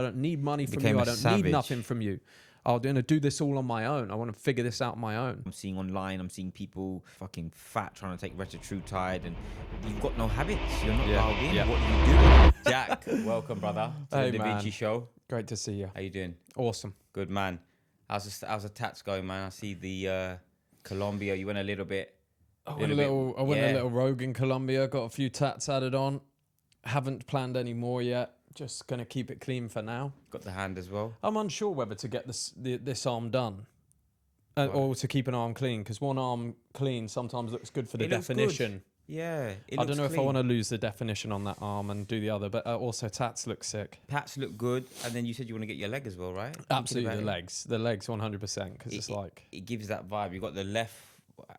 I don't need money from Became you. a I don't savage. need nothing from you. I'm going to do this all on my own. I want to figure this out on my own. I'm seeing online, I'm seeing people fucking fat trying to take retatrutide, and you've got no habits. You're not dialed in. Yeah. What are you doing? Jack, welcome, brother, to Hey, the Da Vinci man. Show. Great to see you. How you doing? Awesome. Good, man. How's the tats going, man? I see the Colombia. You went a little bit. I went a little rogue in Colombia. Got a few tats added on. Haven't planned any more yet. Just gonna keep it clean for now. Got the hand as well. I'm unsure whether to get this arm done or to keep an arm clean, because one arm clean sometimes looks good for the definition. Yeah, I don't know if I want to lose the definition on that arm and do the other, but also tats look sick. Tats look good, and then you said you want to get your leg as well, right? Absolutely, the legs 100%, because it's like it gives that vibe. You got the left,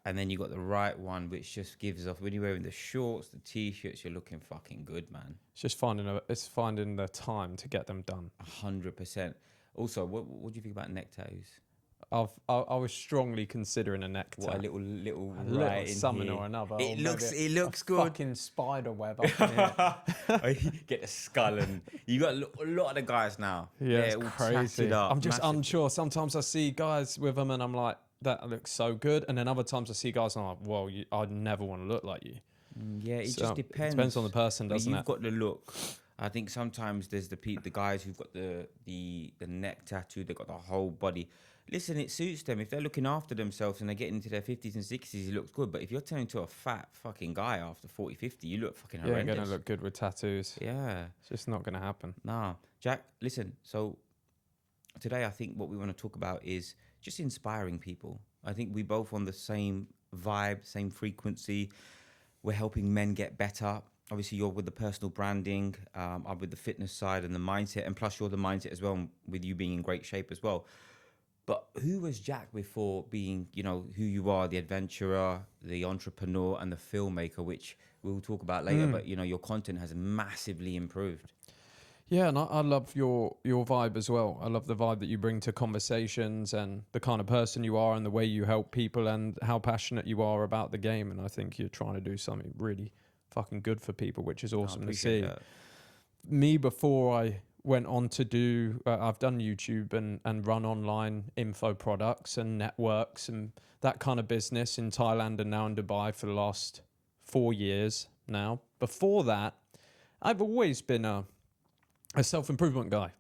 and then you got the right one, which just gives off when you're wearing the shorts, the t-shirts, you're looking fucking good, man. It's just finding the time to get them done. 100%. Also, what do you think about neck tattoos? I was strongly considering a neck tat. What, a little right in something here. Or another. It looks good. Fucking spider web up here. Get a skull, and you got a lot of the guys now. Yeah, it's crazy. Up, I'm just unsure. Sometimes I see guys with them, and I'm like, that looks so good. And then other times I see guys, and I'm like, well, I'd never want to look like you. Yeah, it just depends. It depends on the person, doesn't it? You've got the look. I think sometimes there's the guys who've got the neck tattoo. They've got the whole body. Listen, it suits them. If they're looking after themselves and they're getting into their 50s and 60s, it looks good. But if you're turning to a fat fucking guy after 40, 50, you look fucking horrendous. You're going to look good with tattoos. Yeah. It's just not going to happen. Nah. Jack, listen. So today I think what we want to talk about is just inspiring people. I think we both on the same vibe, same frequency. We're helping men get better. Obviously, you're with the personal branding. I'm with the fitness side and the mindset. And plus, you're the mindset as well, with you being in great shape as well. But who was Jack before being, who you are, the adventurer, the entrepreneur, and the filmmaker, which we'll talk about later. But, your content has massively improved. Yeah, and I love your vibe as well. I love the vibe that you bring to conversations and the kind of person you are and the way you help people and how passionate you are about the game. And I think you're trying to do something really fucking good for people, which is awesome to see. That. Me, before I went on to do, I've done YouTube and run online info products and networks and that kind of business in Thailand and now in Dubai for the last 4 years now. Before that, I've always been a self-improvement guy.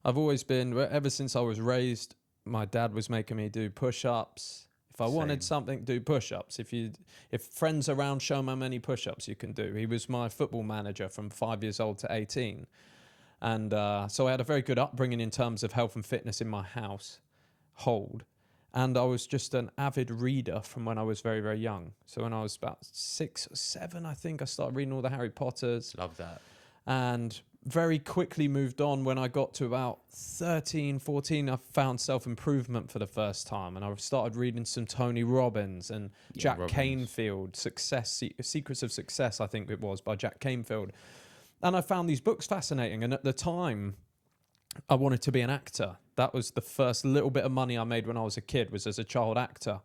I've always been, ever since I was raised, my dad was making me do push-ups. If I wanted something, do push-ups. If friends around, show 'em how many push-ups you can do. He was my football manager from 5 years old to 18. And so I had a very good upbringing in terms of health and fitness in my household. And I was just an avid reader from when I was very, very young. So when I was about 6 or 7, I think, I started reading all the Harry Potters. Love that. And very quickly moved on. When I got to about 13, 14, I found self-improvement for the first time. And I started reading some Tony Robbins and Jack Canfield, Secrets of Success, I think it was, by Jack Canfield. And I found these books fascinating. And at the time, I wanted to be an actor. That was the first little bit of money I made when I was a kid, was as a child actor.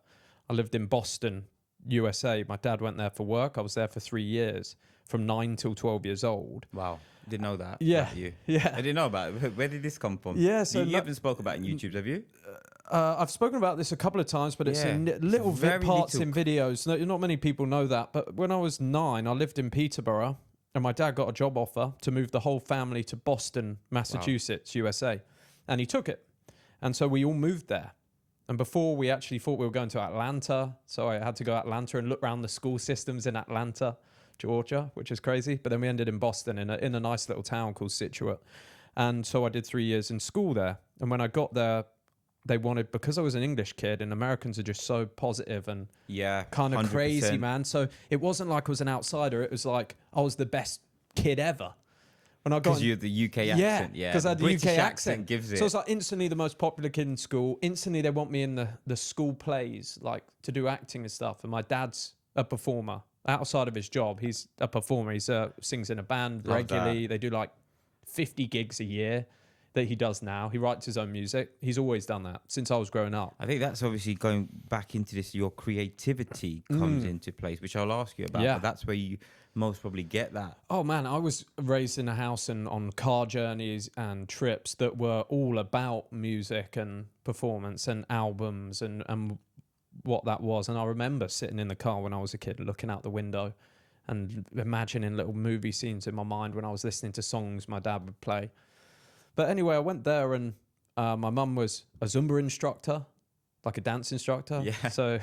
I lived in Boston, USA. My dad went there for work. I was there for 3 years, from 9 till 12 years old. Wow. Didn't know that. Yeah. You. Yeah. I didn't know about it. Where did this come from? Yeah. So you haven't spoken about it in YouTube, have you? I've spoken about this a couple of times, but it's in little parts in videos. Not many people know that. But when I was 9, I lived in Peterborough. And my dad got a job offer to move the whole family to Boston, Massachusetts, USA. And he took it. And so we all moved there. And before, we actually thought we were going to Atlanta. So I had to go to Atlanta and look around the school systems in Atlanta, Georgia, which is crazy. But then we ended in Boston in a nice little town called Scituate. And so I did 3 years in school there. And when I got there, they wanted, because I was an English kid and Americans are just so positive and kind of 100%. Crazy, man. So it wasn't like I was an outsider. It was like I was the best kid ever. When I got, because you had the UK accent. Yeah, because I had the British UK accent. Gives it. So I was like instantly the most popular kid in school. Instantly they want me in the school plays, like to do acting and stuff. And my dad's a performer. Outside of his job, he's a performer. He sings in a band regularly. They do like 50 gigs a year. that he does now. He writes his own music. He's always done that since I was growing up. I think that's obviously going back into this. Your creativity comes into place, which I'll ask you about. Yeah. But that's where you most probably get that. Oh man, I was raised in a house and on car journeys and trips that were all about music and performance and albums and what that was. And I remember sitting in the car when I was a kid, looking out the window and imagining little movie scenes in my mind when I was listening to songs my dad would play. But anyway, I went there and my mum was a Zumba instructor, like a dance instructor. Yeah. So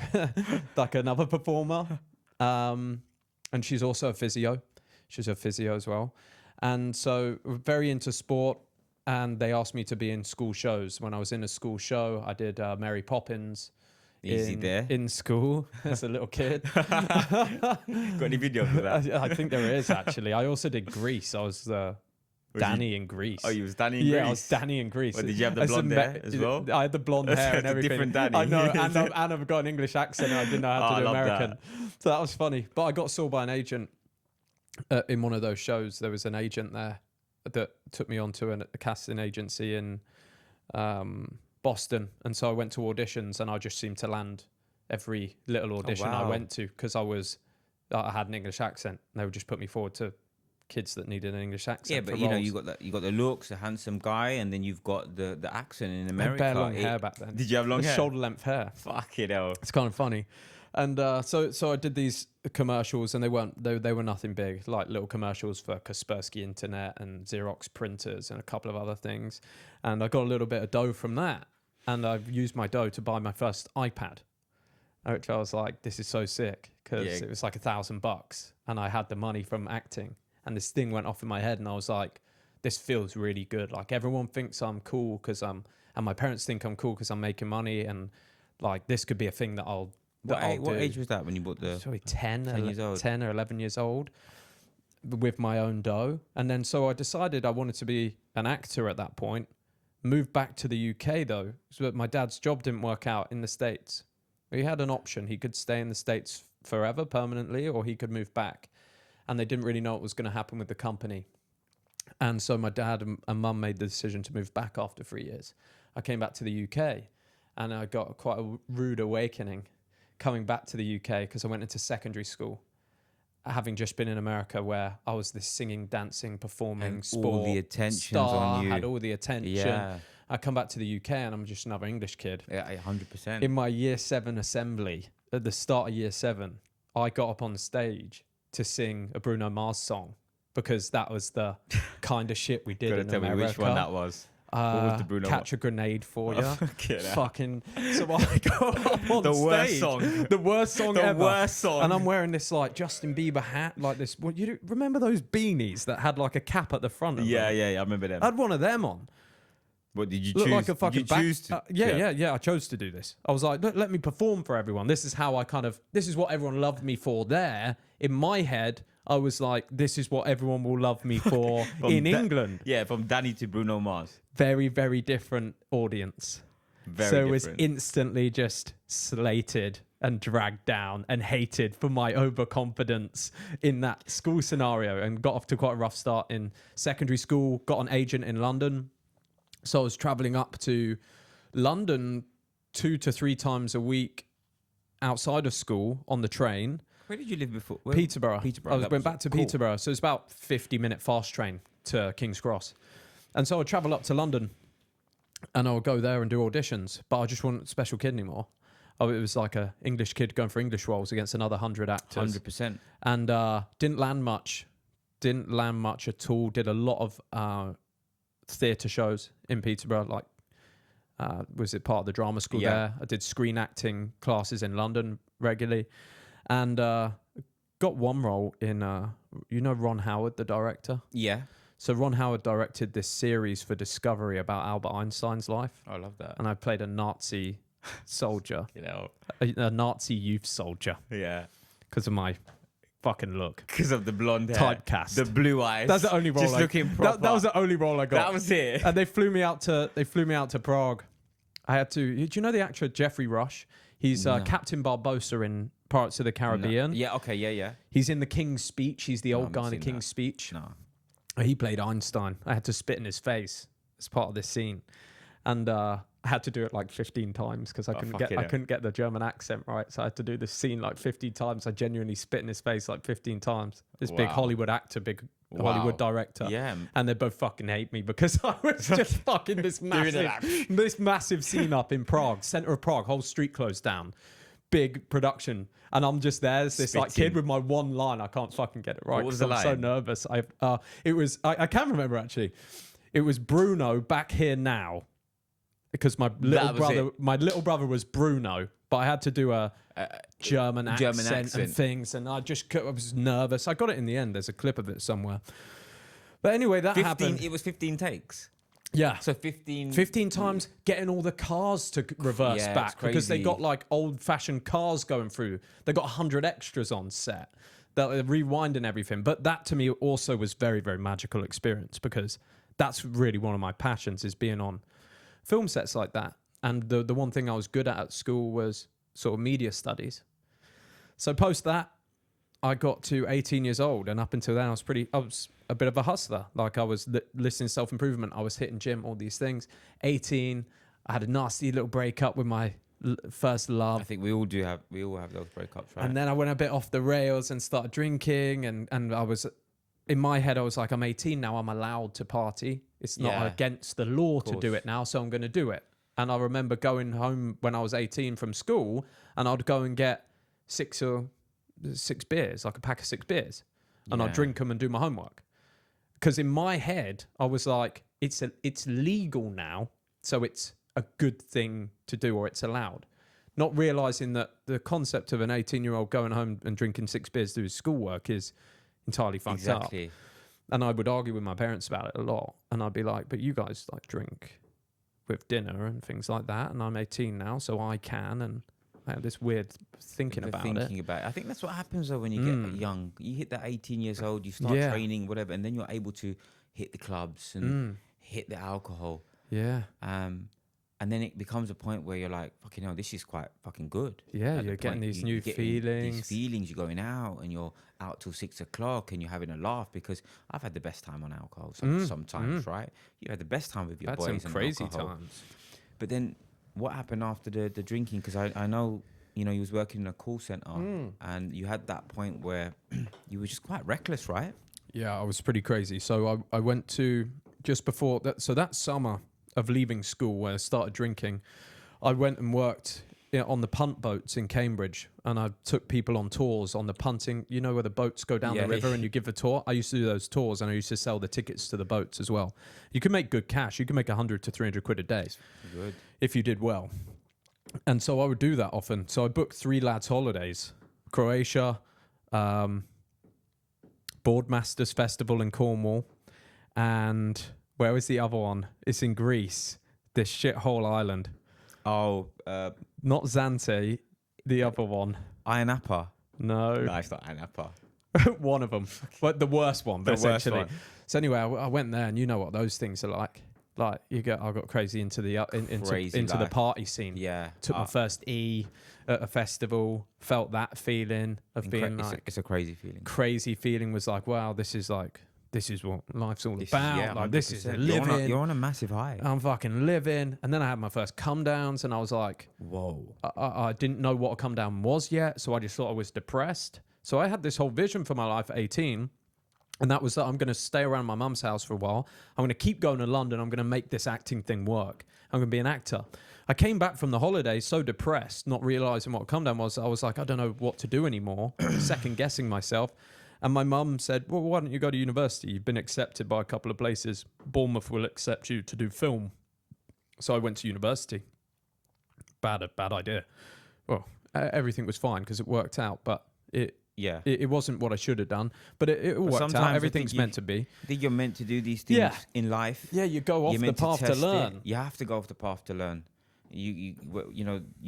like another performer. And she's also a physio. She's a physio as well. And so very into sport. And they asked me to be in school shows. When I was in a school show, I did Mary Poppins. Easy there. In school as a little kid. Got any videos of that? I think there is, actually. I also did Grease. I was Danny in Greece. Oh, you was Danny in Greece? Yeah, I was Danny in Greece. Well, did you have the blonde hair as well? I had the blonde hair and everything. Different Danny. I know, and I've got an English accent and I didn't know how to do American. So that was funny. But I got saw by an agent in one of those shows. There was an agent there that took me onto a casting agency in Boston. And so I went to auditions and I just seemed to land every little audition I went to because I had an English accent. And they would just put me forward to kids that needed an English accent. Yeah, but you know, you got the looks, a handsome guy, and then you've got the accent in America. I had bare long hair back then. Did you have long hair? Shoulder length hair. Fuck it hell. It's kind of funny. And so I did these commercials, and they were nothing big, like little commercials for Kaspersky Internet and Xerox printers and a couple of other things. And I got a little bit of dough from that, and I've used my dough to buy my first iPad, which I was like, this is so sick because it was like $1,000, and I had the money from acting. And this thing went off in my head, and I was like, this feels really good. Like, everyone thinks I'm cool and my parents think I'm cool because I'm making money, and like this could be a thing that I'll do. What age was that when you bought the? Sorry, 10 years old. 10 or 11 years old with my own dough. And then so I decided I wanted to be an actor at that point. Moved back to the UK though, so my dad's job didn't work out in the States. He had an option. He could stay in the States forever, permanently, or he could move back. And they didn't really know what was going to happen with the company. And so my dad and mum made the decision to move back after 3 years. I came back to the UK and I got quite a rude awakening coming back to the UK because I went into secondary school, having just been in America where I was this singing, dancing, performing, and sport all the attention's star, on you. had all the attention. Yeah. I come back to the UK and I'm just another English kid. Yeah, 100%. In my year 7 assembly, at the start of year 7, I got up on the stage to sing a Bruno Mars song because that was the kind of shit we did in tell America. me which one that was. What was the Bruno Catch a Grenade for you. Fucking So I go up on the stage. worst song. The worst song The ever. worst song. And I'm wearing this like Justin Bieber hat, like this. Well, you remember those beanies that had like a cap at the front of them? Yeah, I remember them. I had one of them on. What did you Looked choose? like a fucking did you choose to? Yeah. I chose to do this. I was like, let me perform for everyone. This is how this is what everyone loved me for there. In my head, I was like, this is what everyone will love me for in England. Yeah, from Danny to Bruno Mars. Very, very different audience. Very so different. it was instantly just slated and dragged down and hated for my overconfidence in that school scenario, and got off to quite a rough start in secondary school, got an agent in London. So I was traveling up to London 2 to 3 times a week outside of school on the train. Where did you live before? Peterborough. Peterborough. I went back to Peterborough. So it's about 50-minute fast train to King's Cross. And so I'd travel up to London and I would go there and do auditions. But I just wasn't a special kid anymore. It was like a English kid going for English roles against another 100 actors. 100%. And didn't land much. Didn't land much at all. Did a lot of theatre shows in Peterborough, like was it part of the drama school there? I did screen acting classes in London regularly, and got one role in Ron Howard, the director. Yeah. So Ron Howard directed this series for Discovery about Albert Einstein's life. I love that. And I played a Nazi soldier, You a Nazi youth soldier, Yeah. because of my fucking look. Because of the blonde hair. Typecast. The blue eyes. That's the only role. Just looking proper. That was the only role I got. That was it. And they flew me out to Prague. I had to. Do you know the actor Jeffrey Rush? He's Captain Barbossa in Pirates of the Caribbean. No. Yeah. Okay. Yeah. He's in the King's Speech. He's the old I guy in haven't the seen King's Speech. No. He played Einstein. I had to spit in his face. as part of this scene. And I had to do it like 15 times because I couldn't get the German accent right. So I had to do the scene like 15 times. I genuinely spit in his face like 15 times. This big Hollywood actor, big Hollywood director. Yeah. And they both fucking hate me because I was just fucking this massive scene up in Prague, center of Prague, whole street closed down. Big production. And I'm just there as this like kid with my one line. I can't fucking get it right. What was the line? I'm so nervous. I can't remember actually. It was Bruno back here now. Because my little brother was Bruno, but I had to do a German accent and things, and I was nervous. I got it in the end. There's a clip of it somewhere. But anyway, that happened. It was 15 takes. Yeah. So 15 times getting all the cars to reverse back because they got like old-fashioned cars going through. They got 100 extras on set. They're rewinding everything. But that to me also was very, very magical experience because that's really one of my passions is being on film sets like that. And the one thing I was good at school was sort of media studies. So post that, I got to 18 years old, and up until then I was a bit of a hustler. Like I was listening to self-improvement, I was hitting gym, all these things. 18, I had a nasty little breakup with my first love. I think we all have those breakups, right? And then I went a bit off the rails and started drinking, and I was, in my head I was like, I'm 18 now, I'm allowed to party. It's not against the law to do it now, so I'm going to do it. And I remember going home when I was 18 from school, and I'd go and get six beers, like a pack of 6 beers, and I'd drink them and do my homework. Because in my head, I was like, it's legal now, so it's a good thing to do, or it's allowed. Not realizing that the concept of an 18-year-old going home and drinking 6 beers to do his schoolwork is entirely fucked up. And I would argue with my parents about it a lot. And I'd be like, but you guys like drink with dinner and things like that. And I'm 18 now, so I can. And I have this weird thinking about it. I think that's what happens though when you get young. You hit that 18 years old, you start training, whatever, and then you're able to hit the clubs and hit the alcohol. Yeah. And then it becomes a point where you're like, fucking hell, this is quite fucking good. Yeah, you're getting these new feelings. These feelings, you're going out and you're out till 6 o'clock and you're having a laugh, because I've had the best time on alcohol sometimes, right? You had the best time with your boys. That's some crazy times. But then what happened after the drinking? Because I know, you was working in a call center and you had that point where you were just quite reckless, right? Yeah, I was pretty crazy. So I went to, just before that, so that summer of leaving school where I started drinking, I went and worked on the punt boats in Cambridge, and I took people on tours on the punting, where the boats go down the river and you give a tour. I used to do those tours, and I used to sell the tickets to the boats as well. You can make good cash. You can make 100 to 300 quid a day if you did well. And so I would do that often. So I booked 3 lads' holidays: Croatia, Boardmasters Festival in Cornwall, and where was the other one? It's in Greece, this shithole island. Oh, not Zante, the other one. Ayia Napa. No, it's not Ayia Napa. One of them, but the worst one, essentially. So anyway, I went there, and you know what those things are like. Like I got crazy into the into the party scene. Yeah, took my first E at a festival. Felt that feeling of being like, it's a crazy feeling. Crazy feeling was like, wow, this is what life's all about. This is living. You're on a massive high. I'm fucking living. And then I had my first come downs, and I was like, whoa. I didn't know what a come down was yet, so I just thought I was depressed. So I had this whole vision for my life at 18. And that was that I'm going to stay around my mum's house for a while. I'm going to keep going to London. I'm going to make this acting thing work. I'm going to be an actor. I came back from the holidays so depressed, not realizing what a come down was. I was like, I don't know what to do anymore, second guessing myself. And my mum said, well, why don't you go to university? You've been accepted by a couple of places. Bournemouth will accept you to do film. So I went to university. Bad idea. Well, everything was fine because it worked out, but it wasn't what I should have done. But it worked out. Everything's meant to be. I think you're meant to do these things in life. Yeah, you go off the path to learn. You have to go off the path to learn. You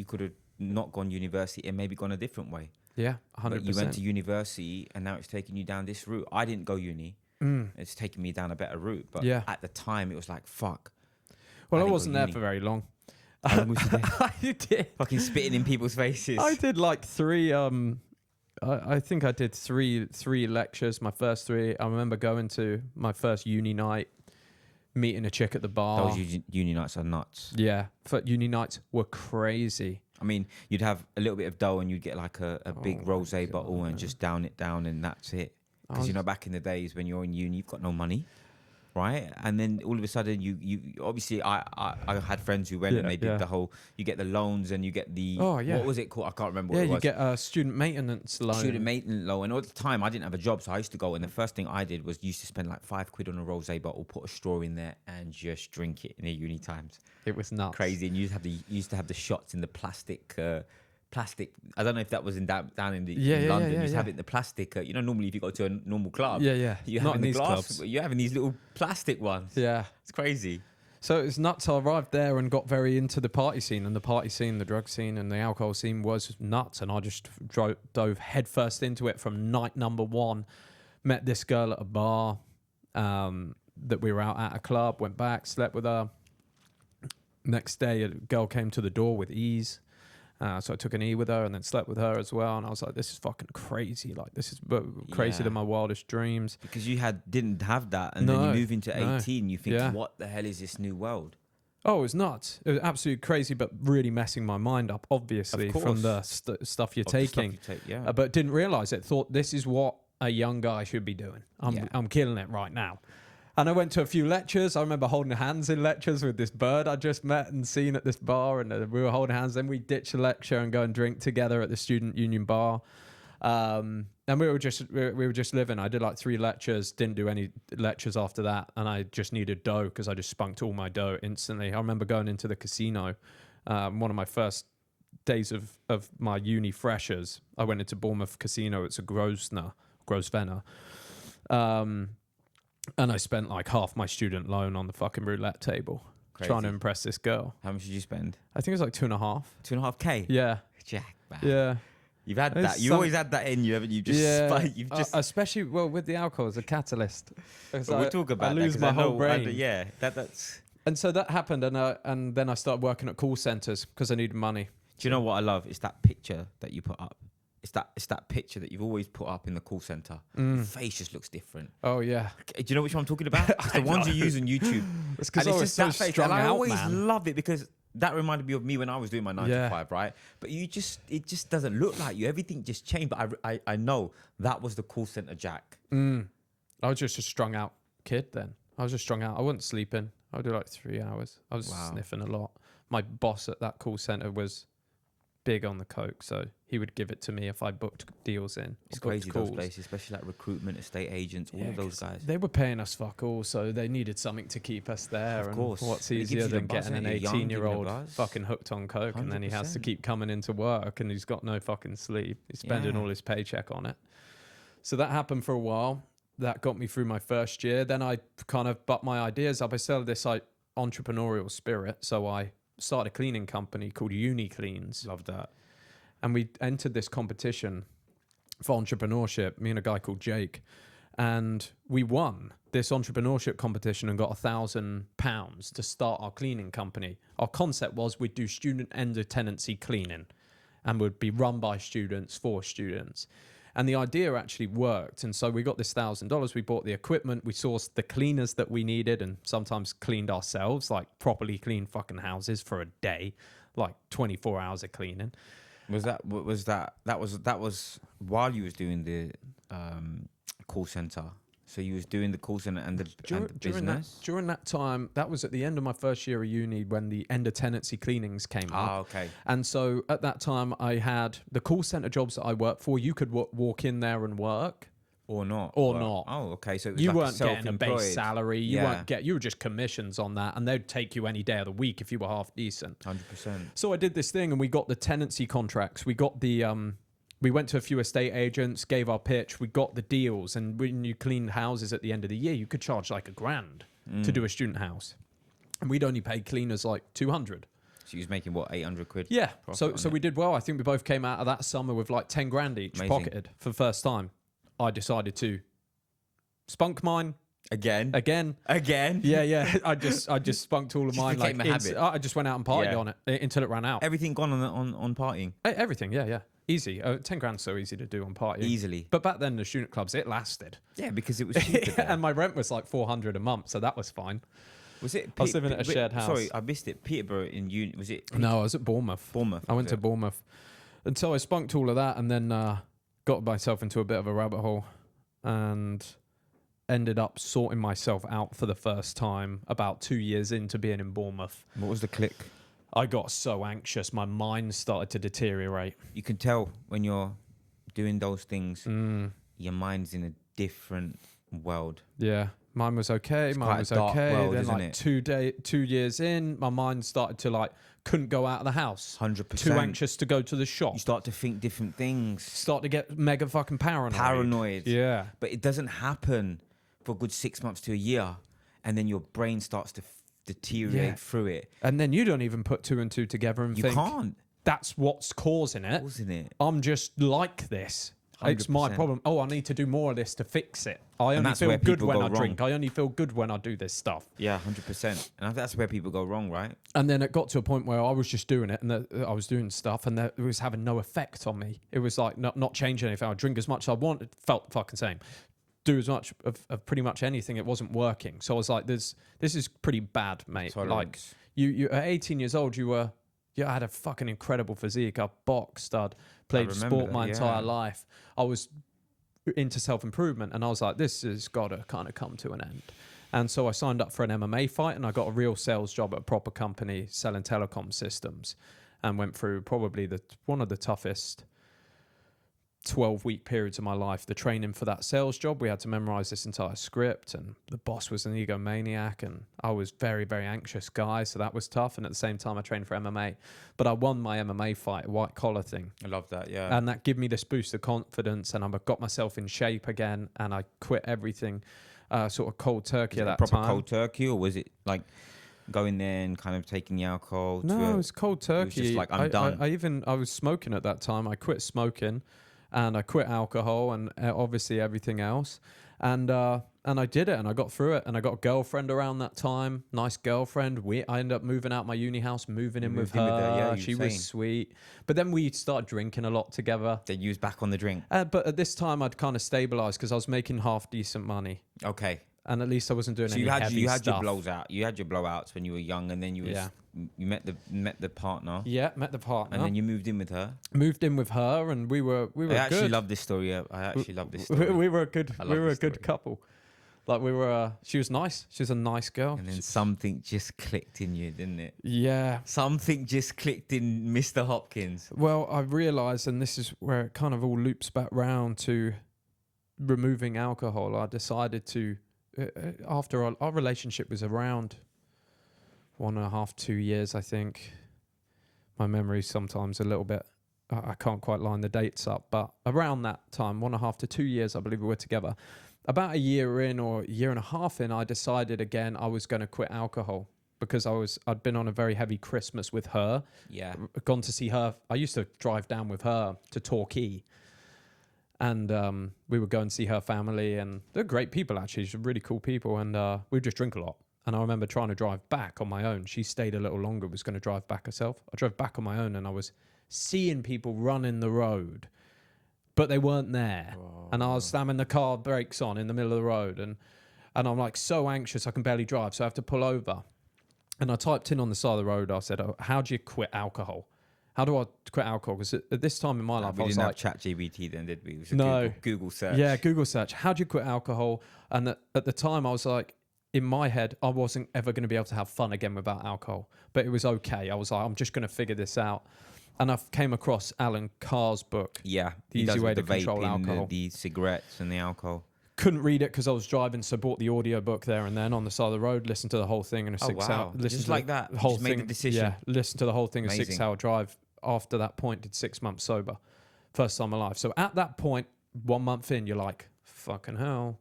could have not gone university and maybe gone a different way. Yeah, 100%. But you went to university and now it's taking you down this route. I didn't go uni. It's taking me down a better route. But at the time, it was like, fuck. Well, I wasn't there for very long. How long was you there? I did. Fucking spitting in people's faces. I did like 3... I think I did three lectures, my first 3. I remember going to my first uni night, meeting a chick at the bar. Those uni nights are nuts. Yeah, but uni nights were crazy. I mean, you'd have a little bit of dough and you'd get like a big my rosé bottle and just down it down and that's it. Because, you know, back in the days when you're in uni, you've got no money, right? And then all of a sudden, you obviously, I had friends who went and they did the whole, you get the loans and you get the, what was it called? I can't remember what it was. Yeah, you get a student maintenance loan. Student maintenance loan. And at the time, I didn't have a job, so I used to go, and the first thing I did was used to spend like £5 on a rosé bottle, put a straw in there, and just drink it in the uni times. It was nuts. Crazy. And you used to have the shots in the plastic. I don't know if that was down in London. You used to have it in the plastic. You know, normally if you go to a normal club, you have in the glass. Clubs. You're having these little plastic ones. Yeah, it's crazy. So it's nuts. I arrived there and got very into the party scene, and the party scene, the drug scene, and the alcohol scene was nuts. And I just dove headfirst into it from night number one. Met this girl at a bar that we were out at a club. Went back, slept with her. Next day, a girl came to the door with ease. So I took an E with her and then slept with her as well. And I was like, this is fucking crazy. Like, this is crazy than my wildest dreams. Because you didn't have that. And then you move into 18, you think, what the hell is this new world? Oh, it was nuts. It was absolutely crazy, but really messing my mind up, obviously, from the stuff you're taking. But didn't realize it. Thought this is what a young guy should be doing. I'm killing it right now. And I went to a few lectures. I remember holding hands in lectures with this bird I just met and seen at this bar. And we were holding hands. Then we ditched a lecture and go and drink together at the student union bar. And we were just living. I did like 3 lectures, didn't do any lectures after that. And I just needed dough because I just spunked all my dough instantly. I remember going into the casino. One of my first days of my uni freshers, I went into Bournemouth Casino. It's a Grosvenor. And I spent like half my student loan on the fucking roulette table. Crazy. Trying to impress this girl. How much did you spend? I think it was like 2.5. 2.5K? Yeah. Jack, man. Yeah. You've had that. You always had that in you, haven't you? Especially, with the alcohol as a catalyst. We'll talk about that. I lose my whole brain. That's... And so that happened, and then I started working at call centres because I needed money. Do you know what I love? It's that picture that you put up. It's that picture that you've always put up in the call centre. Your face just looks different. Oh, yeah. Do you know which one I'm talking about? It's the ones you use on YouTube. It's because I was so strung out, I always love it because that reminded me of me when I was doing my 9 to 5, right? But it just doesn't look like you. Everything just changed. But I know that was the call centre Jack. I was just a strung out kid then. I was just strung out. I wasn't sleeping. I would do like 3 hours. I was sniffing a lot. My boss at that call centre was big on the coke, so he would give it to me if I booked deals in. It's crazy, those places, especially like recruitment, estate agents, all of those guys. They were paying us fuck all, so they needed something to keep us there. Of course. And what's easier than getting an 18-year-old fucking hooked on coke 100%. And then he has to keep coming into work and he's got no fucking sleep. He's spending all his paycheck on it. So that happened for a while. That got me through my first year. Then I kind of butt my ideas up. I still had this like entrepreneurial spirit, so I started a cleaning company called Uni Cleans. Love that. And we entered this competition for entrepreneurship, me and a guy called Jake. And we won this entrepreneurship competition and got £1,000 to start our cleaning company. Our concept was we'd do student end of tenancy cleaning and would be run by students for students. And the idea actually worked. And so we got this $1,000. We bought the equipment. We sourced the cleaners that we needed and sometimes cleaned ourselves, like properly cleaned fucking houses for a day, like 24 hours of cleaning. That was while you was doing the call center. So you was doing the call center and the business? During that time, that was at the end of my first year of uni when the end of tenancy cleanings came up. Oh, okay. And so at that time, I had the call center jobs that I worked for. You could walk in there and work. Or not. Not. Oh, okay. So it was you like weren't getting a base salary. You were just commissions on that. And they'd take you any day of the week if you were half decent. 100%. So I did this thing and we got the tenancy contracts. We got the... We went to a few estate agents, gave our pitch, we got the deals, and when you cleaned houses at the end of the year, you could charge like £1,000 to do a student house. And we'd only pay cleaners like 200. So you was making what, 800 quid? Yeah. So we did well. I think we both came out of that summer with like 10 grand each pocketed for the first time. I decided to spunk mine. Again. Yeah. I just spunked all of mine. Like a habit. I just went out and partied on it until it ran out. Everything gone on partying? Everything, yeah. Easy. 10 grand's so easy to do on partying. Easily. But back then, the student clubs, it lasted. Yeah, because it was cheaper. And my rent was like 400 a month, so that was fine. Was it? I was living at a shared house. Sorry, I missed it. Peterborough in uni. Was it? No, I was at Bournemouth. Bournemouth. I went to Bournemouth. And so I spunked all of that and then got myself into a bit of a rabbit hole and ended up sorting myself out for the first time about 2 years into being in Bournemouth. What was the click? I got so anxious. My mind started to deteriorate. You can tell when you're doing those things, your mind's in a different world. Yeah. Mine was okay. Mine was okay. World, then like 2 years in, my mind started to like, couldn't go out of the house. 100%. Too anxious to go to the shop. You start to think different things. Start to get mega fucking paranoid. Yeah. But it doesn't happen for a good 6 months to a year. And then your brain starts to deteriorate through it. And then you don't even put two and two together and think. You can't. That's what's causing it. I'm just like this. 100%. It's my problem. Oh, I need to do more of this to fix it. I only feel good when I drink. I only feel good when I do this stuff. Yeah, 100%. And that's where people go wrong, right? And then it got to a point where I was just doing it, and I was doing stuff, and it was having no effect on me. It was like not changing anything. I drink as much as I wanted, felt the fucking same. Do as much of pretty much anything. It wasn't working. So I was like, this is pretty bad, mate. Tolerance. Like you at 18 years old, I had a fucking incredible physique. I boxed, I'd played sport my entire life. I was into self-improvement, and I was like, this has got to kind of come to an end. And so I signed up for an MMA fight, and I got a real sales job at a proper company selling telecom systems, and went through probably one of the toughest 12-week periods of my life. The training for that sales job, we had to memorize this entire script, and the boss was an egomaniac, and I was very, very anxious guy, so that was tough. And at the same time, I trained for MMA, but I won my MMA fight, a white collar thing. I love that, yeah. And that gave me this boost of confidence, and I got myself in shape again, and I quit everything, sort of cold turkey at that time. Proper cold turkey, or was it like going there and kind of taking the alcohol? No, it was cold turkey. It was just like, I'm done. I was smoking at that time. I quit smoking. And I quit alcohol and obviously everything else. And I did it, and I got through it. And I got a girlfriend around that time, nice girlfriend. I ended up moving out my uni house, moving in with her. Yeah, she was sweet. But then we started drinking a lot together. Then you was back on the drink. But at this time, I'd kind of stabilised because I was making half decent money. Okay. And at least I wasn't doing any heavy stuff. You had your blows out. You had your blowouts when you were young, and then you met the partner. Yeah, met the partner. And then you moved in with her. Moved in with her, and we were good. I actually love this story. We were a good couple. Like she was nice. She was a nice girl. And then something just clicked in you, didn't it? Yeah. Something just clicked in Mr. Hopkins. Well, I realised, and this is where it kind of all loops back round to removing alcohol. I decided to, after our relationship was around 1.5, 2 years, I think. My memory's sometimes a little bit, I can't quite line the dates up, but around that time, 1.5 to 2 years, I believe we were together. About a year in or a year and a half in, I decided again I was going to quit alcohol because I'd been on a very heavy Christmas with her. Yeah. Gone to see her. I used to drive down with her to Torquay. And we would go and see her family, and they're great people, actually. She's really cool people, and we'd just drink a lot. And I remember trying to drive back on my own. She stayed a little longer, was going to drive back herself. I drove back on my own, and I was seeing people running the road, but they weren't there. Oh. And I was slamming the car brakes on in the middle of the road, and I'm like so anxious I can barely drive, so I have to pull over. And I typed in on the side of the road, I said, how do you quit alcohol? How do I quit alcohol? Because at this time in my life, I was like... We didn't have ChatGPT then, did we? It was no. Google search. Yeah, Google search. How do you quit alcohol? And at the time, I was like, in my head, I wasn't ever going to be able to have fun again without alcohol. But it was okay. I was like, I'm just going to figure this out. And I came across Alan Carr's book. Yeah. The Easy Way to Control Alcohol. The cigarettes and the alcohol. Couldn't read it because I was driving, so bought the audio book there and then on the side of the road, listened to the whole thing in a 6 hour. Just like that. The whole just made the decision. Yeah, listened to the whole thing, Amazing. a 6 hour drive. After that point, did 6 months sober. First time in my life. So at that point, 1 month in, you're like, fucking hell.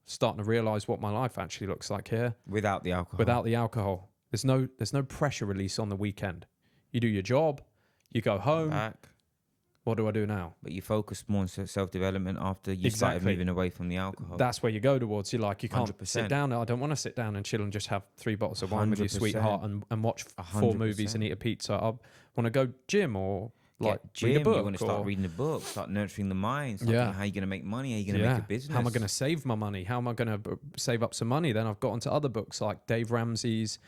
Starting to realise what my life actually looks like here. Without the alcohol. Without the alcohol. There's no pressure release on the weekend. You do your job, you go home. Back. What do I do now? But you focus more on self-development after you started moving away from the alcohol. That's where you go towards. You're like, you can't 100%. sit down. I don't want to sit down and chill and just have 3 bottles of wine with your 100%. sweetheart and watch 4 movies and eat a pizza. I want to go gym or Like gym, read a book, you want to start or- reading a book, start nurturing the mind, start Yeah. thinking how you're going to make money, how you're going to make a business. How am I going to save my money? How am I going to save up some money? Then I've got onto other books like Dave Ramsey's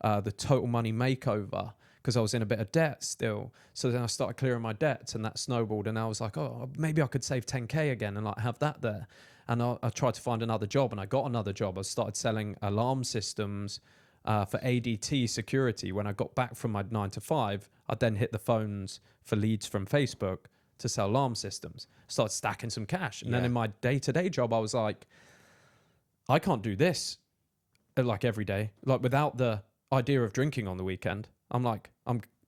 The Total Money Makeover, because I was in a bit of debt still. So then I started clearing my debts, and that snowballed. And I was like, oh, maybe I could save 10K again and like have that there. And I tried to find another job, and I got another job. I started selling alarm systems for ADT security. When I got back from my 9 to 5, I then hit the phones for leads from Facebook to sell alarm systems. Started stacking some cash. And then in my day-to-day job, I was like, I can't do this like every day, like without the idea of drinking on the weekend. I'm like,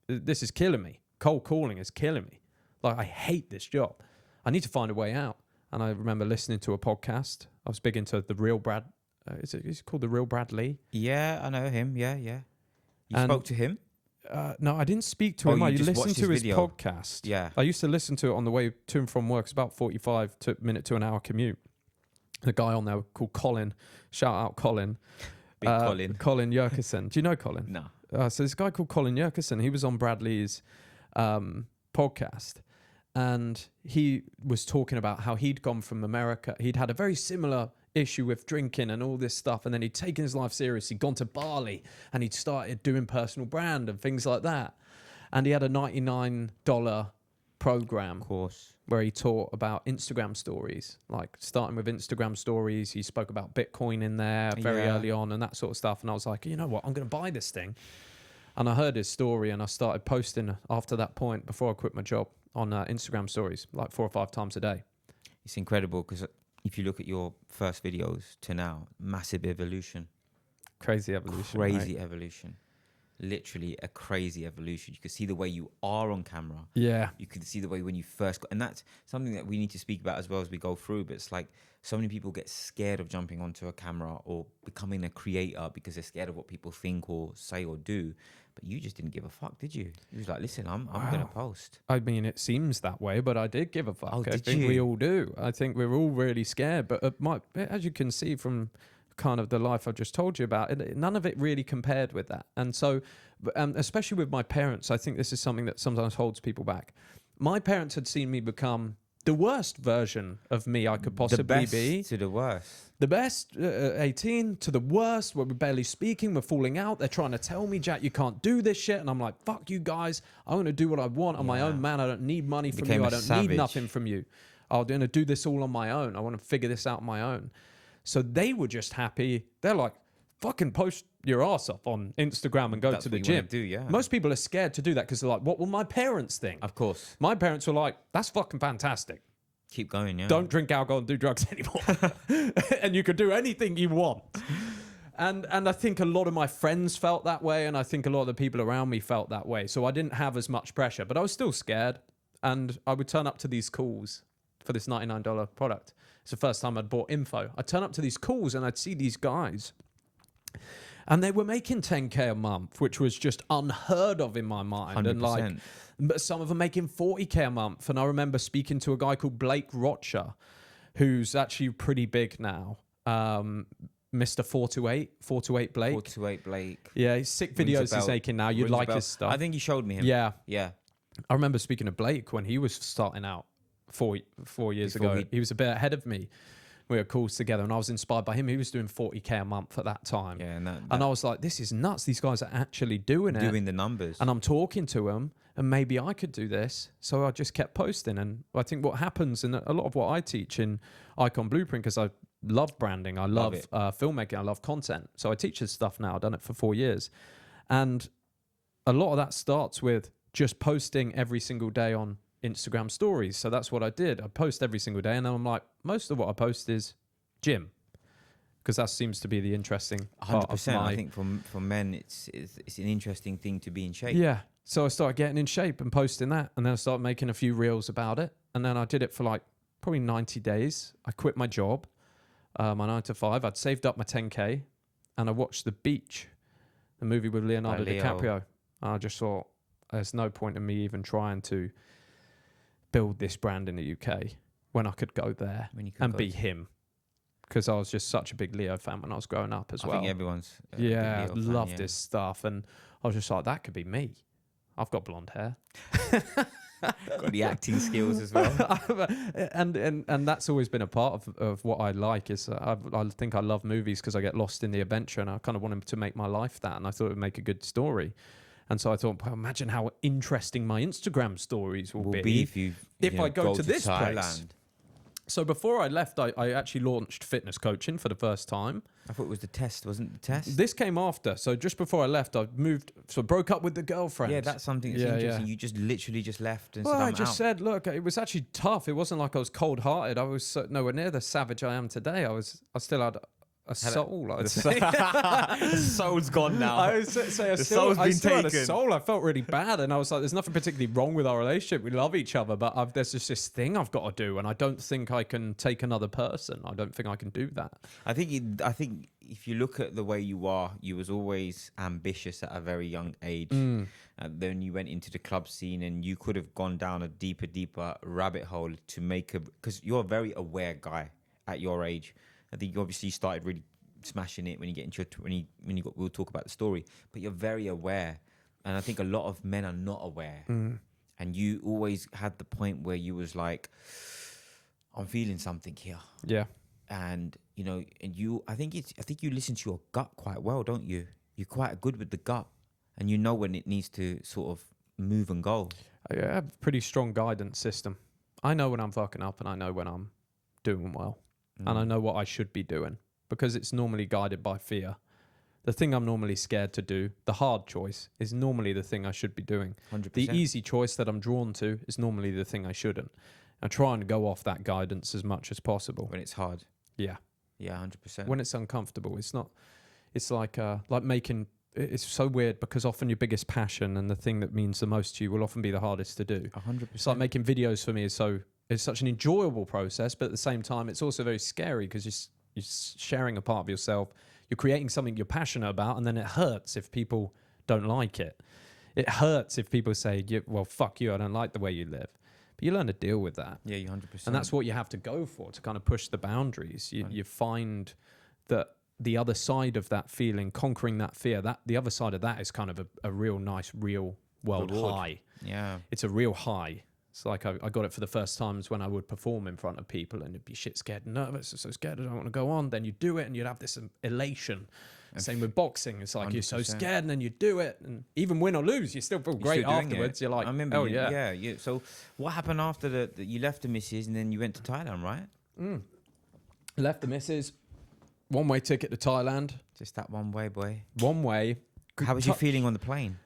this is killing me. Cold calling is killing me. Like, I hate this job. I need to find a way out. And I remember listening to a podcast. I was big into the real Brad. Is it called the real Brad Lee? Yeah, I know him. Yeah. You And- spoke to him? No, I didn't speak to him. you I just listened watched to his his video? podcast. Yeah. I used to listen to it on the way to and from work. It's about 45 minute to an hour commute. The guy on there called Colin. Shout out Colin. Big Colin. Colin Yerkison. Do you know Colin? No. So this guy called Colin Yerkison, he was on Bradley's podcast, and he was talking about how he'd gone from America. He'd had a very similar issue with drinking and all this stuff, and then he'd taken his life seriously, gone to Bali, and he'd started doing personal brand and things like that. And he had a $99 program Of course. where he taught about Instagram stories, like starting with Instagram stories. He spoke about Bitcoin in there very Yeah. early on and that sort of stuff. And I was like, you know what, I'm going to buy this thing. And I heard his story, and I started posting after that point, before I quit my job, on Instagram stories, like 4 or 5 times a day. It's incredible because if you look at your first videos to now, massive evolution. Crazy evolution. Crazy right? evolution. Literally a crazy evolution. You could see the way you are on camera. Yeah. You could see the way when you first got, and that's something that we need to speak about as well as we go through. But it's like so many people get scared of jumping onto a camera or becoming a creator because they're scared of what people think or say or do. But you just didn't give a fuck, did you? You was like, listen, I'm going to post. I mean, it seems that way, but I did give a fuck. Oh, I did think you? we all do. I think we're all really scared. But as you can see from kind of the life I've just told you about, none of it really compared with that. And so, especially with my parents, I think this is something that sometimes holds people back. My parents had seen me become the worst version of me I could possibly The best be. to the worst. The best, 18 to the worst, where we're barely speaking, we're falling out. They're trying to tell me, Jack, you can't do this shit. And I'm like, fuck you guys. I'm going to do what I want on my Yeah. own, man. I don't need money from Became you. a I don't savage. need nothing from you. I'm going to do this all on my own. I want to figure this out on my own. So they were just happy. They're like, fucking post your ass off on Instagram and go That's to the what you wanna gym. do, yeah. Most people are scared to do that because they're like, what will my parents think? Of course. My parents were like, that's fucking fantastic. Keep going, yeah. Don't drink alcohol and do drugs anymore. And you can do anything you want. And I think a lot of my friends felt that way, and I think a lot of the people around me felt that way. So I didn't have as much pressure, but I was still scared. And I would turn up to these calls for this $99 product. It's the first time I'd bought info. I'd turn up to these calls and I'd see these guys, and they were making 10K a month, which was just unheard of in my mind. 100%. And like, but some of them making 40K a month. And I remember speaking to a guy called Blake Rocher, who's actually pretty big now. Mr. 428 Blake. 428 Blake. Yeah, he's sick Rings a videos he's bell. making now. You'd Rings a like bell. his stuff. I think you showed me him. Yeah. Yeah. I remember speaking to Blake when he was starting out four years Before ago. He was a bit ahead of me. We had calls together, and I was inspired by him. He was doing 40K a month at that time. Yeah, and And I was like, this is nuts. These guys are actually doing it. doing the numbers. And I'm talking to them, and maybe I could do this. So I just kept posting. And I think what happens, and a lot of what I teach in Icon Blueprint, because I love branding, I love it. filmmaking, I love content. So I teach this stuff now. I've done it for 4 years. And a lot of that starts with just posting every single day on Instagram stories. So that's what I did. I post every single day, and then I'm like, most of what I post is gym, because that seems to be the interesting part of 100%. my... I think for men, it's an interesting thing to be in shape. Yeah. So I started getting in shape and posting that, and then I started making a few reels about it, and then I did it for like probably 90 days. I quit my job, my 9 to 5. I'd saved up my 10K, and I watched The Beach, the movie with Leonardo Leo. DiCaprio. And I just thought, there's no point in me even trying to build this brand in the UK when I could go there When you can and go be to- him, because I was just such a big Leo fan when I was growing up as I well. think everyone's a big Yeah, Leo fan, loved yeah. his stuff, and I was just like, that could be me. I've got blonde hair. Got the acting skills as well. and that's always been a part of what I like. Is I think I love movies because I get lost in the adventure, and I kind of wanted to make my life that, and I thought it would make a good story. And so I thought, well, imagine how interesting my Instagram stories will be if I go to this place. So before I left, I actually launched fitness coaching for the first time. I thought it was the test, wasn't the test? This came after. So just before I left, I broke up with the girlfriend. Yeah, that's something that's interesting. You just literally just left and said, I just said, look, it was actually tough. It wasn't like I was cold-hearted. I was nowhere near the savage I am today. I still had a soul, I'd say. The soul's gone now. I would say I still had a soul. I felt really bad, and I was like, there's nothing particularly wrong with our relationship. We love each other, but there's just this thing I've got to do, and I don't think I can take another person. I don't think I can do that. I think if you look at the way you are, you was always ambitious at a very young age. And then you went into the club scene, and you could have gone down a deeper rabbit hole to make because you're a very aware guy at your age. I think you obviously started really smashing it when you get into we'll talk about the story, but you're very aware. And I think a lot of men are not aware. And you always had the point where you was like, I'm feeling something here. Yeah. And, I think you listen to your gut quite well, don't you? You're quite good with the gut, and you know when it needs to sort of move and go. I have a pretty strong guidance system. I know when I'm fucking up, and I know when I'm doing well. And I know what I should be doing because it's normally guided by fear. The thing I'm normally scared to do, the hard choice, is normally the thing I should be doing. 100%. The easy choice that I'm drawn to is normally the thing I shouldn't. I try and go off that guidance as much as possible. When it's hard. Yeah. Yeah, 100%. When it's uncomfortable. It's like making... It's so weird because often your biggest passion and the thing that means the most to you will often be the hardest to do. 100%. It's like making videos for me it's such an enjoyable process, but at the same time, it's also very scary because you're sharing a part of yourself. You're creating something you're passionate about, and then it hurts if people don't like it. It hurts if people say, well, fuck you, I don't like the way you live. But you learn to deal with that. Yeah, you 100%. And that's what you have to go for, to kind of push the boundaries. You find that the other side of that feeling, conquering that fear, that the other side of that is kind of a real nice, real world high. Yeah. It's a real high. It's like I got it for the first times when I would perform in front of people, and you'd be shit scared and nervous, so scared I don't want to go on. Then you do it and you'd have this elation. Same with boxing. It's like 100%. You're so scared and then you do it, and even win or lose, you still feel great afterwards. You're like, I remember, oh yeah. Yeah. So what happened after you left the missus and then you went to Thailand, right? Left the missus, one-way ticket to Thailand. Just that one way, boy. One way. How was you feeling on the plane?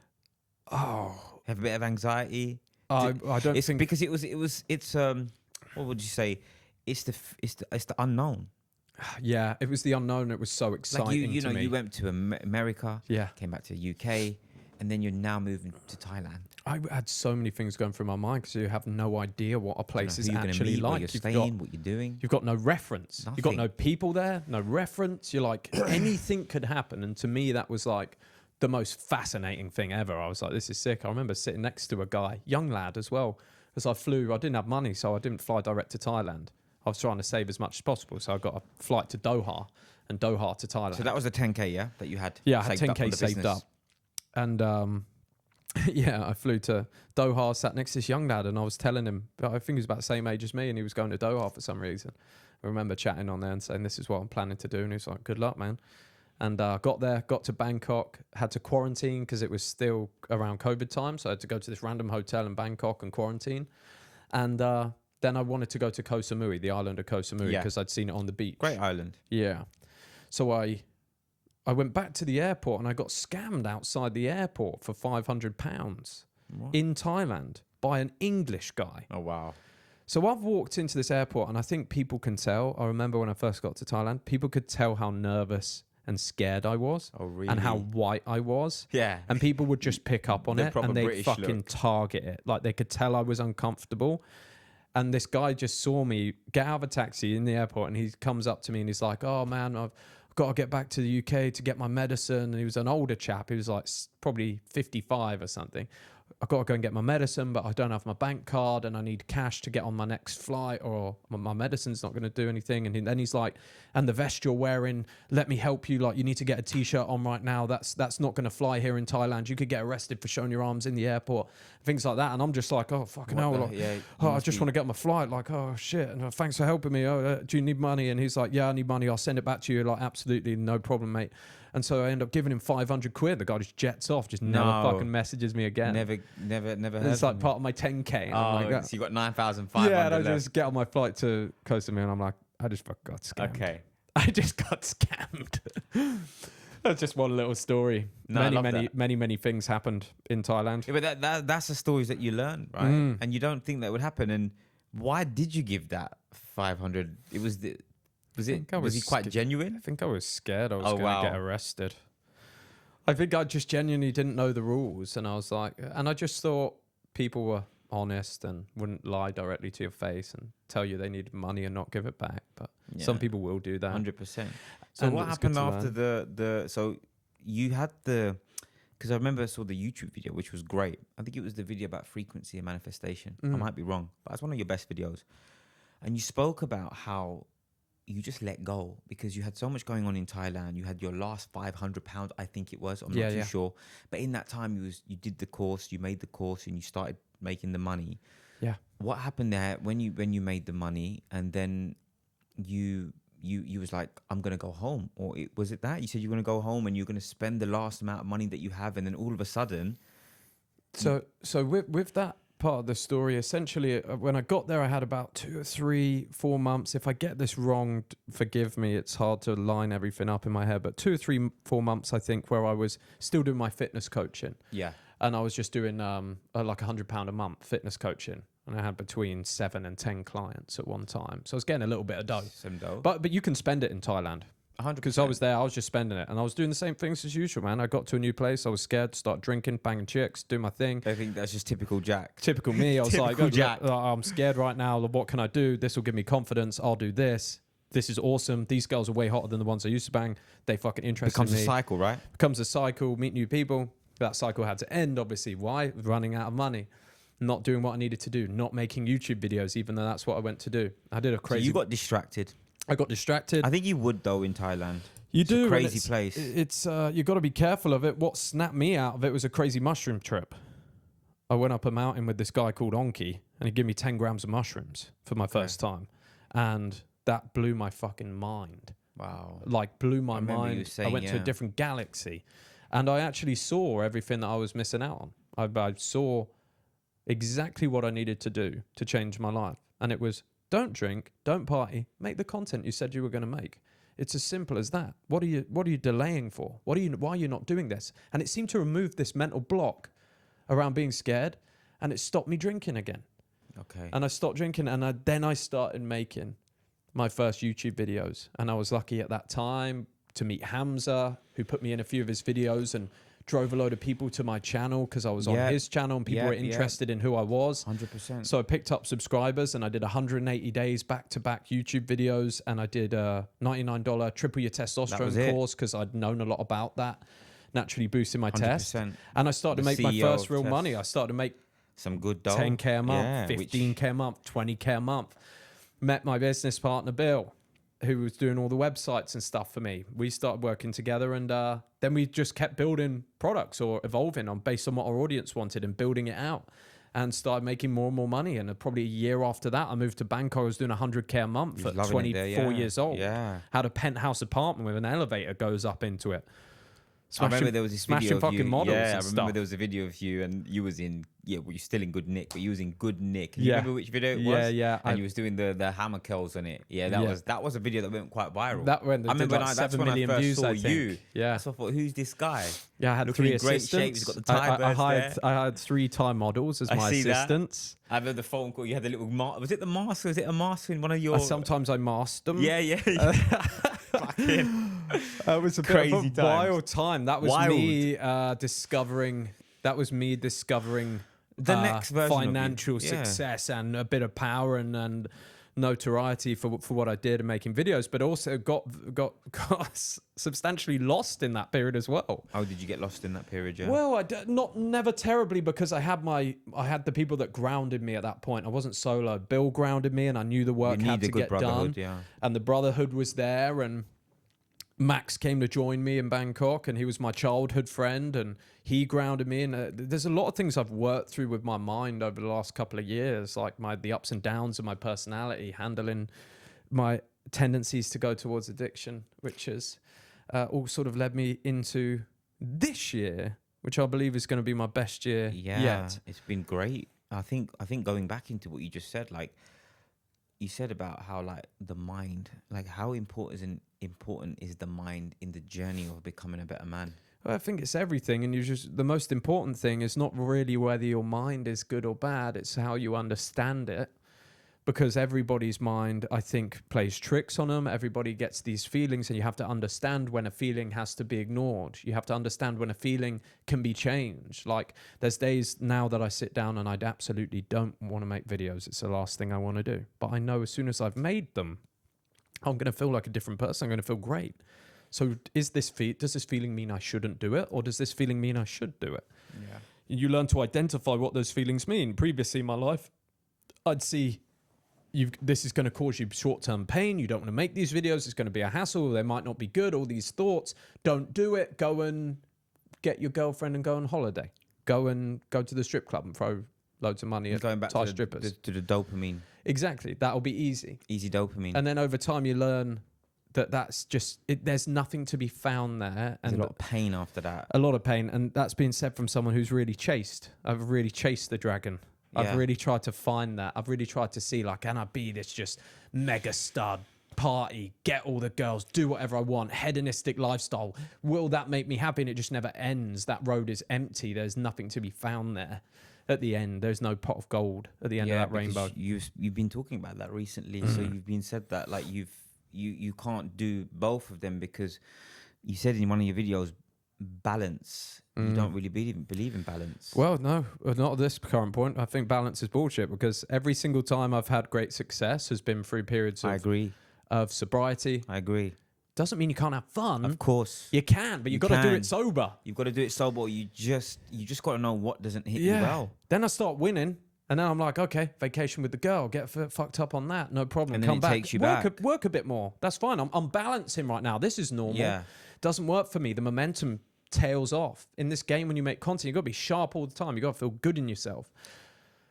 Oh, have a bit of anxiety. I don't think because it's what would you say? It's the unknown. Yeah, it was the unknown. It was so exciting. Like to me. You went to America. Yeah, came back to the UK, and then you're now moving to Thailand. I had so many things going through my mind because you have no idea what a place is actually like. Where you're staying, what you're doing. You've got no reference. Nothing. You've got no people there, no reference. You're like, anything could happen. And to me, that was like the most fascinating thing ever. I was like, this is sick. I remember sitting next to a guy, young lad as well. As I flew, I didn't have money, so I didn't fly direct to Thailand. I was trying to save as much as possible, so I got a flight to Doha and Doha to Thailand. So that was the 10K, yeah, that you had. Yeah, I had 10K saved up, and yeah, I flew to Doha, sat next to this young lad, and I was telling him, I think he was about the same age as me, and he was going to Doha for some reason. I remember chatting on there and saying, this is what I'm planning to do, and he was like, good luck, man. And got there, got to Bangkok, had to quarantine because it was still around COVID time, so I had to go to this random hotel in Bangkok and quarantine. And then I wanted to go to Koh Samui, the island of Koh Samui, because I'd seen it on the beach. Great island. Yeah. So I went back to the airport and I got scammed outside the airport for £500 in Thailand by an English guy. Oh, wow. So I've walked into this airport and I think people can tell. I remember when I first got to Thailand, people could tell how nervous and scared I was. Oh, really? And how white I was. Yeah. And people would just pick up on it and they'd fucking target it. Like they could tell I was uncomfortable. And this guy just saw me get out of a taxi in the airport and he comes up to me and he's like, oh man, I've got to get back to the UK to get my medicine. And he was an older chap. He was like probably 55 or something. I've got to go and get my medicine, but I don't have my bank card and I need cash to get on my next flight, or my medicine's not going to do anything. And then he's like, and the vest you're wearing, let me help you. Like, you need to get a t-shirt on right now. That's not going to fly here in Thailand. You could get arrested for showing your arms in the airport, things like that. And I'm just like, oh, fucking hell. Like, I just want to get on my flight. Like, oh, shit. And thanks for helping me. Do you need money? And he's like, yeah, I need money. I'll send it back to you. Like, absolutely no problem, mate. And so I end up giving him 500 quid. The guy just jets off, just never fucking messages me again. Never. It's like part of my 10K. And I'm like, So you got 9,500. yeah, and I just get on my flight to Koh Samui, and I'm like, I just got scammed. Okay. I just got scammed. That's just one little story. No, many things happened in Thailand. Yeah, but that's the stories that you learn, right? And you don't think that would happen. And why did you give that 500? Was he quite genuine? I think I was scared I was going to get arrested. I think I just genuinely didn't know the rules, and I was like, and I just thought people were honest and wouldn't lie directly to your face and tell you they needed money and not give it back. But some people will do that. 100%. So what happened after so you had because I remember I saw the YouTube video, which was great. I think it was the video about frequency and manifestation. I might be wrong, but that's one of your best videos. And you spoke about how you just let go because you had so much going on in Thailand. You had your last £500, I think it was. I'm not too sure. But in that time, you did the course, you made the course, and you started making the money. Yeah. What happened there when you made the money, and then you was like, I'm gonna go home, or was it that you said you're gonna go home and you're gonna spend the last amount of money that you have, and then all of a sudden. So with that part of the story, essentially, when I got there, I had about 2 or 3, 4 months. If I get this wrong, forgive me. It's hard to line everything up in my head, but 2 or 3, 4 months, I think, where I was still doing my fitness coaching. Yeah. And I was just doing like £100 a month fitness coaching. And I had between 7 and 10 clients at one time. So I was getting a little bit of dough. Some dough. But you can spend it in Thailand. 100%. Because I was there, I was just spending it. And I was doing the same things as usual, man. I got to a new place, I was scared to start drinking, banging chicks, do my thing. I think that's just typical Jack. Typical me. I was like, oh, Jack. I'm scared right now. What can I do? This will give me confidence. I'll do this. This is awesome. These girls are way hotter than the ones I used to bang. They fucking interested in me. Becomes a cycle, right? Becomes a cycle, meet new people. That cycle had to end, obviously. Why? Running out of money. Not doing what I needed to do. Not making YouTube videos, even though that's what I went to do. I did a crazy... So you got distracted. I got distracted. I think you would, though, in Thailand. It's a crazy place. It's you got to be careful of it. What snapped me out of it was a crazy mushroom trip. I went up a mountain with this guy called Onki, and he gave me 10 grams of mushrooms for my first time. And that blew my fucking mind. Wow. Like, blew my mind. Saying, I went to a different galaxy. And I actually saw everything that I was missing out on. I saw exactly what I needed to do to change my life. And it was, don't drink, don't party, make the content you said you were going to make. It's as simple as that. What are you delaying for? Why are you not doing this? And it seemed to remove this mental block around being scared, and it stopped me drinking again. Okay. And I stopped drinking, and then I started making my first YouTube videos. And I was lucky at that time to meet Hamza, who put me in a few of his videos and drove a load of people to my channel because I was on his channel and people were interested in who I was. 100%. So I picked up subscribers and I did 180 days back-to-back YouTube videos, and I did a $99 triple your testosterone course because I'd known a lot about that, naturally boosting my test. And I started to make my first real money. I started to make some good dough. 10K a month, 15K a month, 20K a month. Met my business partner, Bill, who was doing all the websites and stuff for me. We started working together, and then we just kept building products or evolving based on what our audience wanted and building it out, and started making more and more money. And probably a year after that, I moved to Bangkok. I was doing 100K a month at 24 years old. Yeah. Had a penthouse apartment with an elevator goes up into it. I remember there was this video of you. Models I remember there was a video of you, and you was in, you're still in good nick, but you was in good nick. Can you remember which video it was? Yeah. And you was doing the hammer curls on it. Yeah, that was a video that went quite viral. That went. I remember that's when I first saw you. Yeah. So I thought, who's this guy? Yeah, I had looking 3 in great assistants. shape. He's got the Thai burst I had 3 Thai models as my assistants. I remember the phone call. You had the little mask. Was it the mask? Was it a mask in one of your? Sometimes I masked them. Yeah. It was a crazy wild time. That was me discovering. That was me discovering the next version financial success and a bit of power and notoriety for what I did and making videos, but also got substantially lost in that period as well. How did you get lost in that period, yeah? Well, never terribly, because I had the people that grounded me at that point. I wasn't solo. Bill grounded me, and I knew the work had to get done. Yeah. And the brotherhood was there, and Max came to join me in Bangkok, and he was my childhood friend, and he grounded me. And there's a lot of things I've worked through with my mind over the last couple of years, like the ups and downs of my personality, handling my tendencies to go towards addiction, which has all sort of led me into this year, which I believe is going to be my best year yet. It's been great. I think going back into what you just said, like you said about how like the mind, like how important is the mind in the journey of becoming a better man? Well, I think it's everything, and the most important thing is not really whether your mind is good or bad, it's how you understand it. Because everybody's mind, I think, plays tricks on them. Everybody gets these feelings, and you have to understand when a feeling has to be ignored. You have to understand when a feeling can be changed. Like, there's days now that I sit down and I absolutely don't want to make videos. It's the last thing I want to do. But I know as soon as I've made them, I'm going to feel like a different person. I'm going to feel great. So does this feeling mean I shouldn't do it? Or does this feeling mean I should do it? Yeah. You learn to identify what those feelings mean. Previously in my life, I'd see... this is going to cause you short-term pain. You don't want to make these videos. It's going to be a hassle. They might not be good. All these thoughts. Don't do it. Go and get your girlfriend and go on holiday. Go to the strip club and throw loads of money at Thai strippers. To the dopamine. Exactly. That'll be easy. Easy dopamine. And then over time you learn that's just... there's nothing to be found there. And there's a lot of pain after that. A lot of pain. And that's being said from someone who's really chased. I've really chased the dragon. I've really tried to find that. I've really tried to see, like, can I be this just mega stud, party, get all the girls, do whatever I want, hedonistic lifestyle? Will that make me happy? And it just never ends. That road is empty. There's nothing to be found there. At the end, there's no pot of gold at the end of that rainbow. You've been talking about that recently. So you've been said that, like, you can't do both of them, because you said in one of your videos, balance. You don't really believe in balance. Well, no, not at this current point. I think balance is bullshit, because every single time I've had great success has been through periods of sobriety. I agree. Doesn't mean you can't have fun. Of course. You can, but you've got to do it sober. You've got to do it sober. You just got to know what doesn't hit you well. Then I start winning. And then I'm like, okay, vacation with the girl, get fucked up on that, no problem. And then come back, takes you back. Work a bit more. That's fine. I'm balancing right now. This is normal. Yeah. Doesn't work for me. The momentum tails off. In this game, when you make content, you've got to be sharp all the time. You've got to feel good in yourself.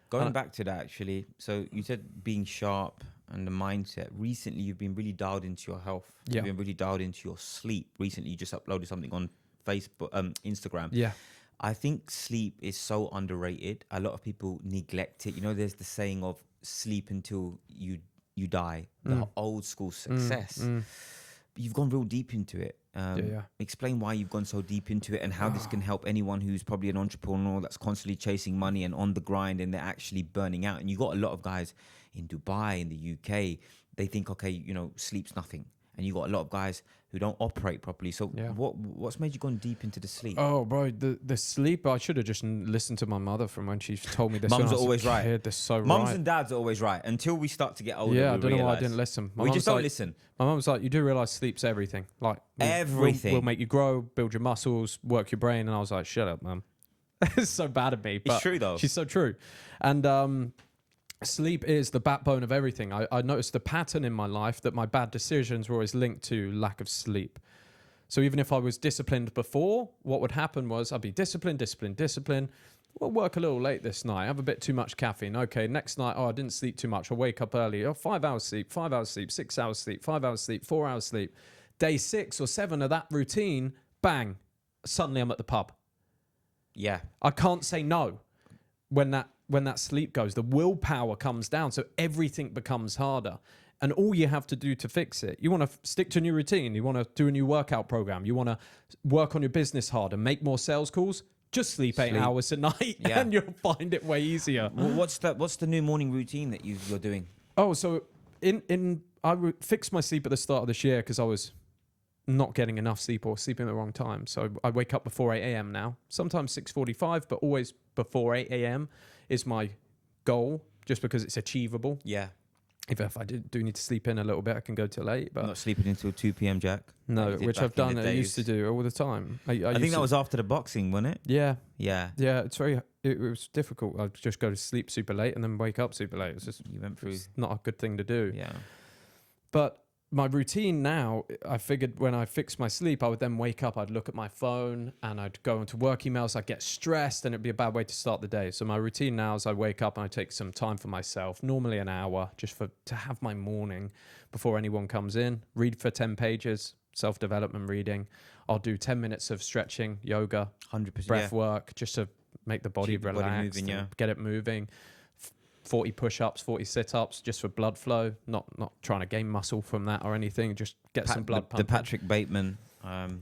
Going back to that, actually, so you said being sharp and the mindset. Recently, you've been really dialed into your health. Yeah. You've been really dialed into your sleep. Recently, you just uploaded something on Facebook, Instagram. Yeah. I think sleep is so underrated. A lot of people neglect it. You know, there's the saying of sleep until you die. The old school success. You've gone real deep into it. Explain why you've gone so deep into it, and how this can help anyone who's probably an entrepreneur that's constantly chasing money and on the grind, and they're actually burning out. And you got a lot of guys in Dubai, in the UK, they think, okay, you know, sleep's nothing. And you got a lot of guys who don't operate properly. So what's made you gone deep into the sleep? Oh, bro, the sleep. I should have just listened to my mother from when she told me this. Mums are always right. Mums and dads are always right until we start to get older. Yeah, I don't know why I didn't listen. We just don't listen. My mum was like, "You do realize sleep's everything. Like everything will make you grow, build your muscles, work your brain." And I was like, "Shut up, mum." It's so bad of me. But it's true though. She's so true. And sleep is the backbone of everything. I noticed a pattern in my life that my bad decisions were always linked to lack of sleep. So even if I was disciplined before, what would happen was I'd be disciplined. We'll work a little late this night. Have a bit too much caffeine. Okay, next night, I didn't sleep too much. I'll wake up early. 5 hours sleep, 5 hours sleep, 6 hours sleep, 5 hours sleep, 4 hours sleep. Day 6 or 7 of that routine, bang, suddenly I'm at the pub. Yeah. I can't say no when that sleep goes. The willpower comes down, so everything becomes harder. And all you have to do to fix it, you want to stick to a new routine, you want to do a new workout program, you want to work on your business harder, make more sales calls, just sleep 8 hours a night and you'll find it way easier. Well, what's the new morning routine that you're doing? Oh, so I would fix my sleep at the start of this year because I was not getting enough sleep or sleeping at the wrong time. So I wake up before 8 a.m. now, sometimes 6:45, but always before 8 a.m. is my goal, just because it's achievable. Yeah. If I do need to sleep in a little bit, I can go till 8. But Not sleeping until 2 p.m., Jack. no, Like you did which back I've in done. the I used to days. do all the time. I I think used that to- was after the boxing, wasn't it? Yeah, Yeah. yeah. It's very. It was difficult. I'd just go to sleep super late and then wake up super late. It's just You went through. it's not a good thing to do. Yeah. But my routine now, I figured when I fixed my sleep, I would then wake up, I'd look at my phone and I'd go into work emails, I'd get stressed and it'd be a bad way to start the day. So my routine now is I wake up and I take some time for myself, normally an hour, just to have my morning before anyone comes in, read for 10 pages, self-development reading. I'll do 10 minutes of stretching, yoga, 100%. breath work, just to make the body Keep the relaxed, body moving, and get it moving. 40 push-ups, 40 sit-ups, just for blood flow. Not trying to gain muscle from that or anything. Just get some blood pumping. The Patrick Bateman.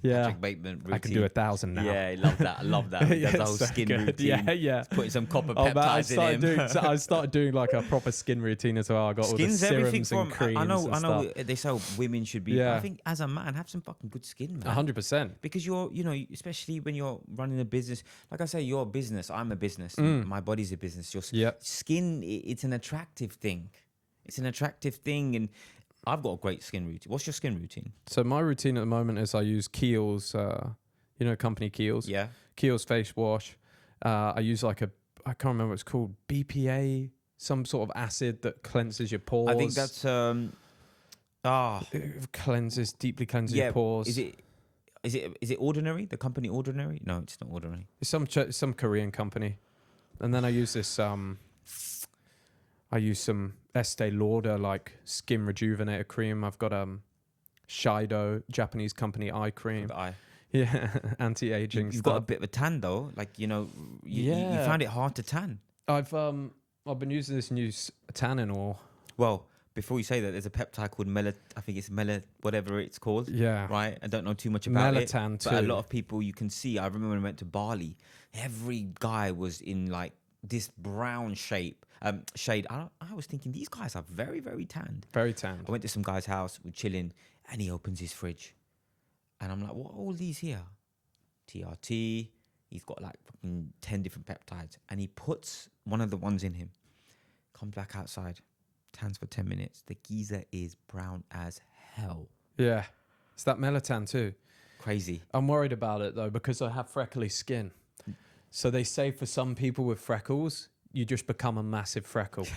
Yeah. Patrick Bateman routine. I can do 1,000 now. Yeah, I love that. I love that. He does the whole so skin good. routine. Yeah, yeah. Putting some copper Oh, man, peptides in him. I started doing like a proper skin routine as well. I got Skin's all the everything serums and from. creams I know. and I know. stuff. They say women should be. Yeah. I think as a man, have some fucking good skin, man. 100%. Because you're, especially when you're running a business. Like I say, you're a business. I'm a business. My body's a business. Your Yep. skin, it's an attractive thing. It's an attractive thing, and I've got a great skin routine. What's your skin routine? So my routine at the moment is I use Kiehl's, company Kiehl's. Yeah. Kiehl's face wash. I use I can't remember what it's called, BPA, some sort of acid that cleanses your pores. I think that's It deeply cleanses your pores. Is it Ordinary? The company Ordinary? No, it's not Ordinary. It's some Korean company. And then I use this I use some Estee Lauder skin rejuvenator cream. I've got Shido, Japanese company eye cream. The eye. Yeah, anti-aging You've stuff. got a bit of a tan though. You found it hard to tan. I've been using this new tanning oil. Well, before you say that, there's a peptide called I think it's whatever it's called. Yeah. Right? I don't know too much about it. Melatonin too. But a lot of people you can see, I remember when I went to Bali, every guy was in this brown shade. I was thinking, these guys are very, very tanned. Very tanned. I went to some guy's house, we're chilling, and he opens his fridge. And I'm like, what are all these here? TRT. He's got fucking 10 different peptides. And he puts one of the ones in him. Comes back outside. Tans for 10 minutes. The geezer is brown as hell. Yeah. It's that melatonin too. Crazy. I'm worried about it though because I have freckly skin. So they say for some people with freckles, you just become a massive freckle.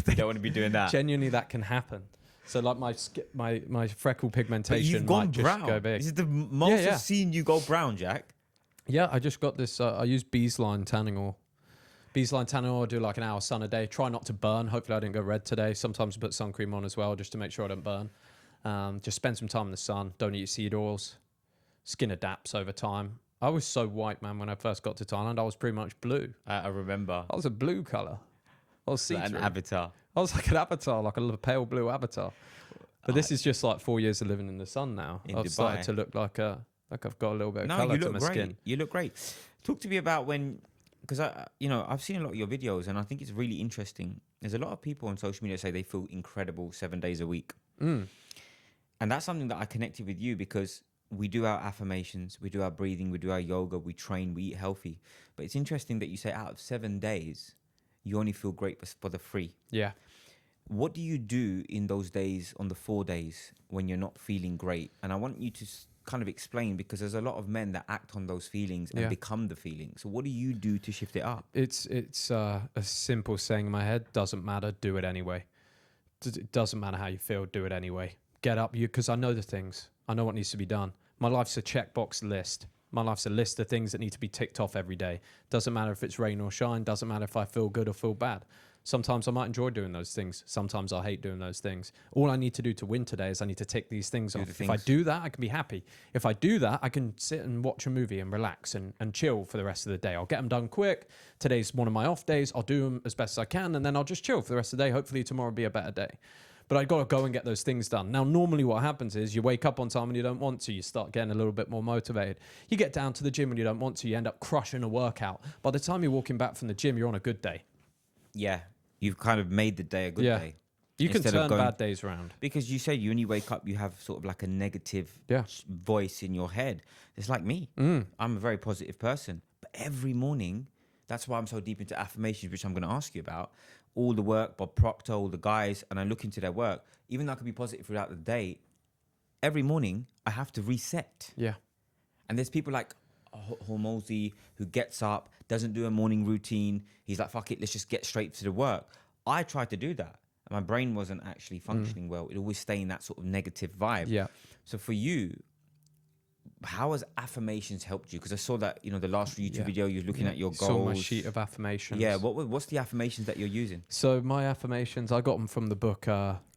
You don't want to be doing that. Genuinely, that can happen. So my freckle pigmentation But you've gone might brown. just go big. This is the most Yeah. I've seen you go brown, Jack. Yeah, I just got this. I use Beesline tanning oil. Beesline tanning oil, I do an hour sun a day. Try not to burn. Hopefully I didn't go red today. Sometimes I put sun cream on as well just to make sure I don't burn. Just spend some time in the sun. Don't eat seed oils. Skin adapts over time. I was so white, man, when I first got to Thailand. I was pretty much blue. I remember. I was a blue color. I was Like see-through. an avatar. I was like an avatar, like a pale blue avatar. But this is just 4 years of living in the sun now. In I've started Dubai. to look like I've got a little bit of No, color you to look my great. skin. You look great. Talk to me about because I've seen a lot of your videos and I think it's really interesting. There's a lot of people on social media say they feel incredible 7 days a week. And that's something that I connected with you because we do our affirmations, we do our breathing, we do our yoga, we train, we eat healthy. But it's interesting that you say out of 7 days, you only feel great for the 3. Yeah. What do you do in those days, on the 4 days, when you're not feeling great? And I want you to kind of explain, because there's a lot of men that act on those feelings and become the feeling. So what do you do to shift it up? It's a simple saying in my head, doesn't matter, do it anyway. It doesn't matter how you feel, do it anyway. Get up, because I know the things. I know what needs to be done. My life's a checkbox list. My life's a list of things that need to be ticked off every day. Doesn't matter if it's rain or shine. Doesn't matter if I feel good or feel bad. Sometimes I might enjoy doing those things. Sometimes I hate doing those things. All I need to do to win today is I need to tick these things off. If I do that, I can be happy. If I do that, I can sit and watch a movie and relax and chill for the rest of the day. I'll get them done quick. Today's one of my off days. I'll do them as best as I can, and then I'll just chill for the rest of the day. Hopefully tomorrow will be a better day. But I got to go and get those things done. Now, normally what happens is you wake up on time and you don't want to. You start getting a little bit more motivated. You get down to the gym when you don't want to. You end up crushing a workout. By the time you're walking back from the gym, you're on a good day. Yeah. You've kind of made the day a good day. You can Instead turn of going, bad days around. Because you say you only wake up, you have sort of like a negative voice in your head. It's like me. I'm a very positive person. But every morning, That's why I'm so deep into affirmations, which I'm going to ask you about. All the work, Bob Proctor, all the guys, and I look into their work. Even though I could be positive throughout the day, every morning I have to reset. Yeah. And there's people like Hormozy who gets up, doesn't do a morning routine. He's like, fuck it, let's just get straight to the work. I tried to do that. And my brain wasn't actually functioning well. It always stayed in that sort of negative vibe. Yeah. So for you, how has affirmations helped you? Because I saw that, the last YouTube video, you're looking at your goals. Saw my sheet of affirmations. Yeah, what's the affirmations that you're using? So my affirmations, I got them from the book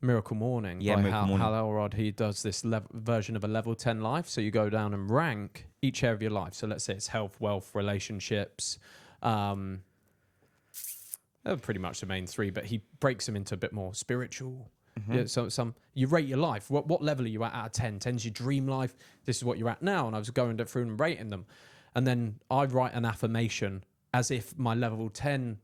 Miracle Morning by Miracle Morning. Hal Elrod. He does this version of a level 10 life. So you go down and rank each area of your life. So let's say it's health, wealth, relationships. They're pretty much the main three, but he breaks them into a bit more spiritual. Yeah, so you rate your life. What level are you at out of 10? 10's your dream life. This is what you're at now. And I was going through and rating them. And then I write an affirmation as if my level 10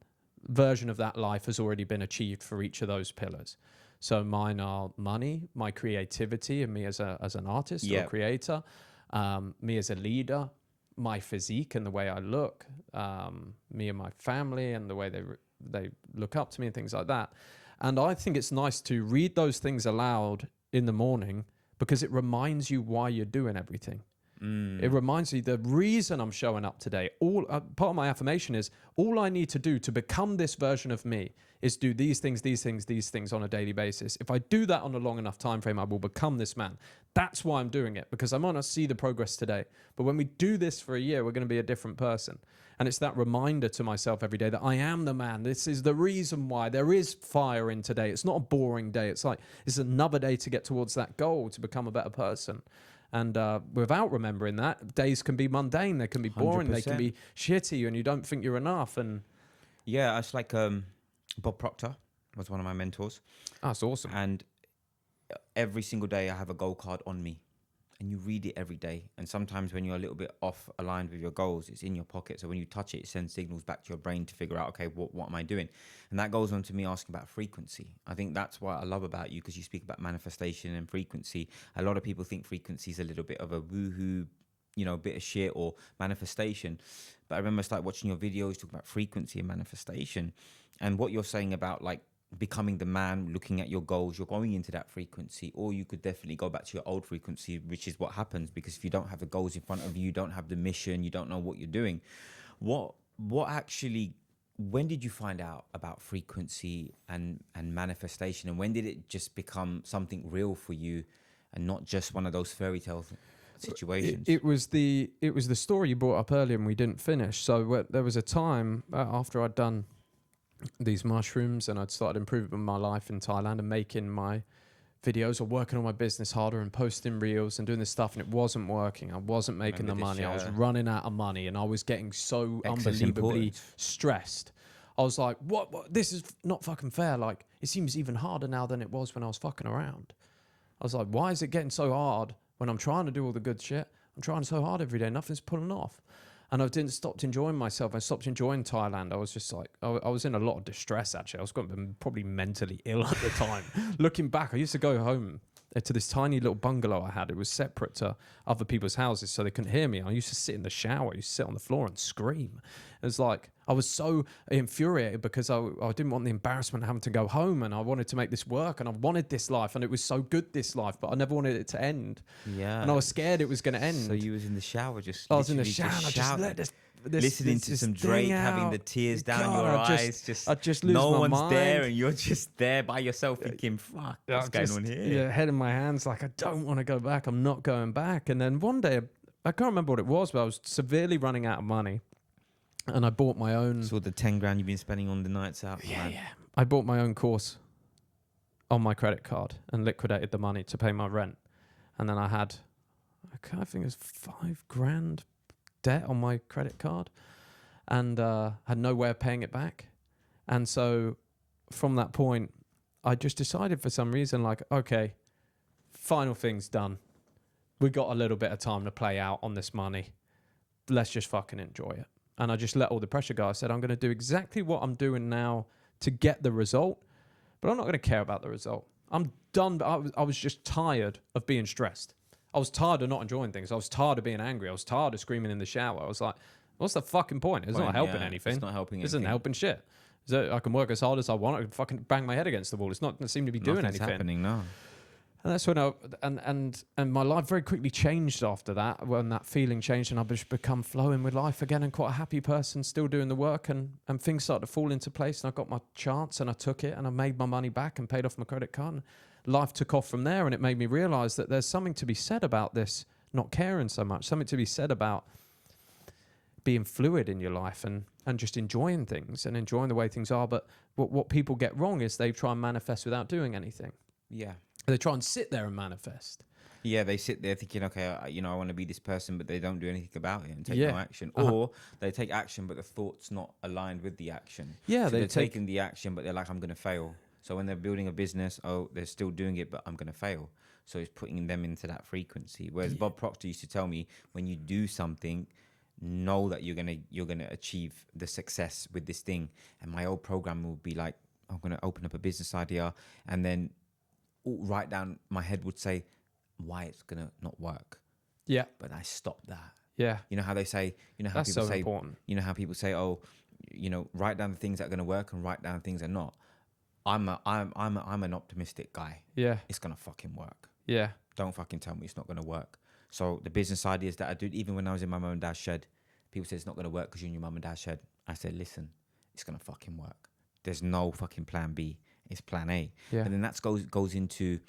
version of that life has already been achieved for each of those pillars. So mine are money, my creativity, and me as an artist or creator, me as a leader, my physique and the way I look, me and my family and the way they look up to me and things like that. And I think it's nice to read those things aloud in the morning because it reminds you why you're doing everything. It reminds you the reason I'm showing up today. Part of my affirmation is all I need to do to become this version of me is do these things on a daily basis. If I do that on a long enough time frame, I will become this man. That's why I'm doing it, because I might not see the progress today. But when we do this for a year, we're going to be a different person. And it's that reminder to myself every day that I am the man. This is the reason why there is fire in today. It's not a boring day. It's another day to get towards that goal, to become a better person. And without remembering that, days can be mundane. They can be boring. 100%. They can be shitty, and you don't think you're enough. And yeah, it's like Bob Proctor was one of my mentors. That's awesome. And every single day I have a goal card on me. And you read it every day. And sometimes when you're a little bit off aligned with your goals, it's in your pocket. So when you touch it, it sends signals back to your brain to figure out, okay, what am I doing? And that goes on to me asking about frequency. I think that's what I love about you, because you speak about manifestation and frequency. A lot of people think frequency is a little bit of a woohoo, bit of shit or manifestation. But I remember I started watching your videos talking about frequency and manifestation. And what you're saying about like becoming the man, looking at your goals, you're going into that frequency. Or you could definitely go back to your old frequency, which is what happens, because if you don't have the goals in front of you, you don't have the mission, you don't know what you're doing. When did you find out about frequency and manifestation, and when did it just become something real for you and not just one of those fairy tale situations? It was the story you brought up earlier and we didn't finish. So there was a time after I'd done these mushrooms and I'd started improving my life in Thailand and making my videos or working on my business harder and posting reels and doing this stuff, and it wasn't working. I wasn't making the money. I was running out of money and I was getting so unbelievably stressed. I was like, what? This is not fucking fair. Like, it seems even harder now than it was when I was fucking around. I was like, why is it getting so hard when I'm trying to do all the good shit? I'm trying so hard every day. Nothing's pulling off. And I didn't stop enjoying myself. I stopped enjoying Thailand. I was just like, I was in a lot of distress, actually. I was probably mentally ill at the time. Looking back, I used to go home to this tiny little bungalow I had. It was separate to other people's houses, so they couldn't hear me. I used to sit in the shower. I used to sit on the floor and scream. It was like, I was so infuriated because I didn't want the embarrassment of having to go home, and I wanted to make this work, and I wanted this life, and it was so good, this life, but I never wanted it to end. Yeah. And I was scared it was going to end. So you was in the shower I was in the shower, I just let this listening to some Drake, having the tears down your eyes. I just lose my mind. No one's there, and you're just there by yourself thinking, fuck, what's going on here? Yeah, head in my hands, like, I don't want to go back. I'm not going back. And then one day, I can't remember what it was, but I was severely running out of money. And I bought my own... So the 10 grand you've been spending on the nights out. Yeah. I bought my own course on my credit card and liquidated the money to pay my rent. And then I had, I think it was 5 grand debt on my credit card, and had no way of paying it back. And so from that point, I just decided for some reason, like, okay, final thing's done. We got a little bit of time to play out on this money. Let's just fucking enjoy it. And I just let all the pressure go. I said, I'm going to do exactly what I'm doing now to get the result, but I'm not going to care about the result. I'm done. I was just tired of being stressed. I was tired of not enjoying things. I was tired of being angry. I was tired of screaming in the shower. I was like, What's the fucking point? It's not helping anything. It's not helping anything. It isn't helping shit. So I can work as hard as I want. I can fucking bang my head against the wall. It's not seem to be doing Nothing's anything. happening, no. And that's when and my life very quickly changed after that, when that feeling changed, and I've just become flowing with life again and quite a happy person, still doing the work, and things started to fall into place, and I got my chance and I took it and I made my money back and paid off my credit card. And life took off from there, and it made me realize that there's something to be said about this, not caring so much, something to be said about being fluid in your life and just enjoying things and enjoying the way things are. But what people get wrong is they try and manifest without doing anything. Yeah. They try and sit there and manifest. Yeah, they sit there thinking, okay, I want to be this person, but they don't do anything about it and take no action. Or they take action, but the thought's not aligned with the action. Yeah, so they're taking the action, but they're like, I'm going to fail. So when they're building a business, they're still doing it, but I'm going to fail. So it's putting them into that frequency. Whereas Bob Proctor used to tell me, when you do something, know that you're gonna achieve the success with this thing. And my old program would be like, I'm going to open up a business idea, and then right down my head would say why it's gonna not work. Yeah, but I stopped that. Yeah, you know how they say, how that's people so say, important. You know how people say, write down the things that are gonna work and write down things that are not. I'm an optimistic guy. Yeah, it's gonna fucking work. Yeah, don't fucking tell me it's not gonna work. So the business ideas that I did, even when I was in my mum and dad's shed, people said it's not gonna work because you're in your mum and dad's shed. I said, listen, it's gonna fucking work. There's no fucking plan B. It's plan A. Yeah. And then that goes into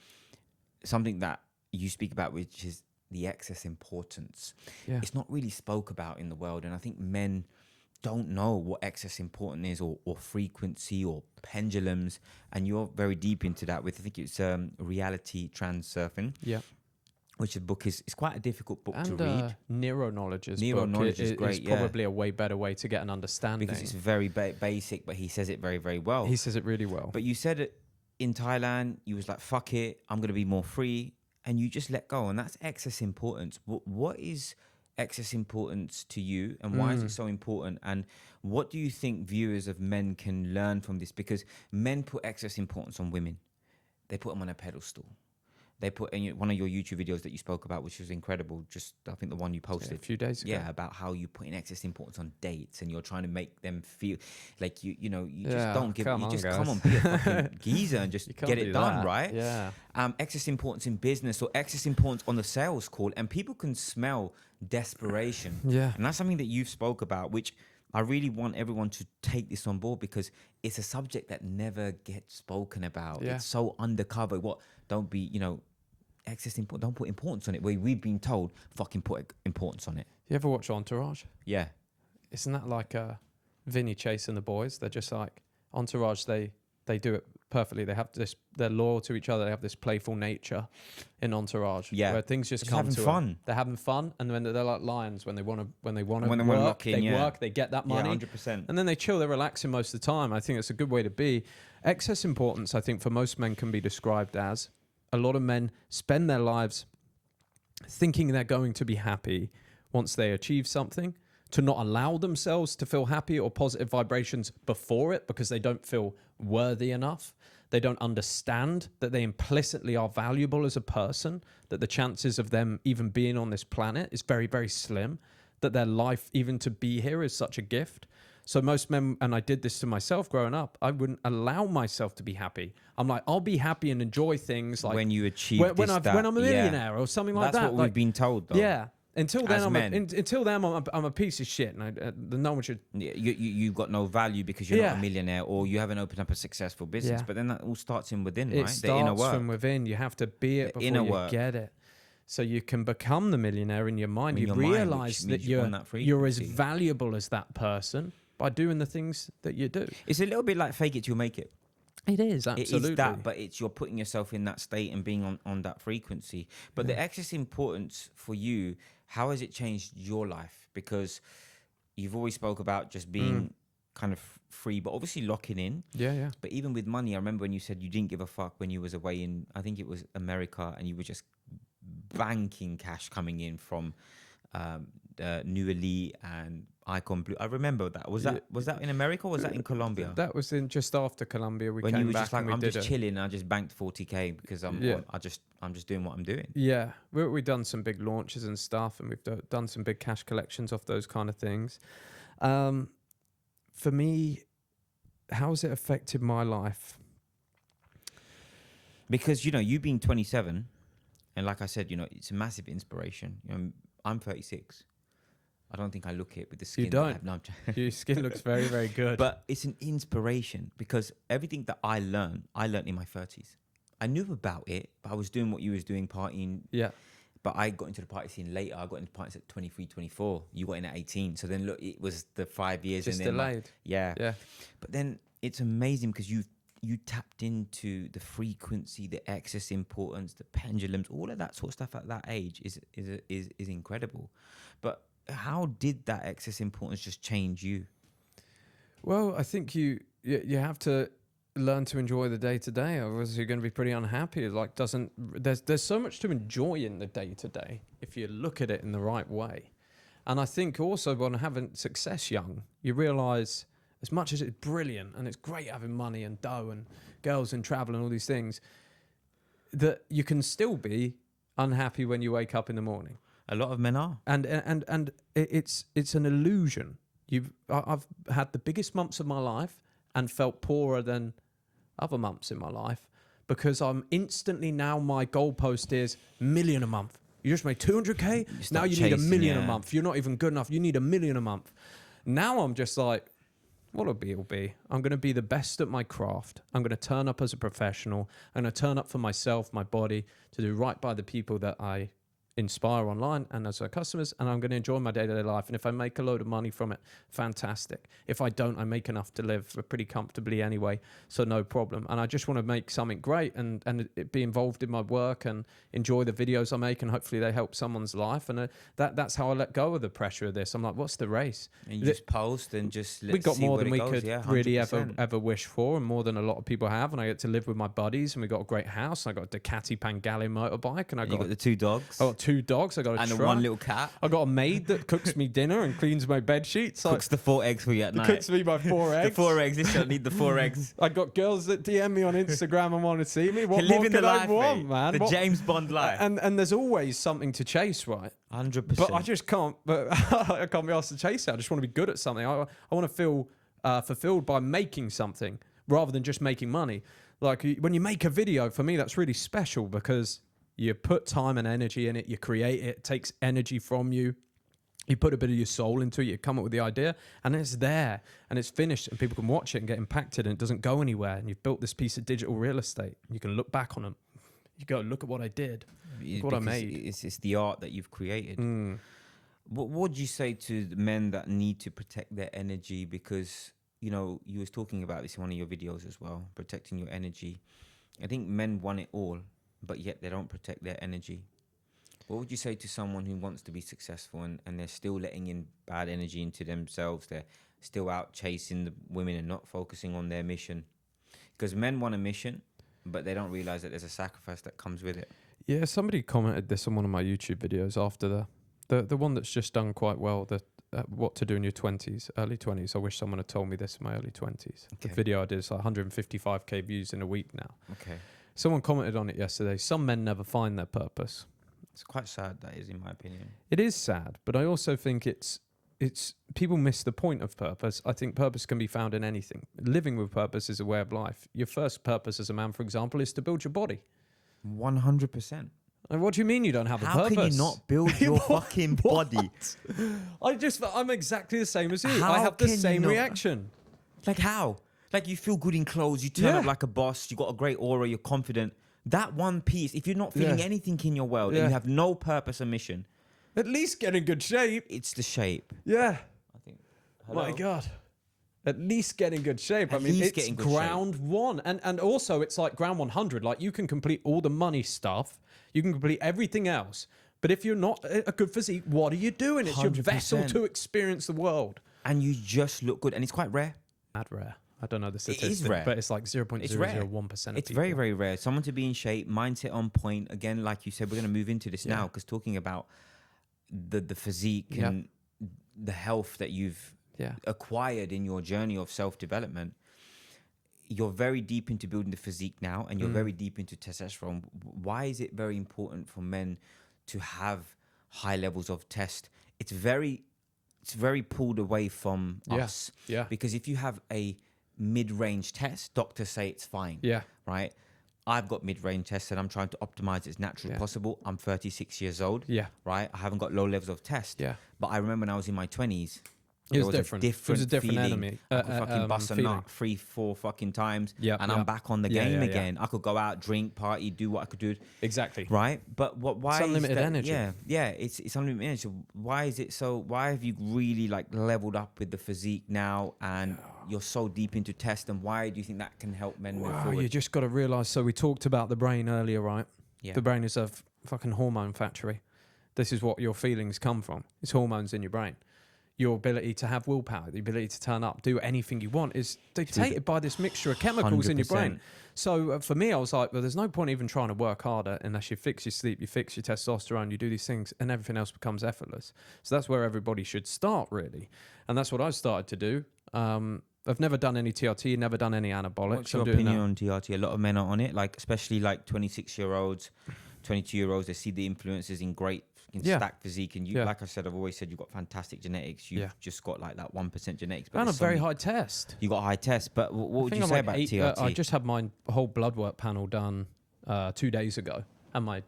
something that you speak about, which is the excess importance. Yeah. It's not really spoke about in the world. And I think men don't know what excess importance is, or frequency, or pendulums. And you're very deep into that with, I think it's reality transurfing. Yeah. Which the book is quite a difficult book to read. Neuro-knowledge is great. It's probably a way better way to get an understanding. Because it's very basic, but he says it very, very well. He says it really well. But you said it in Thailand, you was like, fuck it, I'm going to be more free. And you just let go. And that's excess importance. What is excess importance to you? And why is it so important? And what do you think viewers of men can learn from this? Because men put excess importance on women. They put them on a pedestal. They put in one of your YouTube videos that you spoke about, which was incredible. Just, I think the one you posted a few days ago. Yeah, about how you put in excess importance on dates, and you're trying to make them feel like you just don't give. Come on, be a fucking geezer and just get it done, right? Yeah. Excess importance in business, or excess importance on the sales call, and people can smell desperation. Yeah. And that's something that you've spoke about, which I really want everyone to take this on board, because it's a subject that never gets spoken about. Yeah. It's so undercover. Don't be, excess important. Don't put importance on it. We've been told, fucking put importance on it. You ever watch Entourage? Yeah. Isn't that like Vinny Chase and the boys? They're just like Entourage. They do it perfectly. They have this. They're loyal to each other. They have this playful nature in Entourage. Yeah. Where things just come to fun. They're having fun, and when they're like lions, when they want to work, they get that money. 100%. And then they chill. They're relaxing most of the time. I think it's a good way to be. Excess importance, I think, for most men can be described as a lot of men spend their lives thinking they're going to be happy once they achieve something, to not allow themselves to feel happy or positive vibrations before it, because they don't feel worthy enough. They don't understand that they implicitly are valuable as a person, that the chances of them even being on this planet is very, very slim, that their life, even to be here, is such a gift. So most men, and I did this to myself growing up, I wouldn't allow myself to be happy. I'm like, I'll be happy and enjoy things like when you achieve when I'm a millionaire or something like that. That's what we've been told, though. Yeah. Until then, I'm a piece of shit, and no one should. You've got no value because you're not a millionaire, or you haven't opened up a successful business. But then that all starts in within, right? It starts from within. You have to be it before you get it. So you can become the millionaire in your mind. You realize that you're as valuable as that person by doing the things that you do. It's a little bit like fake it till you make it. It is, absolutely. It is that, but you're putting yourself in that state and being on that frequency. But the excess importance for you, how has it changed your life? Because you've always spoke about just being kind of free, but obviously locking in. Yeah. But even with money, I remember when you said you didn't give a fuck when you was away in, I think it was America, and you were just banking cash coming in from New Elite and icon blue. I remember that. Was that in America or was that in Colombia? That was in just after Colombia. We When came you were back just like, and we I'm did just it. chilling. I just banked 40K because I'm just doing what I'm doing. Yeah, we've done some big launches and stuff, and we've done some big cash collections off those kind of things. For me, how has it affected my life? Because, you know, you being 27, and like I said, you know, it's a massive inspiration. You know, I'm 36. I don't think I look it with the skin. You don't. That I have. No, Your skin looks very, very good. But it's an inspiration because everything that I learned in my 30s. I knew about it, but I was doing what you was doing, partying. Yeah. But I got into the party scene later. I got into parties at 23, 24. You got in at 18. So then look, it was the 5 years. Just and then delayed. Yeah. But But then it's amazing because you tapped into the frequency, the excess importance, the pendulums, all of that sort of stuff at that age is incredible. But how did that excess importance just change you? Well, I think you have to learn to enjoy the day to day, otherwise you're going to be pretty unhappy. There's so much to enjoy in the day to day if you look at it in the right way. And I think also when having success young, you realize as much as it's brilliant and it's great having money and dough and girls and travel and all these things, that you can still be unhappy when you wake up in the morning. A lot of men are. And it's an illusion. I've had the biggest months of my life and felt poorer than other months in my life because I'm instantly now my goalpost is $1 million a month. You just made 200K. Now you need $1 million a month. You're not even good enough. You need $1 million a month. Now I'm just like, what'll be, it'll be. I'm going to be the best at my craft. I'm going to turn up as a professional. I'm going to turn up for myself, my body, to do right by the people that I inspire online and as our customers, and I'm going to enjoy my day-to-day life. And if I make a load of money from it, fantastic. If I don't, I make enough to live pretty comfortably anyway, so no problem. And I just want to make something great and be involved in my work and enjoy the videos I make, and hopefully they help someone's life. And that's how I let go of the pressure of this. I'm like, what's the race? And you just post and just we got more than we goes. could really ever wish for, and more than a lot of people have. And I get to live with my buddies, and we got a great house. And I got a Ducati Panigale motorbike, and you got the 2 dogs. I got 2 dogs. I got a and truck. one little cat. I got a maid that cooks me dinner and cleans my bed sheets. Cooks the 4 eggs for you at night. Cooks me my 4 eggs. The 4 eggs. Listen, I need the 4 eggs. I got girls that DM me on Instagram and want to see me. What more could I want, man? The James Bond life. And there's always something to chase, right? 100%. But I just can't. But I can't be asked to chase it. I just want to be good at something. I want to feel fulfilled by making something rather than just making money. Like when you make a video, for me, that's really special because you put time and energy in it, you create it, it takes energy from you, you put a bit of your soul into it, you come up with the idea, and it's there, and it's finished, and people can watch it and get impacted, and it doesn't go anywhere, and you've built this piece of digital real estate, and you can look back on it, you go, look at what I did, look what I made. It's the art that you've created. What would you say to the men that need to protect their energy? Because, you know, you was talking about this in one of your videos as well, protecting your energy. I think men want it all, but yet they don't protect their energy. What would you say to someone who wants to be successful and they're still letting in bad energy into themselves? They're still out chasing the women and not focusing on their mission. Because men want a mission, but they don't realize that there's a sacrifice that comes with it. Yeah, somebody commented this on one of my YouTube videos after the one that's just done quite well, what to do in your 20s, early 20s. I wish someone had told me this in my early 20s. Okay. The video I did is like 155K views in a week now. Okay. Someone commented on it yesterday. Some men never find their purpose. It's quite sad, that is, in my opinion. It is sad, but I also think it's people miss the point of purpose. I think purpose can be found in anything. Living with purpose is a way of life. Your first purpose as a man, for example, is to build your body. 100%. And what do you mean you don't have a purpose? How can you not build your fucking body? I'm exactly the same as you. I have the same reaction. Like how? Like you feel good in clothes, you turn up like a boss, you got a great aura, you're confident. That one piece, if you're not feeling anything in your world and you have no purpose or mission, at least get in good shape. It's the shape. Yeah. I think. My God. At least get in good shape. I mean, it's ground one. And also, it's like ground 100. Like, you can complete all the money stuff. You can complete everything else. But if you're not a good physique, what are you doing? It's 100%. Your vessel to experience the world. And you just look good. And it's quite rare. Mad rare. I don't know the statistic, it is rare. But it's like 0.001% of It's people. very, very rare. Someone to be in shape, mindset on point. Again, like you said, we're going to move into this now because talking about the physique and the health that you've acquired in your journey of self-development, you're very deep into building the physique now, and you're very deep into testosterone. Why is it very important for men to have high levels of test? It's very pulled away from us. Yeah. Because if you have a mid-range test, doctors say it's fine. Yeah. Right? I've got mid-range tests and I'm trying to optimize as natural as possible. I'm 36 years old. Yeah. Right? I haven't got low levels of test. Yeah. But I remember when I was in my 20s, it was different. It was a different feeling. enemy. I could fucking bust a nut 3-4 fucking times, and I'm back on the game again. I could go out, drink, party, do what I could do. Exactly. Right? But why? It's unlimited energy. Yeah. It's unlimited energy. Why is it so? Why have you really like leveled up with the physique now, and you're so deep into test? And why do you think that can help men move forward? You just got to realize. So we talked about the brain earlier, right? Yeah. The brain is a fucking hormone factory. This is what your feelings come from. It's hormones in your brain. Your ability to have willpower, the ability to turn up, do anything you want is dictated by this mixture of chemicals in your brain. So for me, I was like, well, there's no point even trying to work harder unless you fix your sleep, you fix your testosterone, you do these things, and everything else becomes effortless. So that's where everybody should start, really. And that's what I started to do. I've never done any TRT, never done any anabolics. What's your opinion on TRT? A lot of men are on it, like especially like 26-year-olds, 22-year-olds. They see the influences in great stacked physique, and you, like I said, I've always said you've got fantastic genetics. You've just got like that 1% genetics. But and a very high test. You got a high test, but what would you say about TRT? I just had my whole blood work panel done 2 days ago, and my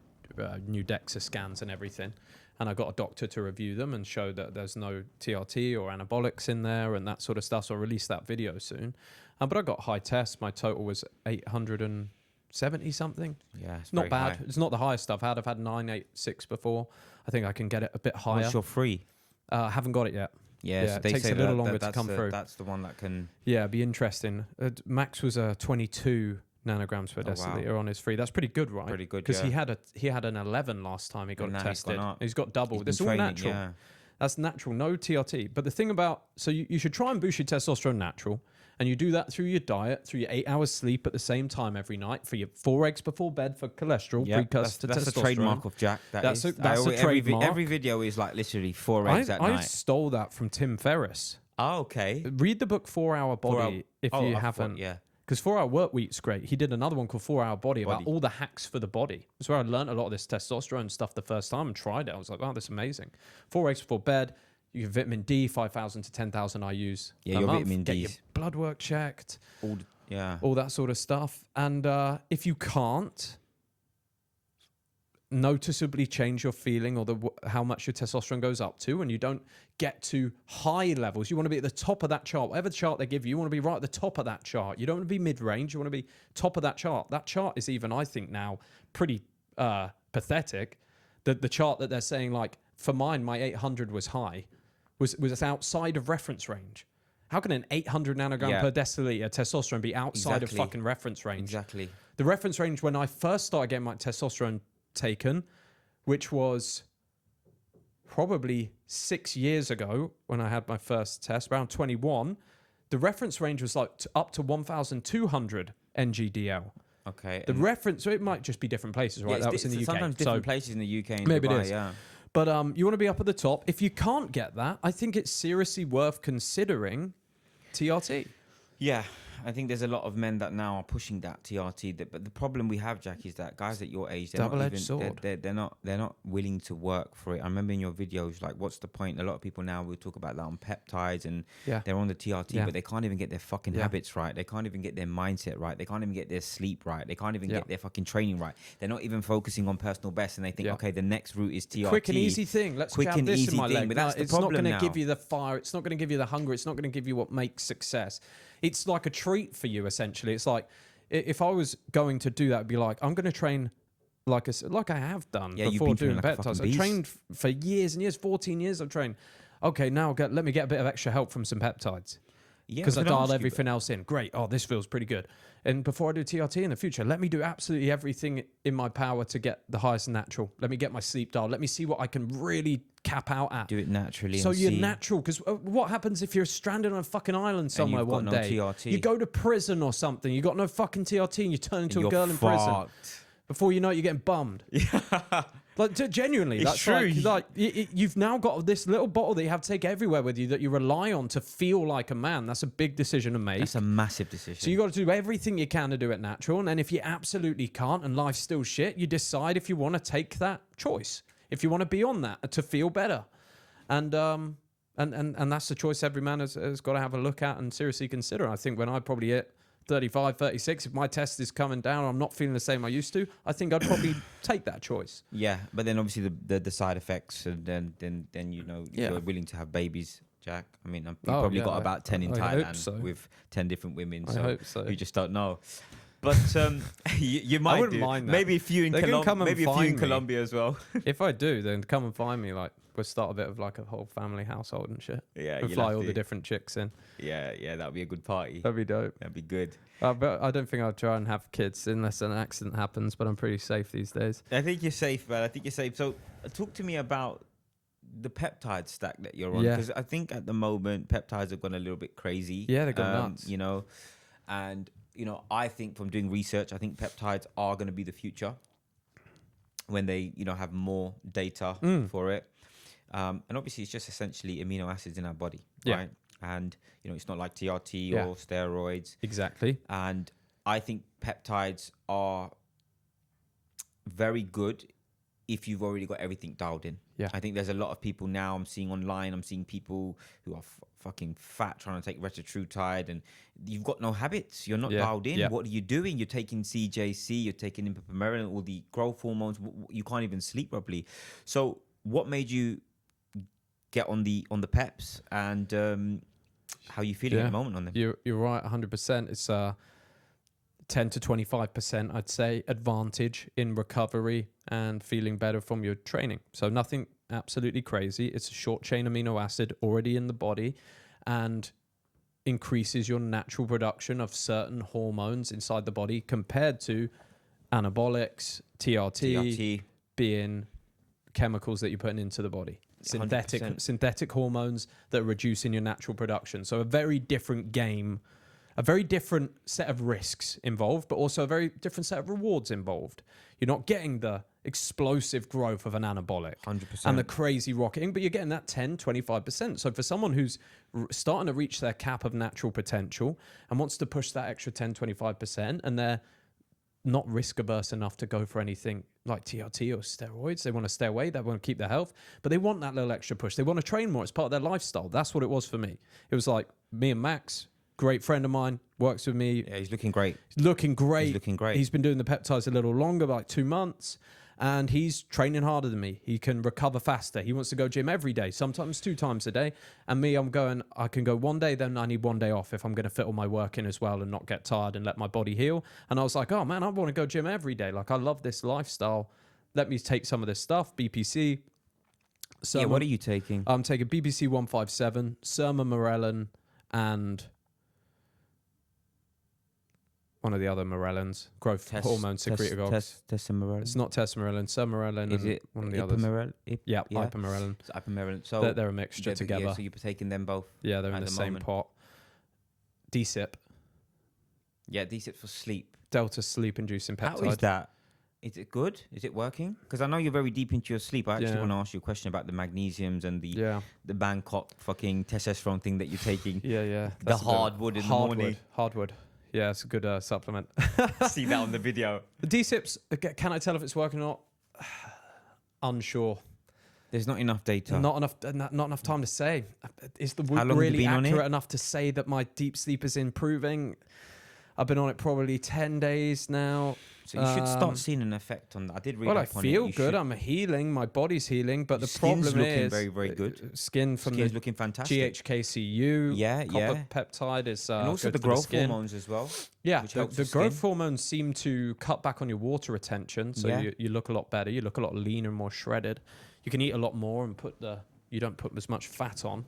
new DEXA scans and everything. And I got a doctor to review them and show that there's no TRT or anabolics in there and that sort of stuff. So I'll release that video soon. But I got high tests. My total was 870 something. Yeah, it's not bad. High. It's not the highest I've had. I've had 986 before. I think I can get it a bit higher. What's your free? I haven't got it yet. Yeah, so it takes a little longer to come through. That's the one that can. Yeah, it'd be interesting. Max was a 22 nanograms per deciliter on his free. That's pretty good, right? Pretty good, because he had an 11 last time he got it tested. He's got double. That's all training, natural. Yeah. That's natural, no TRT. But the thing about, so you should try and boost your testosterone natural, and you do that through your diet, through your 8 hours sleep at the same time every night, for your 4 eggs before bed for cholesterol, precursor to testosterone. That's a trademark of Jack. That's a trademark. Every video is like literally 4 eggs at night. I stole that from Tim Ferriss. Oh, okay. Read the book 4 Hour Body if you haven't. Yeah. Because 4 Hour Work Week's great. He did another one called 4 Hour Body about all the hacks for the body. That's where I learned a lot of this testosterone stuff the first time and tried it. I was like, wow, this is amazing. 4 eggs before bed. You get vitamin D, 5,000 to 10,000 IUs. Yeah, your month. vitamin D. Get your blood work checked. All that sort of stuff. And if you can't noticeably change your feeling or how much your testosterone goes up to, and you don't get to high levels, you want to be at the top of that chart. Whatever chart they give you, you want to be right at the top of that chart. You don't want to be mid-range. You want to be top of that chart. That chart is even, I think now, pretty pathetic. The chart that they're saying, like, for mine, my 800 was high, was outside of reference range. How can an 800 nanogram per deciliter testosterone be outside of fucking reference range? Exactly. The reference range when I first started getting my testosterone taken, which was probably 6 years ago when I had my first test, around 21, the reference range was like up to 1,200 NGDL. Okay. The reference, so it might just be different places, right? That was in the UK. Sometimes different places in the UK and maybe Dubai, it is. But you want to be up at the top. If you can't get that, I think it's seriously worth considering TRT. Yeah, I think there's a lot of men that now are pushing that TRT. But the problem we have, Jack, is that guys at your age, they're not willing to work for it. I remember in your videos, like, what's the point? A lot of people now will talk about that on peptides, and they're on the TRT, but they can't even get their fucking habits right. They can't even get their mindset right. They can't even get their sleep right. They can't even get their fucking training right. They're not even focusing on personal best, and they think, okay, the next route is TRT. Quick and easy thing. Let's jab this in my leg. But that's the it's problem not going now. to give you the fire. It's not going to give you the hunger. It's not going to give you what makes success. It's like a treat for you, essentially. It's like, if I was going to do that, it'd be like, I'm going to train like I have done before doing peptides. I trained for years and years, 14 years I've trained. Okay, now let me get a bit of extra help from some peptides. Because I dialed everything else in. Great. Oh, this feels pretty good. And before I do TRT in the future, let me do absolutely everything in my power to get the highest natural. Let me get my sleep dialed. Let me see what I can really cap out at. Do it naturally. So you're natural. Because what happens if you're stranded on a fucking island somewhere one day? TRT. You go to prison or something. You got no fucking TRT and you turn into a girl in prison. Before you know it, you're getting bummed. Like genuinely, It's that's true. you've now got this little bottle that you have to take everywhere with you that you rely on to feel like a man. That's a big decision to make. That's a massive decision. So you got to do everything you can to do it natural, and then if you absolutely can't and life's still shit, you decide if you want to take that choice, if you want to be on that to feel better, and that's the choice every man has got to have a look at and seriously consider. I think when I probably hit 35, 36, if my test is coming down, I'm not feeling the same I used to, I think I'd probably take that choice. Yeah, but then obviously the side effects, and then you know, if you're willing to have babies, Jack. I mean, you've probably got about 10 in Thailand with 10 different women. I hope so. You just don't know. But you might. I wouldn't mind that. Maybe a few in Colombia. Maybe a few in me. Colombia as well. If I do, then come and find me. Like, we'll start a bit of like a whole family household and shit. Yeah, and fly all the different chicks in. Yeah, that'd be a good party. That'd be dope. That'd be good. But I don't think I'd try and have kids unless an accident happens. But I'm pretty safe these days. I think you're safe, man. I think you're safe. So, talk to me about the peptide stack that you're on, because I think at the moment peptides have gone a little bit crazy. Yeah, they've gone nuts. You know, and you know, I think from doing research, I think peptides are going to be the future when they, you know, have more data for it. And obviously, it's just essentially amino acids in our body, right? And you know, it's not like TRT or steroids. Exactly. And I think peptides are very good if you've already got everything dialed in. Yeah. I think there's a lot of people now I'm seeing online. I'm seeing people who are fucking fat trying to take retatrutide, and you've got no habits. You're not dialed in. What are you doing? You're taking CJC, you're taking impipamarin, all the growth hormones. You can't even sleep properly. So what made you get on the peps, and how are you feeling at the moment on them? You're right, 100%. It's 10 to 25%, I'd say, advantage in recovery and feeling better from your training. So nothing absolutely crazy. It's a short chain amino acid already in the body and increases your natural production of certain hormones inside the body compared to anabolics, TRT. being chemicals that you're putting into the body. Synthetic hormones that are reducing your natural production. So a very different game, a very different set of risks involved, but also a very different set of rewards involved. You're not getting the explosive growth of an anabolic 100%. and the crazy rocketing, but you're getting that 10, 25%. So for someone who's starting to reach their cap of natural potential and wants to push that extra 10, 25%, and they're not risk averse enough to go for anything like TRT or steroids. They want to stay away. They want to keep their health, but they want that little extra push. They want to train more. It's part of their lifestyle. That's what it was for me. It was like me and Max, great friend of mine, works with me. Yeah, he's looking great. Looking great. He's looking great. He's been doing the peptides a little longer, like 2 months, and he's training harder than me. He can recover faster. He wants to go gym every day, sometimes 2 times a day. And me, I can go one day, then I need 1 day off if I'm going to fit all my work in as well and not get tired and let my body heal. And I was like, oh man, I want to go gym every day. Like, I love this lifestyle. Let me take some of this stuff, BPC. Yeah, what are you taking? I'm taking BPC 157, sermorelin, and one of the other morellins, growth hormone secretagogues. Testosterone. It's not testosterone, sermorelin. Is it one of the others? Yeah, yeah. ipamorelin. It's ipamorelin. So They're a mixture together. Yeah, so you're taking them both. Yeah, they're in the same moment. pot. DSIP, Yeah, DSIP for sleep. delta sleep-inducing peptide. How is that? Is it good? Is it working? Because I know you're very deep into your sleep. I actually want to ask you a question about the magnesiums and the Bangkok fucking testosterone thing that you're taking. Yeah. The hardwood in the morning. Hardwood. Yeah, it's a good supplement. See that on the video. The DSIPs, can I tell if it's working or not? Unsure. There's not enough data. Not enough time to say. Is the How Whoop long have you really been on accurate it? enough to say that my deep sleep is improving? I've been on it probably 10 days now. So you should start seeing an effect on that. I did read up on it. Well, I feel good. I'm healing. My body's healing. But the Skin's problem looking is... very, very good. Skin's looking fantastic. GHKCU. Copper peptide is and also good the for growth hormones as well. Yeah, which the growth hormones seem to cut back on your water retention. So you look a lot better. You look a lot leaner and more shredded. You can eat a lot more and you don't put as much fat on.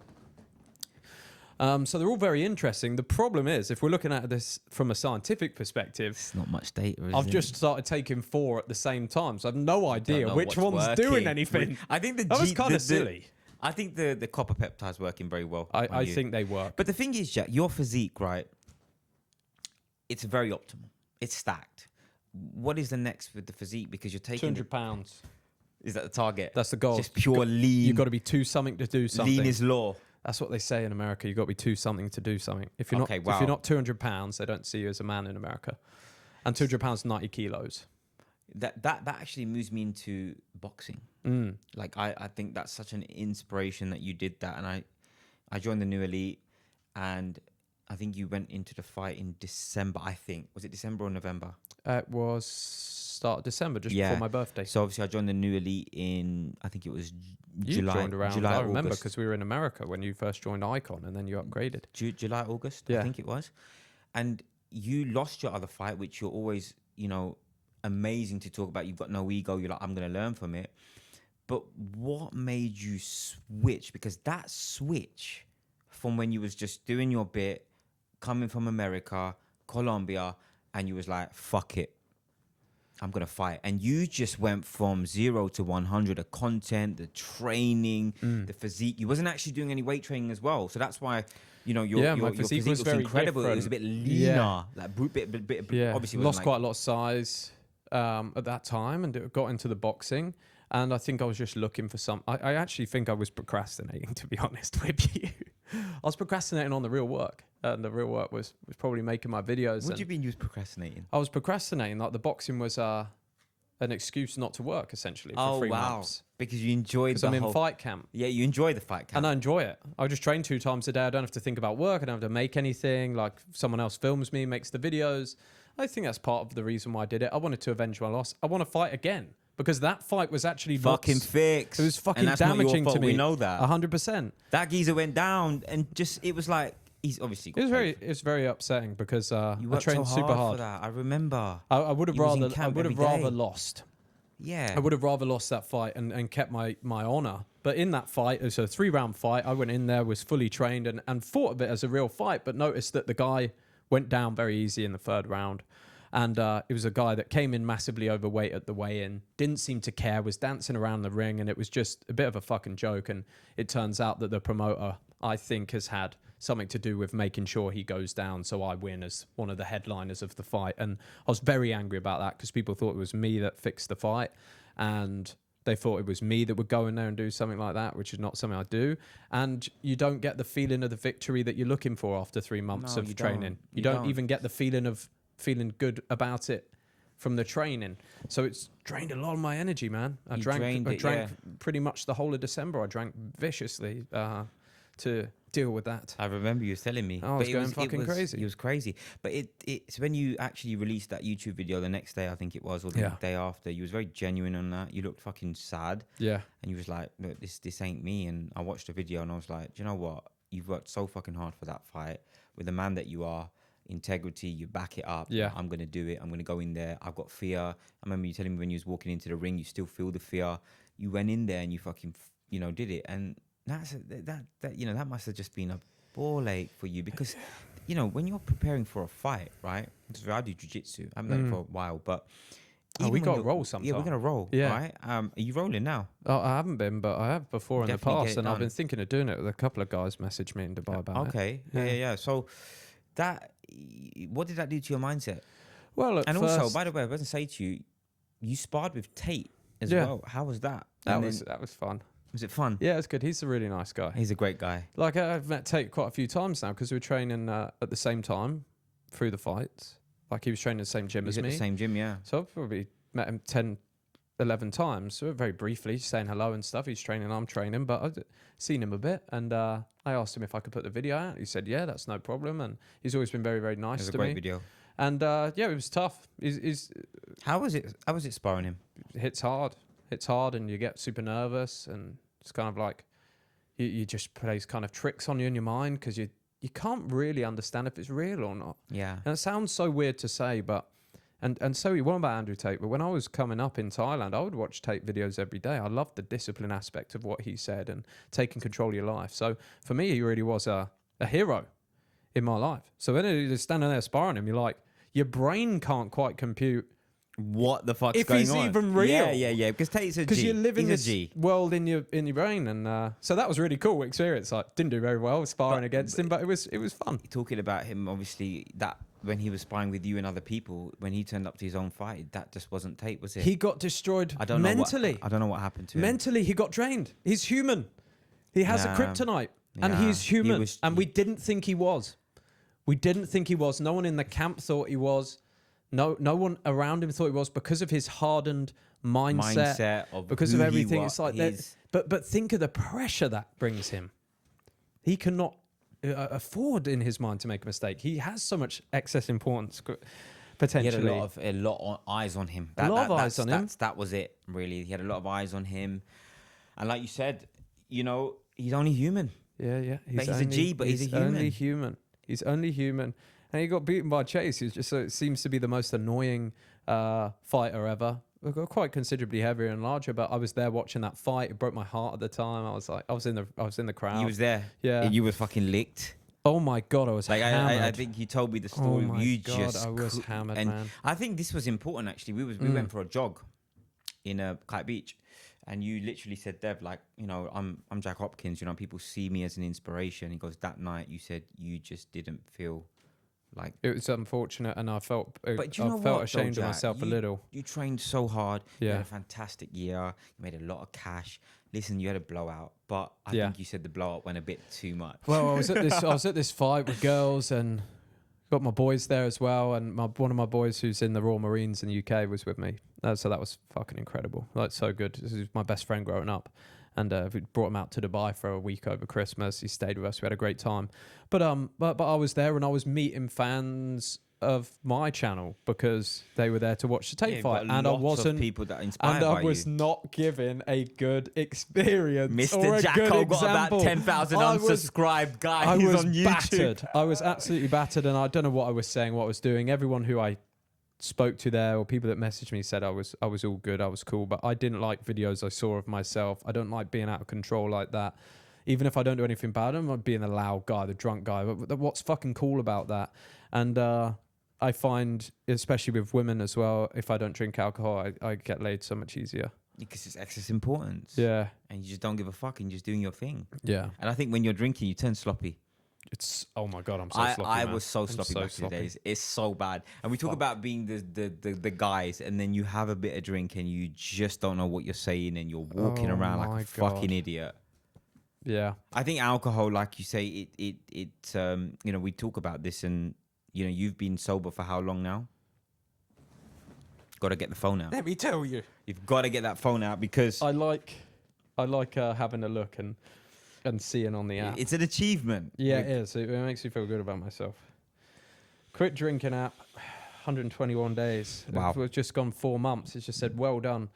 So they're all very interesting. The problem is, if we're looking at this from a scientific perspective, it's not much data. I've just started taking 4 at the same time, so I have no idea which one's working. doing anything. I think that was kind of silly. I think the copper peptide's working very well. I think they work. But the thing is, Jack, your physique, right? It's very optimal. It's stacked. What is the next with the physique? Because you're taking 200 pounds. Is that the target? That's the goal. Just pure lean. You've got to be two something to do something. Lean is law. That's what they say in America. You've got to be two something to do something. If you're Okay, not, wow. if you're not 200 pounds, they don't see you as a man in America. And 200 pounds, 90 kilos. That actually moves me into boxing. Like I think that's such an inspiration that you did that, and I joined the New Elite, and I think you went into the fight in December. I think was it December or November? It was start of December, just before my birthday. So obviously I joined the New Elite in, I think it was July. Joined around. July, I remember August. because we were in America when you first joined Icon, and then you upgraded. July, August, Yeah. I think it was. And you lost your other fight, which you're always, amazing to talk about. You've got no ego. You're like, I'm going to learn from it. But what made you switch? Because that switch from when you was just doing your bit, coming from America, Colombia, and you was like, fuck it, I'm going to fight. And you just went from 0 to 100, the content, the training, the physique. You wasn't actually doing any weight training as well. So that's why, your physique was very incredible. different. It was a bit leaner. Yeah. Like, bit, Yeah, obviously it wasn't lost like, quite a lot of size at that time, and got into the boxing. And I think I was just looking for some. I actually think I was procrastinating, to be honest with you. I was procrastinating on the real work, and the real work was probably making my videos. What do you mean you was procrastinating? I was procrastinating. Like the boxing was an excuse not to work, essentially, for 3 months. Because you enjoyed Because the I'm whole... in fight camp. Yeah, you enjoy the fight camp. And I enjoy it. I just train 2 times a day. I don't have to think about work. I don't have to make anything. Like someone else films me, makes the videos. I think that's part of the reason why I did it. I wanted to avenge my loss. I want to fight again because that fight was actually fucking fixed. It was fucking and that's not your damaging fault. to me. We know that. 100%. That geezer went down and just, it was like, he's obviously got It was very upsetting because I you worked trained so super hard hard. for that. I remember. I would have You was in rather camp every day. lost. Yeah. I would have rather lost that fight and kept my honor. But in that fight, it was a 3-round fight. I went in there, was fully trained and fought a bit as a real fight, but noticed that the guy went down very easy in the 3rd round. And it was a guy that came in massively overweight at the weigh-in, didn't seem to care, was dancing around the ring, and it was just a bit of a fucking joke. And it turns out that the promoter, I think, has had something to do with making sure he goes down so I win as one of the headliners of the fight. And I was very angry about that because people thought it was me that fixed the fight, and they thought it was me that would go in there and do something like that, which is not something I do. And you don't get the feeling of the victory that you're looking for after 3 months of training. You don't even get the feeling of feeling good about it from the training. So it's drained a lot of my energy, man. I drank pretty much the whole of December. I drank viciously to deal with that. I remember you was telling me. I was going fucking crazy. It was crazy. But it's when you actually released that YouTube video the next day, I think it was, or the day after, you was very genuine on that. You looked fucking sad. Yeah. And you was like, look, this ain't me. And I watched the video and I was like, do you know what? You've worked so fucking hard for that fight. With the man that you are, integrity, you back it up. Yeah. I'm going to do it. I'm going to go in there. I've got fear. I remember you telling me when you was walking into the ring, you still feel the fear. You went in there and you fucking, did it. And that must have just been a ball ache for you because, when you're preparing for a fight, right? Because I do jiu-jitsu. I haven't done it for a while, but we got to roll sometime. Yeah, we're going to roll, right? Are you rolling now? Oh, I haven't been, but I have before in the Definitely past, and I've been thinking of doing it with a couple of guys messaged me in Dubai about it. Okay, yeah. So what did that do to your mindset? Well, also, by the way, I was going to say to you, you sparred with Tate as well. How was that? That was fun. Was it fun? Yeah, it's good. He's a really nice guy. He's a great guy. Like I've met Tate quite a few times now because we were training at the same time through the fights. Like he was training in the same gym as me. At the same gym, yeah. So I've probably met him 10, 11 times. So very briefly, saying hello and stuff. He's training, I'm training, but I've seen him a bit. And I asked him if I could put the video out. He said, yeah, that's no problem. And he's always been very, very nice to me. It was a great video. And it was tough. How was it sparring him? Hits hard, and you get super nervous, and it's kind of like you just plays kind of tricks on you in your mind because you can't really understand if it's real or not. Yeah. And it sounds so weird to say, but and so he won about Andrew Tate. But when I was coming up in Thailand, I would watch Tate videos every day. I loved the discipline aspect of what he said and taking control of your life. So for me, he really was a hero in my life. So when you're standing there sparring him, you're like, your brain can't quite compute what the fuck's if going he's on. even real. Yeah. Because Tate's a G. Because you're living He's this world in your brain, and so that was really cool experience. Like, didn't do very well sparring against him, but it was fun. Talking about him, obviously, that when he was spying with you and other people, when he turned up to his own fight, that just wasn't tape, was it? He got destroyed mentally. I don't know what happened to him. Mentally, he got drained. He's human. He has a kryptonite, and yeah, he's human. We didn't think he was. We didn't think he was. No one in the camp thought he was. No one around him thought he was, because of his hardened mindset of because of everything. It's like that. But think of the pressure that brings him. He cannot afford in his mind to make a mistake. He has so much excess importance potentially. He had a lot of eyes on him. A lot of eyes on him. That was it, really. He had a lot of eyes on him. And like you said, you know, he's only human. Yeah. He's a G, but he's a human. He's only human. And he got beaten by Chase. He's just, it seems to be the most annoying fighter ever. Quite considerably heavier and larger, but I was there watching that fight. It broke my heart at the time. I was in the crowd. You was there. Yeah. And you were fucking licked. Oh my God, I was hammered. I think you told me the story. Oh my God, I was hammered, and man. I think this was important, actually. We went for a jog in Kite Beach, and you literally said, Dev, like, you know, I'm Jack Hopkins. You know, people see me as an inspiration. He goes, that night you said you just didn't feel like it was unfortunate, and I felt felt ashamed of myself a little. You trained so hard. Yeah. You had a fantastic year. You made a lot of cash. Listen, you had a blowout, but I think you said the blowout went a bit too much. Well, I was at this fight with girls, and got my boys there as well, and one of my boys who's in the Royal Marines in the UK was with me. So that was fucking incredible. Like, so good. This is my best friend growing up. And we brought him out to Dubai for a week over Christmas. He stayed with us. We had a great time. But I was there, and I was meeting fans of my channel because they were there to watch the tape fight, and I wasn't. People that inspired and I was not given a good experience. Mr. Jacko got about 10,000 unsubscribed guys on YouTube. Battered. I was absolutely battered, and I don't know what I was saying, what I was doing. Everyone who I spoke to there, or people that messaged me, said I was all good, I was cool, but I didn't like videos I saw of myself. I don't like being out of control like that. Even if I don't do anything bad, I'm not being the loud guy, the drunk guy. But what's fucking cool about that? And I find, especially with women as well, if I don't drink alcohol, I get laid so much easier. Because it's excess importance. Yeah. And you just don't give a fuck and you're just doing your thing. Yeah. And I think when you're drinking, you turn sloppy. It's, oh my God, I'm so sloppy, I man. was so sloppy back in the days. It's so bad. And we talk about being the guys, and then you have a bit of drink and you just don't know what you're saying, and you're walking around like a fucking idiot. Yeah. I think alcohol, like you say, it you know, we talk about this, and you know, you've been sober for how long now? Got to get the phone out. Let me tell you. You've got to get that phone out, because I like having a look and seeing on the app. It's an achievement. Yeah, it is. It makes me feel good about myself. Quit drinking app, 121 days. Wow. We've just gone 4 months. It's just said, well done.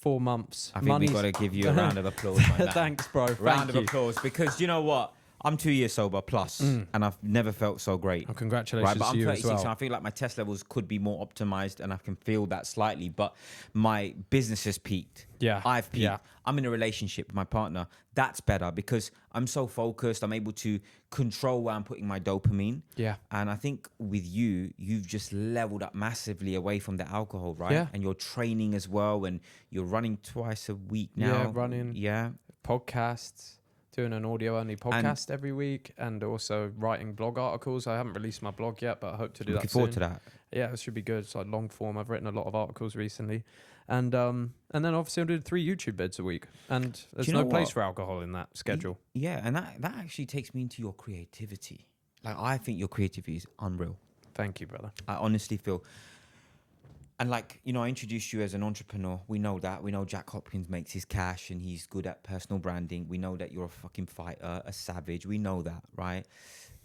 4 months. I think we've got to give you a round of applause. Like Thanks, bro. Round of applause, because you know what? I'm 2 years sober plus, and I've never felt so great. Oh, congratulations but to I'm you 36, as well. and I feel like my test levels could be more optimized, and I can feel that slightly. But my business has peaked. Yeah, I've peaked. Yeah. I'm in a relationship with my partner. That's better because I'm so focused. I'm able to control where I'm putting my dopamine. Yeah. And I think with you, you've just leveled up massively away from the alcohol, right? Yeah. And you're training as well, and you're running twice a week now. Yeah, running. Yeah. Podcasts. Doing an audio-only podcast every week, and also writing blog articles. I haven't released my blog yet, but I hope to do that soon. Looking forward to that. Yeah, it should be good. It's like long form. I've written a lot of articles recently, and then obviously I'm doing 3 YouTube vids a week, and there's no place for alcohol in that schedule. Yeah, and that actually takes me into your creativity. Like, I think your creativity is unreal. Thank you, brother. I honestly feel. And like, you know, I introduced you as an entrepreneur. We know that. We know Jack Hopkins makes his cash and he's good at personal branding. We know that you're a fucking fighter, a savage. We know that, right?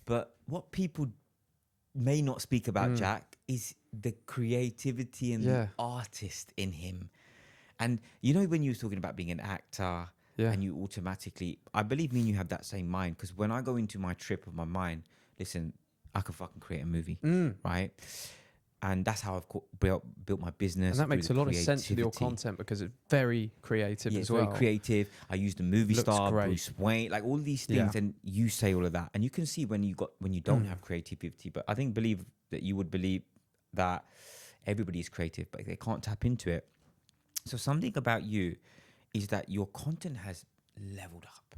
But what people may not speak about Jack is the creativity and the artist in him. And you know, when you were talking about being an actor and you automatically, I believe me and you have that same mind, because when I go into my trip of my mind, listen, I could fucking create a movie, right? And that's how I've built my business. And that makes a lot of sense with your content, because it's very creative as well. Very creative. I use the movie Looks star, great. Bruce Wayne, like all these things, and you say all of that. And you can see when you don't have creativity. But I think believe that everybody's creative, but they can't tap into it. So something about you is that your content has leveled up.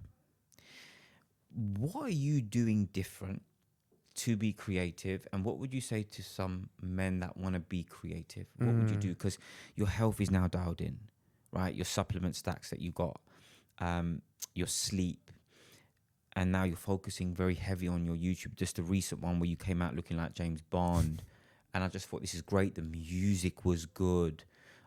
What are you doing different to be creative, and what would you say to some men that want to be creative? What would you do? Because your health is now dialed in, right? Your supplement stacks that you got, your sleep, and now you're focusing very heavy on your YouTube. Just the recent one where you came out looking like James Bond, and I just thought, this is great. The music was good.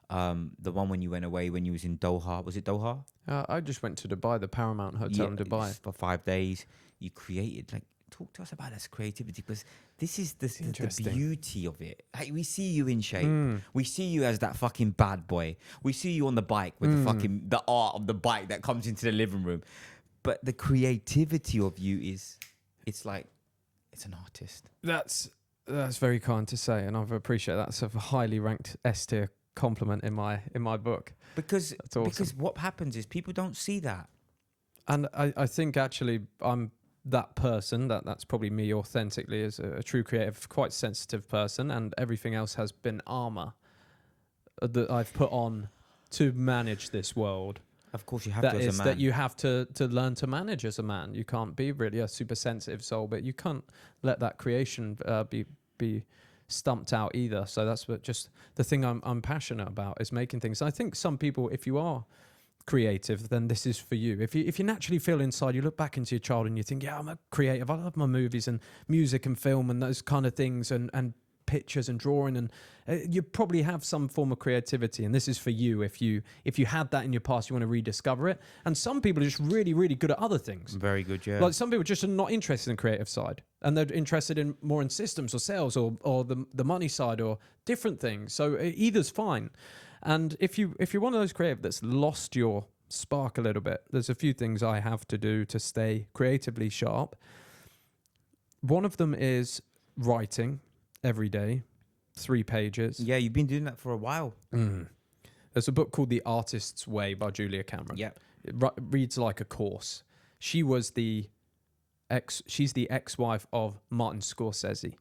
The one when you went away, when you was in Doha, was it Doha? I just went to Dubai, the Paramount Hotel in Dubai. For 5 days. You created, like, talk to us about this creativity, because this is the beauty of it. Like, we see you in shape. We see you as that fucking bad boy. We see you on the bike with the art of the bike that comes into the living room. But the creativity of you it's like, it's an artist. That's very kind to say, and I appreciate that. It's a highly ranked S tier compliment in my book. Because awesome. Because what happens is people don't see that. And I think actually I'm that person, that's probably me authentically as a true creative, quite sensitive person, and everything else has been armor that I've put on to manage this world. Of course you have to as a man. That you have to learn to manage as a man. You can't be really a super sensitive soul, but you can't let that creation be stumped out either. So that's what just the thing I'm passionate about, is making things. I think some people, if you are creative, then this is for you. If you naturally feel inside, you look back into your childhood and you think, yeah, I'm a creative. I love my movies and music and film and those kind of things and pictures and drawing, and you probably have some form of creativity, and this is for you. If you had that in your past, you want to rediscover it. And some people are just really, really good at other things. Very good, yeah. Like some people just are not interested in the creative side, and they're interested in more in systems or sales or the money side or different things. So either's fine. And if you're one of those creative that's lost your spark a little bit, there's a few things I have to do to stay creatively sharp. One of them is writing every day, 3 pages. Yeah, you've been doing that for a while. There's a book called The Artist's Way by Julia Cameron. Yeah. It reads like a course. She's the ex-wife of Martin Scorsese,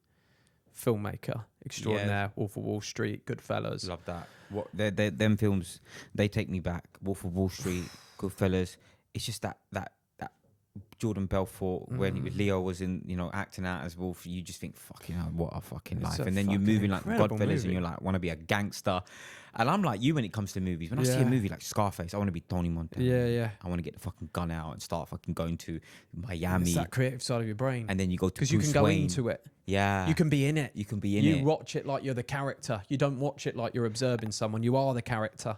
filmmaker extraordinaire. Wolf of Wall Street, Goodfellas. Love that. Them films, they take me back. Wolf of Wall Street, Goodfellas. It's just that Jordan Belfort, when Leo was acting out as Wolf, you just think, fucking hell, what a fucking life. And then you're moving like Godfellas and you're like, want to be a gangster. And I'm like you when it comes to movies. When I see a movie like Scarface, I want to be Tony Montana. Yeah. I want to get the fucking gun out and start fucking going to Miami. It's that creative side of your brain. And then you go to Bruce Because you can go Wayne. into it. Yeah. You can be in it. You watch it like you're the character. You don't watch it like you're observing someone. You are the character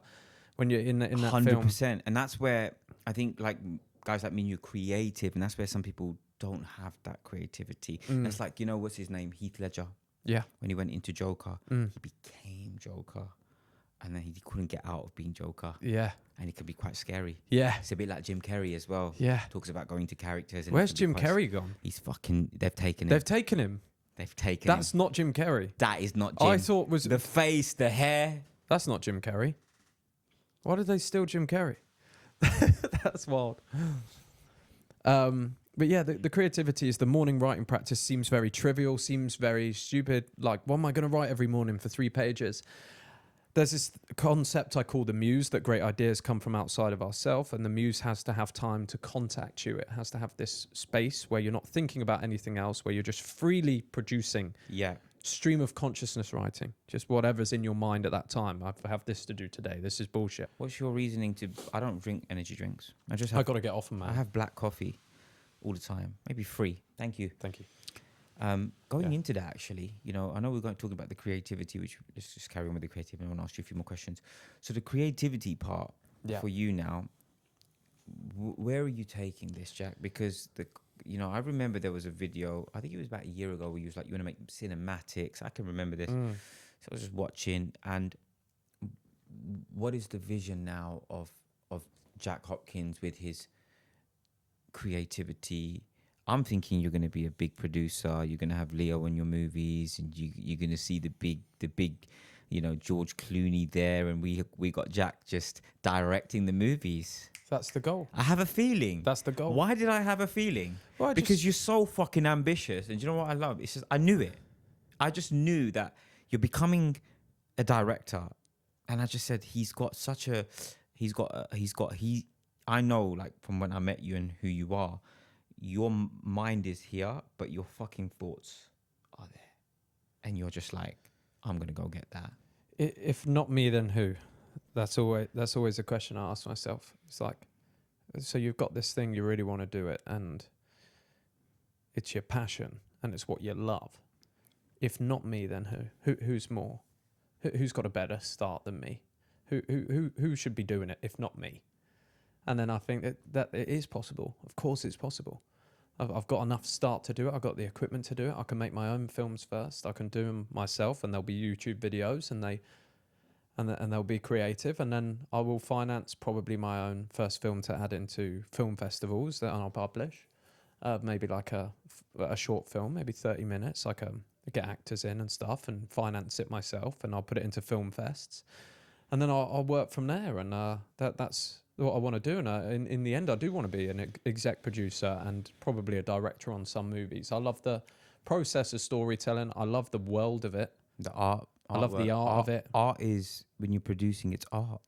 when you're in that 100%. film. And that's where I think, like, guys like me, you're creative, and that's where some people don't have that creativity. That's like, what's his name? Heath Ledger. Yeah. When he went into Joker, he became Joker, and then he couldn't get out of being Joker. Yeah. And it could be quite scary. Yeah. It's a bit like Jim Carrey as well. Yeah. Talks about going to characters. And where's Jim Carrey gone? He's fucking, they've taken him. They've taken him. That's not Jim Carrey. That is not Jim. I thought was the face, the hair. That's not Jim Carrey. Why did they steal Jim Carrey? That's wild. But yeah, the creativity is the morning writing practice seems very trivial, seems very stupid. Like, what am I going to write every morning for 3 pages? There's this concept I call the muse, that great ideas come from outside of ourselves, and the muse has to have time to contact you. It has to have this space where you're not thinking about anything else, where you're just freely producing. Yeah. Stream of consciousness writing, just whatever's in your mind at that time. I have this to do today. This is bullshit. What's your reasoning to? I don't drink energy drinks. I got to get off them, man. I have black coffee all the time, maybe 3. Thank you. Going into that, actually, I know we're going to talk about the creativity, which let's just carry on with the creativity. I want to ask you a few more questions. So the creativity part for you now, where are you taking this, Jack? Because I remember there was a video, I think it was about a year ago, where you was like, you want to make cinematics. I can remember this. So I was just watching, and what is the vision now of Jack Hopkins with his creativity? I'm thinking you're going to be a big producer. You're going to have Leo in your movies, and you're going to see the big, George Clooney there, and we got Jack just directing the movies. That's the goal. I have a feeling. That's the goal. Why did I have a feeling? Well, because you're so fucking ambitious, and you know what I love? It's just I knew it. I just knew that you're becoming a director, and I just said I know, like, from when I met you and who you are, your mind is here, but your fucking thoughts are there, and you're just like, I'm gonna go get that. If not me, then who? That's always a question I ask myself. It's like, so you've got this thing, you really want to do it, and it's your passion and it's what you love. If not me, then who? Who's more? Who's got a better start than me? Who should be doing it if not me? And then I think that it is possible. Of course, it's possible. I've got enough start to do it. I've got the equipment to do it. I can make my own films first. I can do them myself, and there'll be YouTube videos, and they'll be creative. And then I will finance probably my own first film to add into film festivals that I'll publish. Maybe like a short film, maybe 30 minutes. I can get actors in and stuff, and finance it myself, and I'll put it into film fests, and then I'll work from there. And that's what I want to do. And in the end, I do want to be an exec producer and probably a director on some movies. I love the process of storytelling. I love the world of it. The art. I love the art of it. Art is, when you're producing, it's art.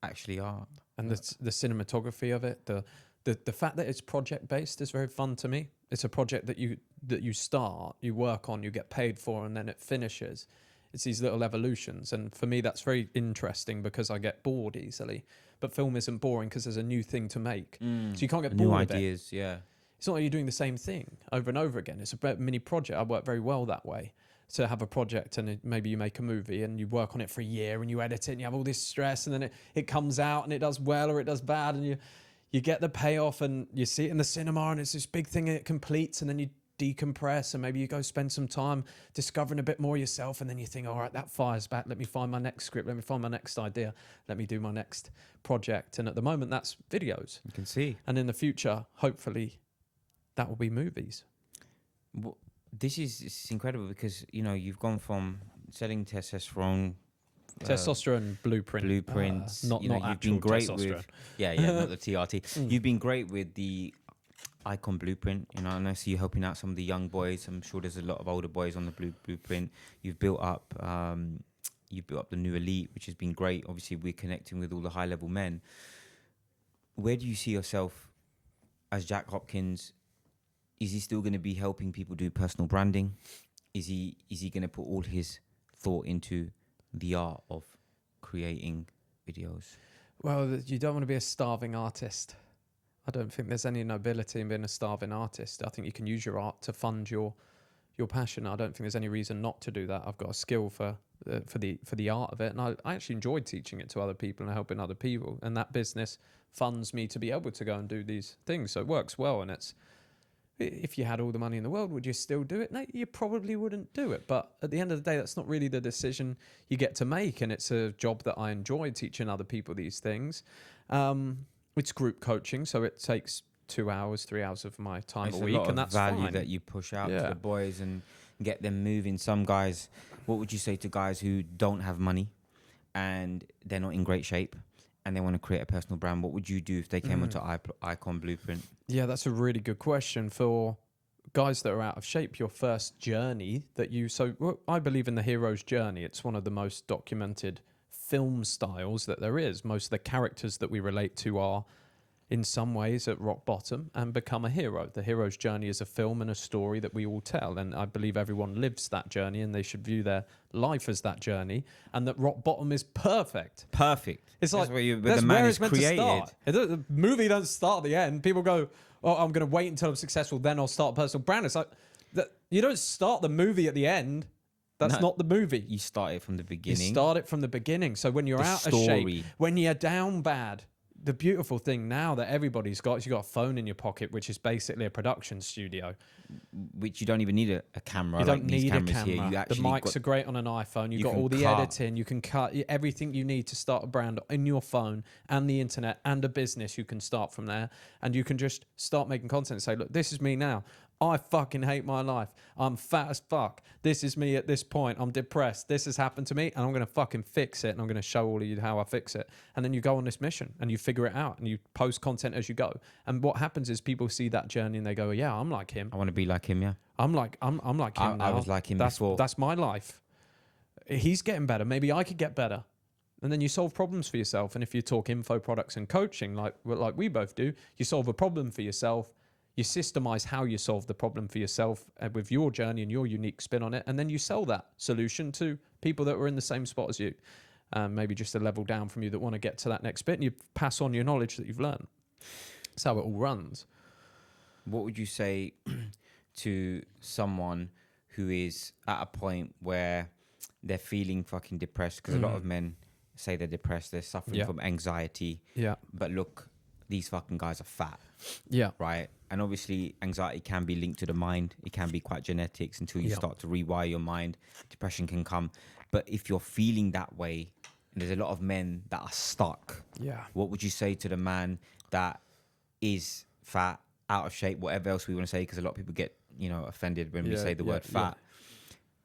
Actually art. And the cinematography of it. The fact that it's project based is very fun to me. It's a project that you start, you work on, you get paid for, and then it finishes. It's these little evolutions. And for me, that's very interesting because I get bored easily. But film isn't boring because there's a new thing to make. So you can't get bored New of ideas, it. yeah. It's not like you're doing the same thing over and over again. It's a mini project. I work very well that way. To have a project, and maybe you make a movie and you work on it for a year and you edit it and you have all this stress, and then it comes out and it does well or it does bad, and you get the payoff and you see it in the cinema and it's this big thing and it completes, and then you decompress and maybe you go spend some time discovering a bit more yourself, and then you think, all right, that fires back, let me find my next script, let me find my next idea, let me do my next project. And at the moment that's videos. You can see. And in the future, hopefully, that will be movies. Well, this is incredible because, you know, you've gone from selling testosterone blueprints. Not you know, not you've actual been great testosterone. with not the TRT. You've been great with the icon blueprint, you know, and I see you helping out some of the young boys. I'm sure there's a lot of older boys on the blueprint. You've built up the new elite, which has been great. Obviously, we're connecting with all the high level men. Where do you see yourself as Jack Hopkins? Is he still going to be helping people do personal branding? Is he going to put all his thought into the art of creating videos? Well, you don't want to be a starving artist. I don't think there's any nobility in being a starving artist. I think you can use your art to fund your passion. I don't think there's any reason not to do that. I've got a skill for the art of it, and I actually enjoy teaching it to other people and helping other people. And that business funds me to be able to go and do these things. So it works well, and it's. If you had all the money in the world, would you still do it? No, you probably wouldn't do it. But at the end of the day, that's not really the decision you get to make. And it's a job that I enjoy, teaching other people these things. It's group coaching, so it takes 2 hours, 3 hours of my time a week, and that's value fine. that you push out to the boys and get them moving. Some guys, what would you say to guys who don't have money and they're not in great shape and they want to create a personal brand? What would you do if they came onto Icon Blueprint? Yeah, that's a really good question. For guys that are out of shape, your first journey I believe in the hero's journey. It's one of the most documented film styles that there is. Most of the characters that we relate to are in some ways at rock bottom and become a hero. The hero's journey is a film and a story that we all tell, and I believe everyone lives that journey, and they should view their life as that journey, and that rock bottom is perfect. It's That's like where that's the man where is it's meant created. to start. The movie doesn't start at the end. People go, oh, I'm going to wait until I'm successful, then I'll start a personal brand. It's like, you don't start the movie at the end. That's not the movie. You start it from the beginning. You start it from the beginning. So when you're out of shape, when you're down bad, the beautiful thing now that everybody's got is you've got a phone in your pocket, which is basically a production studio. Which you don't even need a camera. You don't need a camera. Here. You the mics are great on an iPhone. You've got all the editing. You can cut everything you need to start a brand in your phone and the internet and a business. You can start from there, and you can just start making content and say, look, this is me now. I fucking hate my life. I'm fat as fuck. This is me at this point. I'm depressed. This has happened to me, and I'm going to fucking fix it, and I'm going to show all of you how I fix it. And then you go on this mission, and you figure it out, and you post content as you go. And what happens is people see that journey, and they go, yeah, I'm like him. I want to be like him, yeah. I'm like him now. I was like him before. That's my life. He's getting better. Maybe I could get better. And then you solve problems for yourself. And if you talk info products and coaching, like we both do, you solve a problem for yourself. You systemize how you solve the problem for yourself with your journey and your unique spin on it. And then you sell that solution to people that were in the same spot as you, maybe just a level down from you, that want to get to that next bit. And you pass on your knowledge that you've learned. That's how it all runs. What would you say to someone who is at a point where they're feeling fucking depressed? Because a lot of men say they're depressed, they're suffering from anxiety. Yeah. But look, these fucking guys are fat. Yeah. Right? And obviously anxiety can be linked to the mind. It can be quite genetics until you start to rewire your mind. Depression can come. But if you're feeling that way, and there's a lot of men that are stuck. Yeah. What would you say to the man that is fat, out of shape, whatever else we want to say? Because a lot of people get, offended when we say the word fat.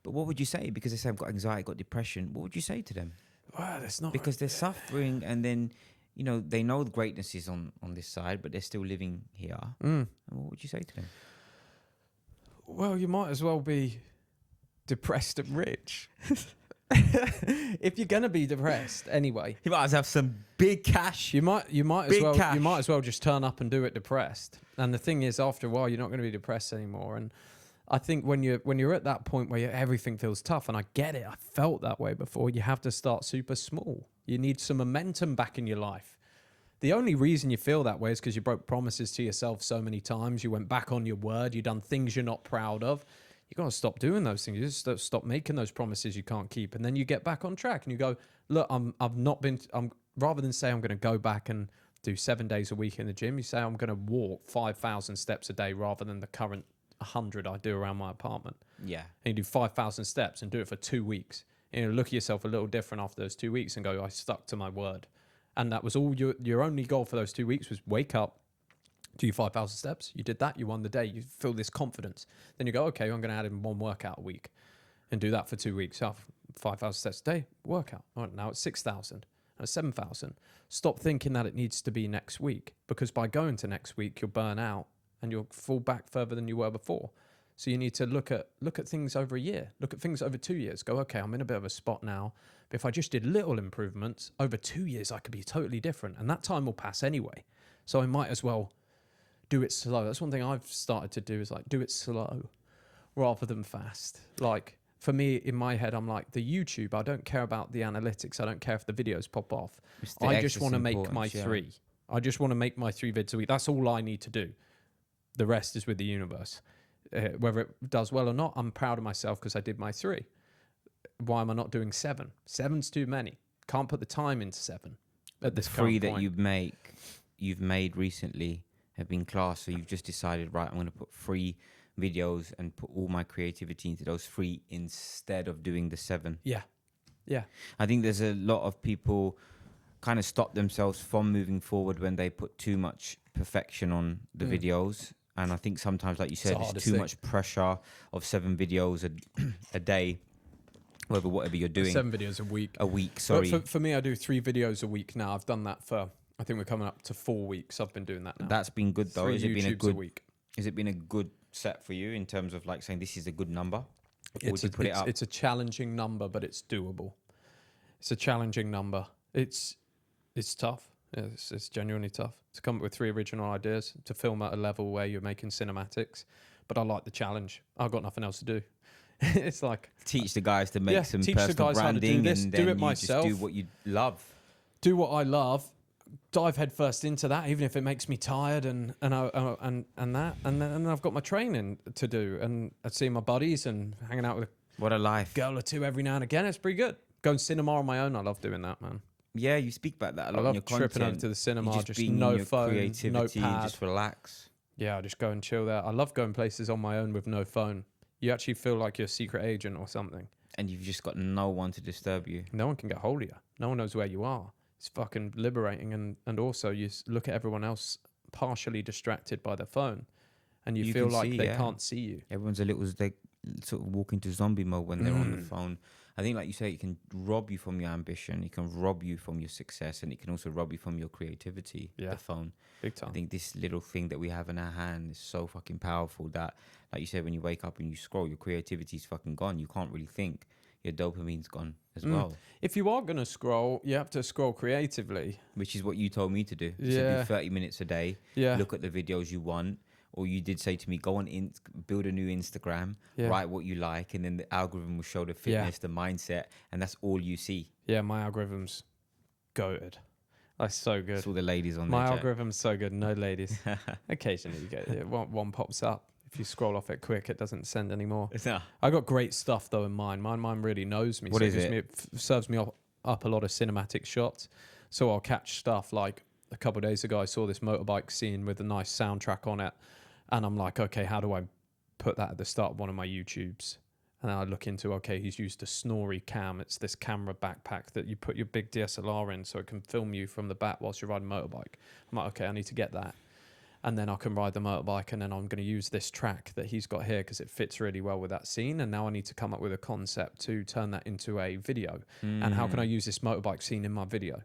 But what would you say? Because they say I've got anxiety, got depression. What would you say to them? Well, that's not, because they're suffering, and then they know the greatness is on this side, but they're still living here. And what would you say to them? Well, you might as well be depressed and rich. If you're gonna be depressed anyway, You might as well have some big cash. you might as Big well cash. you might as well just turn up and do it depressed. And the thing is, after a while, you're not going to be depressed anymore. And I think when you're at that point where everything feels tough, and I get it, I felt that way before. You have to start super small. You need some momentum back in your life. The only reason you feel that way is because you broke promises to yourself so many times. You went back on your word. You done things you're not proud of. You got to stop doing those things. You just stop making those promises you can't keep, and then you get back on track and you go, look, I'm rather than say I'm going to go back and do 7 days a week in the gym, you say I'm going to walk 5,000 steps a day rather than the current 100 I do around my apartment. Yeah. And you do 5,000 steps and do it for 2 weeks. And you look at yourself a little different after those 2 weeks and go, I stuck to my word. And that was all your only goal for those 2 weeks was wake up, do your 5,000 steps. You did that, you won the day. You feel this confidence. Then you go, okay, I'm going to add in one workout a week and do that for 2 weeks. 5,000 steps a day, workout. All right, now it's 6,000 and 7,000. Stop thinking that it needs to be next week, because by going to next week, you'll burn out and you'll fall back further than you were before. So you need to look at things over a year, look at things over 2 years. Go, okay, I'm in a bit of a spot now, but if I just did little improvements over 2 years, I could be totally different, and that time will pass anyway. So I might as well do it slow. That's one thing I've started to do, is like do it slow rather than fast. Like for me, in my head, I'm like, the YouTube, I don't care about the analytics. I don't care if the videos pop off. I just want to make my three. I just want to make my 3 vids a week. That's all I need to do. The rest is with the universe. Whether it does well or not, I'm proud of myself because I did my 3. Why am I not doing 7? 7's too many. Can't put the time into 7. At this 3 that point. you've made recently have been class. So you've just decided, right, I'm going to put 3 videos and put all my creativity into those 3 instead of doing the 7. Yeah. I think there's a lot of people kind of stop themselves from moving forward when they put too much perfection on the videos. And I think sometimes, like you said, it's too much pressure of 7 videos a day, whatever you're doing. 7 videos a week. Sorry. But for me, I do 3 videos a week now. I've done that for, I think we're coming up to 4 weeks. I've been doing that now. That's been good though. 3 Has it been a YouTubes a week. Has it been a good set for you in terms of like saying this is a good number? It's a challenging number, but it's doable. It's a challenging number. It's tough. It's genuinely tough to come up with 3 original ideas, to film at a level where you're making cinematics. But I like the challenge. I've got nothing else to do. It's like teach the guys to make some teach personal the guys how to do branding, this, and do then it you myself. just do what you love. Do what I love. Dive headfirst into that, even if it makes me tired and that, and then I've got my training to do, and I see my buddies and hanging out with What a life. a girl or 2 every now and again. It's pretty good. Going cinema on my own, I love doing that, man. Yeah, you speak about that a lot I love in your content. tripping over to the cinema, You just being no in your phone, creativity, no pad. just relax. Yeah, I just go and chill there. I love going places on my own with no phone. You actually feel like you're a secret agent or something. And you've just got no one to disturb you. No one can get hold of you. No one knows where you are. It's fucking liberating. And also you look at everyone else partially distracted by their phone, and you feel can like see, they yeah. can't see you. Everyone's they sort of walk into zombie mode when they're on the phone. I think, like you say, it can rob you from your ambition. It can rob you from your success, and it can also rob you from your creativity. Yeah. The phone. Big time. I think this little thing that we have in our hand is so fucking powerful that, like you said, when you wake up and you scroll, your creativity's fucking gone. You can't really think. Your dopamine's gone as well. If you are going to scroll, you have to scroll creatively. Which is what you told me to do. Yeah. So do 30 minutes a day. Yeah. Look at the videos you want. or you did say to me, go on, build a new Instagram, Yeah. write what you like, and then the algorithm will show the fitness, the mindset, and that's all you see. Yeah, my algorithm's goated. That's so good. It's all the ladies on My there. algorithm's so good. No ladies. Occasionally you get one pops up. If you scroll off it quick, it doesn't send anymore. I got great stuff though in mine. Mine really knows me. What is it? It serves me up a lot of cinematic shots. So I'll catch stuff like a couple of days ago. I saw this motorbike scene with a nice soundtrack on it, and I'm like, okay, how do I put that at the start of one of my YouTubes? And then I look into, okay, he's used a Snorri cam. It's this camera backpack that you put your big DSLR in so it can film you from the back whilst you're riding a motorbike. I'm like, okay, I need to get that. And then I can ride the motorbike, and then I'm going to use this track that he's got here because it fits really well with that scene. And now I need to come up with a concept to turn that into a video. And how can I use this motorbike scene in my video?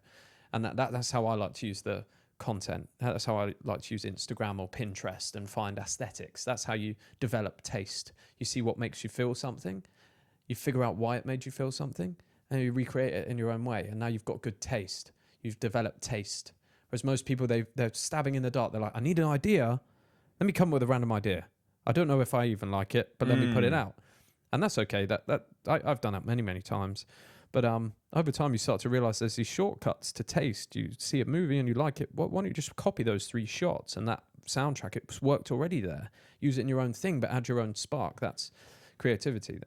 And that's how I like to use the content. That's how I like to use Instagram or Pinterest and find aesthetics. That's how you develop taste. You see what makes you feel something. You figure out why it made you feel something, and you recreate it in your own way. And now you've got good taste. You've developed taste. Whereas most people, they're stabbing in the dark. They're like, I need an idea. Let me come up with a random idea. I don't know if I even like it, but let me put it out. And that's okay. I've done that many, many times. But over time, you start to realize there's these shortcuts to taste. You see a movie and you like it. Why don't you just copy those 3 shots and that soundtrack? It's worked already there. Use it in your own thing, but add your own spark. That's creativity.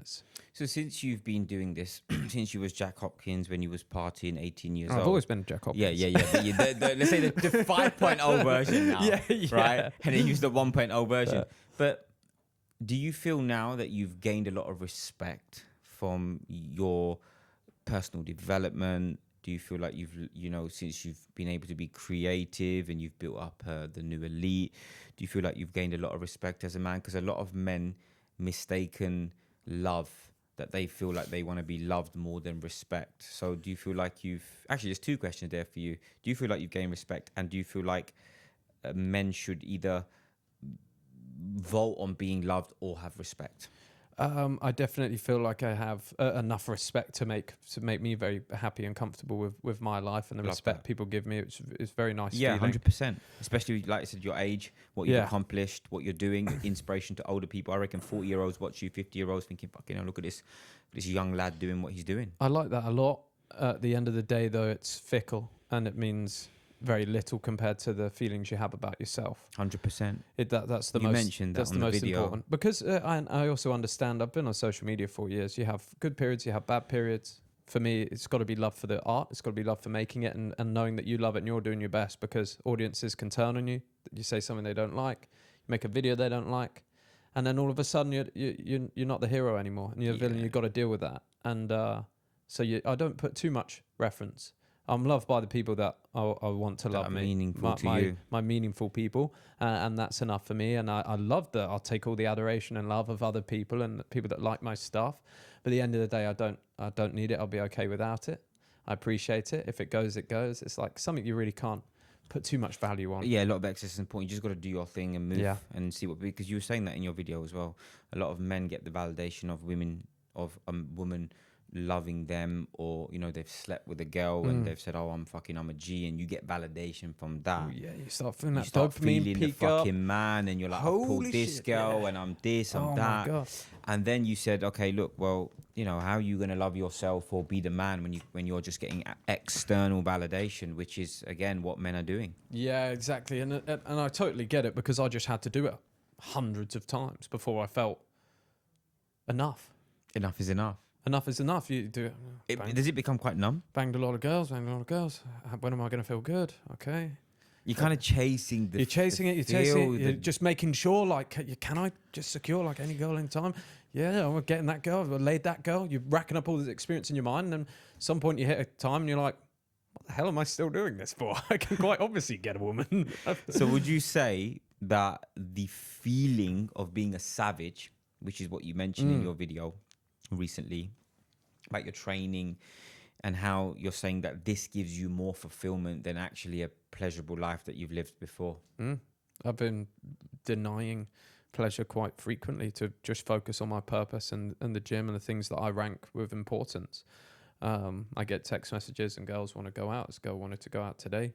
So since you've been doing this, since you was Jack Hopkins when you was partying 18 years old. I've always been Jack Hopkins. Yeah. But let's say the 5.0 version now, right? And then use the 1.0 version. But do you feel now that you've gained a lot of respect from your personal development? Do you feel like since you've been able to be creative and you've built up the new elite, do you feel like you've gained a lot of respect as a man? Because a lot of men mistaken love, that they feel like they want to be loved more than respect. So do you feel like actually, there's 2 questions there for you. Do you feel like you've gained respect, and do you feel like men should either vote on being loved or have respect? I definitely feel like I have enough respect to make me very happy and comfortable with my life, and the respect people give me. It's very nice. Yeah, feeling. 100%. Especially, like I said, your age, what you've accomplished, what you're doing, inspiration to older people. I reckon 40-year-olds watch you, 50-year-olds thinking, fucking, look at this young lad doing what he's doing. I like that a lot. At the end of the day, though, it's fickle, and it means very little compared to the feelings you have about yourself. 100%. That's the you most. Mentioned that that's on the most video. important, because I also understand. I've been on social media for years. You have good periods, you have bad periods. For me, it's got to be love for the art. It's got to be love for making it, and knowing that you love it and you're doing your best, because audiences can turn on you. You say something they don't like, you make a video they don't like, and then all of a sudden you're not the hero anymore, and you're the villain. You've got to deal with that. And so I don't put too much reference. I'm loved by the people that I want to love me. Meaningful to you. My meaningful people, and that's enough for me. And I love that. I'll take all the adoration and love of other people and the people that like my stuff. But at the end of the day, I don't need it. I'll be okay without it. I appreciate it. If it goes, it goes. It's like something you really can't put too much value on. Yeah, a lot of excess is important. You just got to do your thing and move and see what. Because you were saying that in your video as well. A lot of men get the validation of women, of a woman loving them, or they've slept with a girl and they've said, I'm a G, and you get validation from that. Oh, yeah, you start feeling that start dopamine feeling peak the up. fucking man, and you're like, I pulled this girl and I'm this, I'm that. My God. And then you said, okay, look, well, how are you going to love yourself or be the man when you're just getting external validation, which is again what men are doing. Yeah, exactly. And I totally get it, because I just had to do it hundreds of times before I felt enough. Enough is enough. Enough is enough. You do it. Does it become quite numb? Banged a lot of girls. When am I going to feel good? Okay. You're kind of chasing the. You're chasing it. You're chasing it. You're just making sure, like, can I just secure like any girl in time? Yeah, I'm getting that girl. I've laid that girl. You're racking up all this experience in your mind, and then at some point you hit a time and you're like, what the hell am I still doing this for? I can quite obviously get a woman. So would you say that the feeling of being a savage, which is what you mentioned in your video recently about your training, and how you're saying that this gives you more fulfillment than actually a pleasurable life that you've lived before? I've been denying pleasure quite frequently to just focus on my purpose and the gym and the things that I rank with importance. I get text messages and girls want to go out. This girl wanted to go out today.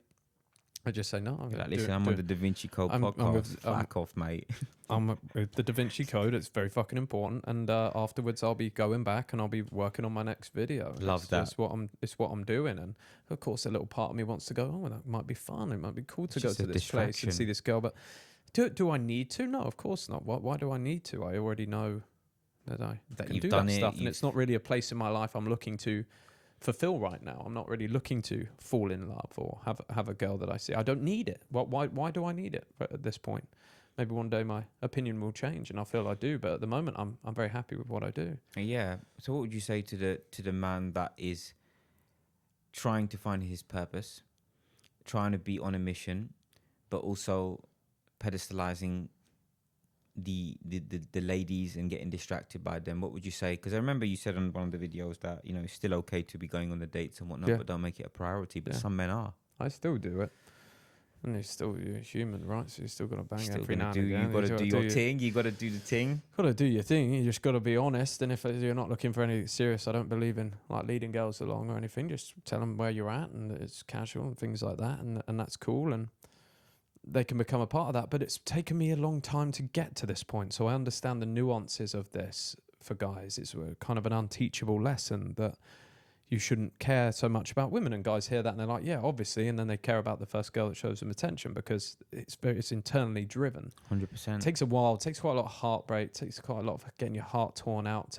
I just say no. You're like, listen, I'm on the Da Vinci Code podcast. Fuck off, mate. I'm with the Da Vinci Code. It's very fucking important. And afterwards, I'll be going back and I'll be working on my next video. Love that. It's what I'm doing. And of course, a little part of me wants to go, oh, that might be fun. It might be cool to It's go just to a this place and distraction. see this girl. But do I need to? No, of course not. Why do I need to? I already know that I can you've do done that it, stuff. And it's not really a place in my life I'm looking to fulfill right now. I'm not really looking to fall in love or have a girl that I see. I don't need it. Why do I need it at this point? Maybe one day my opinion will change and I feel I do, but at the moment I'm very happy with what I do. Yeah. So what would you say to the man that is trying to find his purpose, trying to be on a mission, but also pedestalizing the ladies and getting distracted by them? What would you say? Because I remember you said on one of the videos that, you know, it's still okay to be going on the dates and whatnot, but don't make it a priority. But some men are. I still do it. And you're human, right? So you still got to bang Still every gonna now do. and again. You got to do your thing. You got to do the thing. Got to do your thing. You just got to be honest. And if you're not looking for anything serious, I don't believe in like leading girls along or anything. Just tell them where you're at and it's casual and things like that, and that's cool. And they can become a part of that. But it's taken me a long time to get to this point. So I understand the nuances of this for guys. It's kind of an unteachable lesson that you shouldn't care so much about women, and guys hear that and they're like, yeah, obviously, and then they care about the first girl that shows them attention because it's internally driven. 100%. It takes a while. It takes quite a lot of heartbreak. It takes quite a lot of getting your heart torn out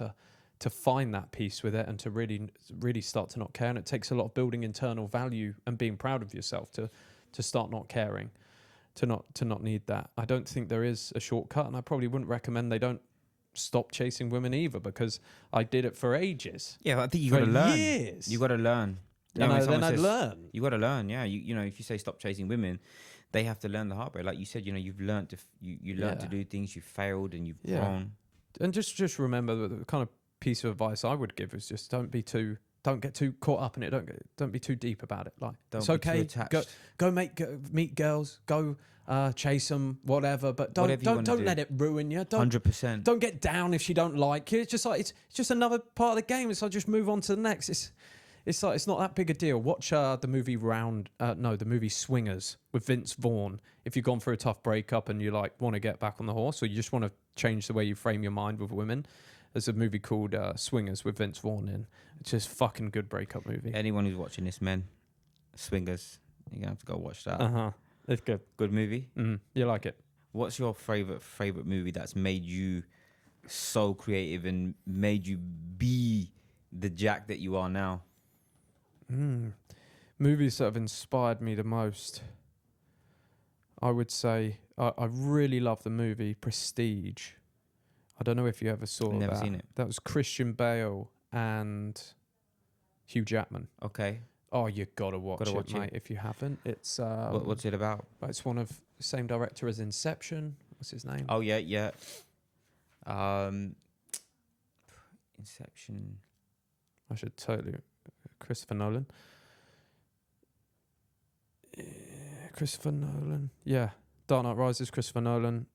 to find that peace with it and to really start to not care. And it takes a lot of building internal value and being proud of yourself to start not caring, to not need that. I don't think there is a shortcut, and I probably wouldn't recommend they don't stop chasing women either, because I did it for ages. Yeah, I think you got to learn. Years. You got to learn. And then I'd learn. You got to learn. Yeah, you know, if you say stop chasing women, they have to learn the hard way. Like you said, you know, you've learned to you learned to do things. You've failed and you've grown. And just remember the kind of piece of advice I would give is just don't get too caught up in it. Don't be too deep about it. Like it's okay. Go meet girls. Go chase them. Whatever. But don't let it ruin you. 100%. Don't get down if she don't like you. It's just like it's just another part of the game. It's like just move on to the next. It's like it's not that big a deal. Watch the movie the movie Swingers with Vince Vaughn. If you've gone through a tough breakup and you like want to get back on the horse, or you just want to change the way you frame your mind with women, there's a movie called Swingers with Vince Vaughn in. It's just fucking good breakup movie. Anyone who's watching this, men, Swingers, you're gonna have to go watch that. It's good. Good movie. You like it? What's your favorite movie that's made you so creative and made you be the Jack that you are now? Movies that have inspired me the most, I would say I really love the movie Prestige. I don't know if you ever saw that. Never seen it. That was Christian Bale and Hugh Jackman. Okay. Oh, you gotta watch it, mate. If you haven't, it's what's it about? It's one of the same director as Inception. What's his name? Oh yeah. Inception. I should totally. Christopher Nolan. Christopher Nolan. Yeah. Dark Knight Rises, Christopher Nolan,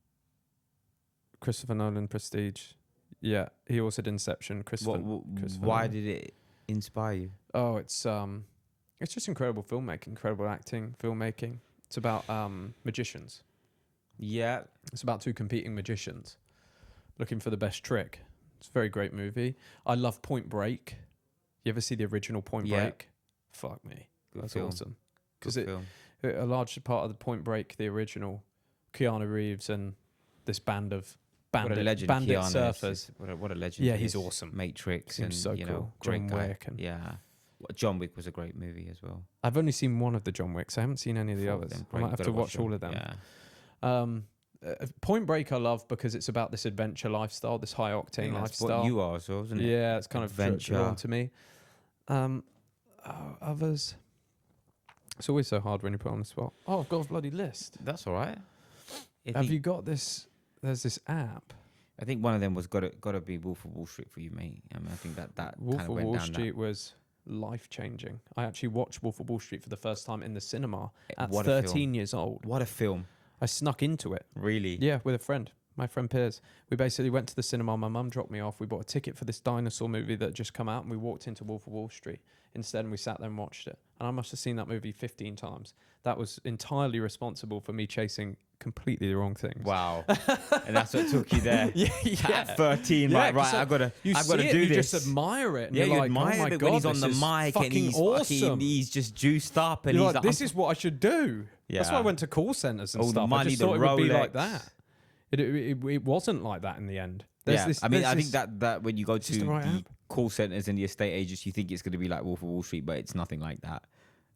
Prestige. Yeah. He also did Inception. Christopher why Nolan. did it inspire you? Oh, it's just incredible filmmaking, incredible acting, filmmaking. It's about magicians. Yeah. It's about two competing magicians looking for the best trick. It's a very great movie. I love Point Break. You ever see the original Point Break? Fuck me. That's awesome. Because a large part of the Point Break, the original, Keanu Reeves and this band of bandit surfers. What a legend. Yeah, he's awesome. Matrix and so cool. John Wick. John Wick was a great movie as well. I've only seen one of the John Wicks. I haven't seen any of the others. I might have to watch all of them. Yeah. Point Break I love because it's about this adventure lifestyle, this high octane lifestyle. That's what you are as well, isn't it? Yeah, it's kind of drawn to me. Others. It's always so hard when you put on the spot. Oh, I've got a bloody list. That's all right. Have you got this? There's this app. I think one of them was gotta be Wolf of Wall Street for you, mate. I mean, I think that Wolf kind of of went Wall down Street was life changing. I actually watched Wolf of Wall Street for the first time in the cinema at What a 13 film. years old. What a film! I snuck into it. Really? Yeah, with a friend. my friend Piers. We basically went to the cinema. My mum dropped me off. We bought a ticket for this dinosaur movie that had just come out, and we walked into Wolf of Wall Street instead, and we sat there and watched it. And I must have seen that movie 15 times. That was entirely responsible for me chasing completely the wrong things. Wow. And that's what took you there. Yeah. At 13, Yeah, right, I've got to do you this. just admire it. And Yeah, you're you like, admire oh my it God, when he's on the this is mic and fucking he's awesome. he's just juiced up and You're he's like, like, this is what I should do. That's why I Yeah. went to call centers and All the stuff. I money, just the thought it would be like Rolex. that. It wasn't like that in the end. I think this- that when you go to just the right the app. call centers and the estate agents, you think it's going to be like Wolf of Wall Street, but it's nothing like that.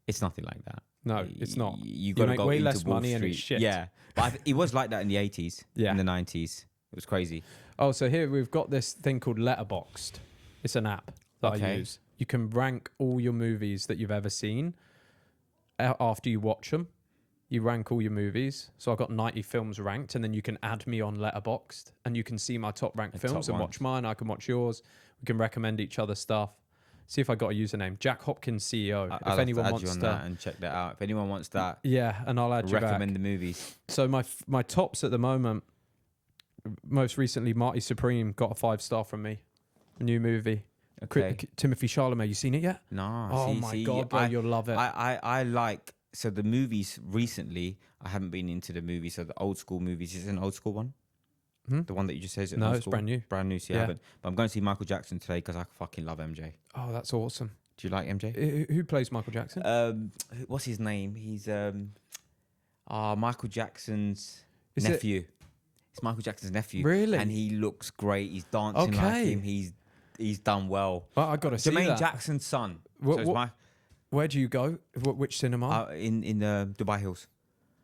It's nothing like that. No, it's not. You got to make go way into less Wall money and Street. it's shit. Yeah, but it was like that in the 80s, Yeah. in the 90s. It was crazy. Oh, so here we've got this thing called Letterboxd. It's an app that I Okay. use. You can rank all your movies that you've ever seen after you watch them. You rank all your movies. So I've got 90 films ranked, and then you can add me on Letterboxd, and you can see my top ranked The films top and ones. watch mine. I can watch yours. We can recommend each other stuff. See if I got a username. Jack Hopkins CEO. I'll if have anyone to add wants you on to, that and check that out. If anyone wants that, yeah, and I'll add you back. recommend the movies. So my tops at the moment, most recently, Marty Supreme got a 5-star from me. A new movie. Okay. Timothy Chalamet. You seen it yet? No. Oh my God, bro, you'll love it. I like, so the movies recently, I haven't been into the movies. So the old school movies, is it an old school one? Hmm? The one that you just said is it No, old it's school? brand new. Brand new, so you Yeah. haven't. But I'm going to see Michael Jackson today because I fucking love MJ. Oh, that's awesome. Do you like MJ? Who plays Michael Jackson? What's his name? He's Michael Jackson's Is it- nephew. It's Michael Jackson's nephew. Really? And he looks great. He's dancing like Okay. him. He's done well. Oh, I gotta see Jermaine that. Jackson's son. What- So it's what- Where do you go? Which cinema? in the Dubai Hills.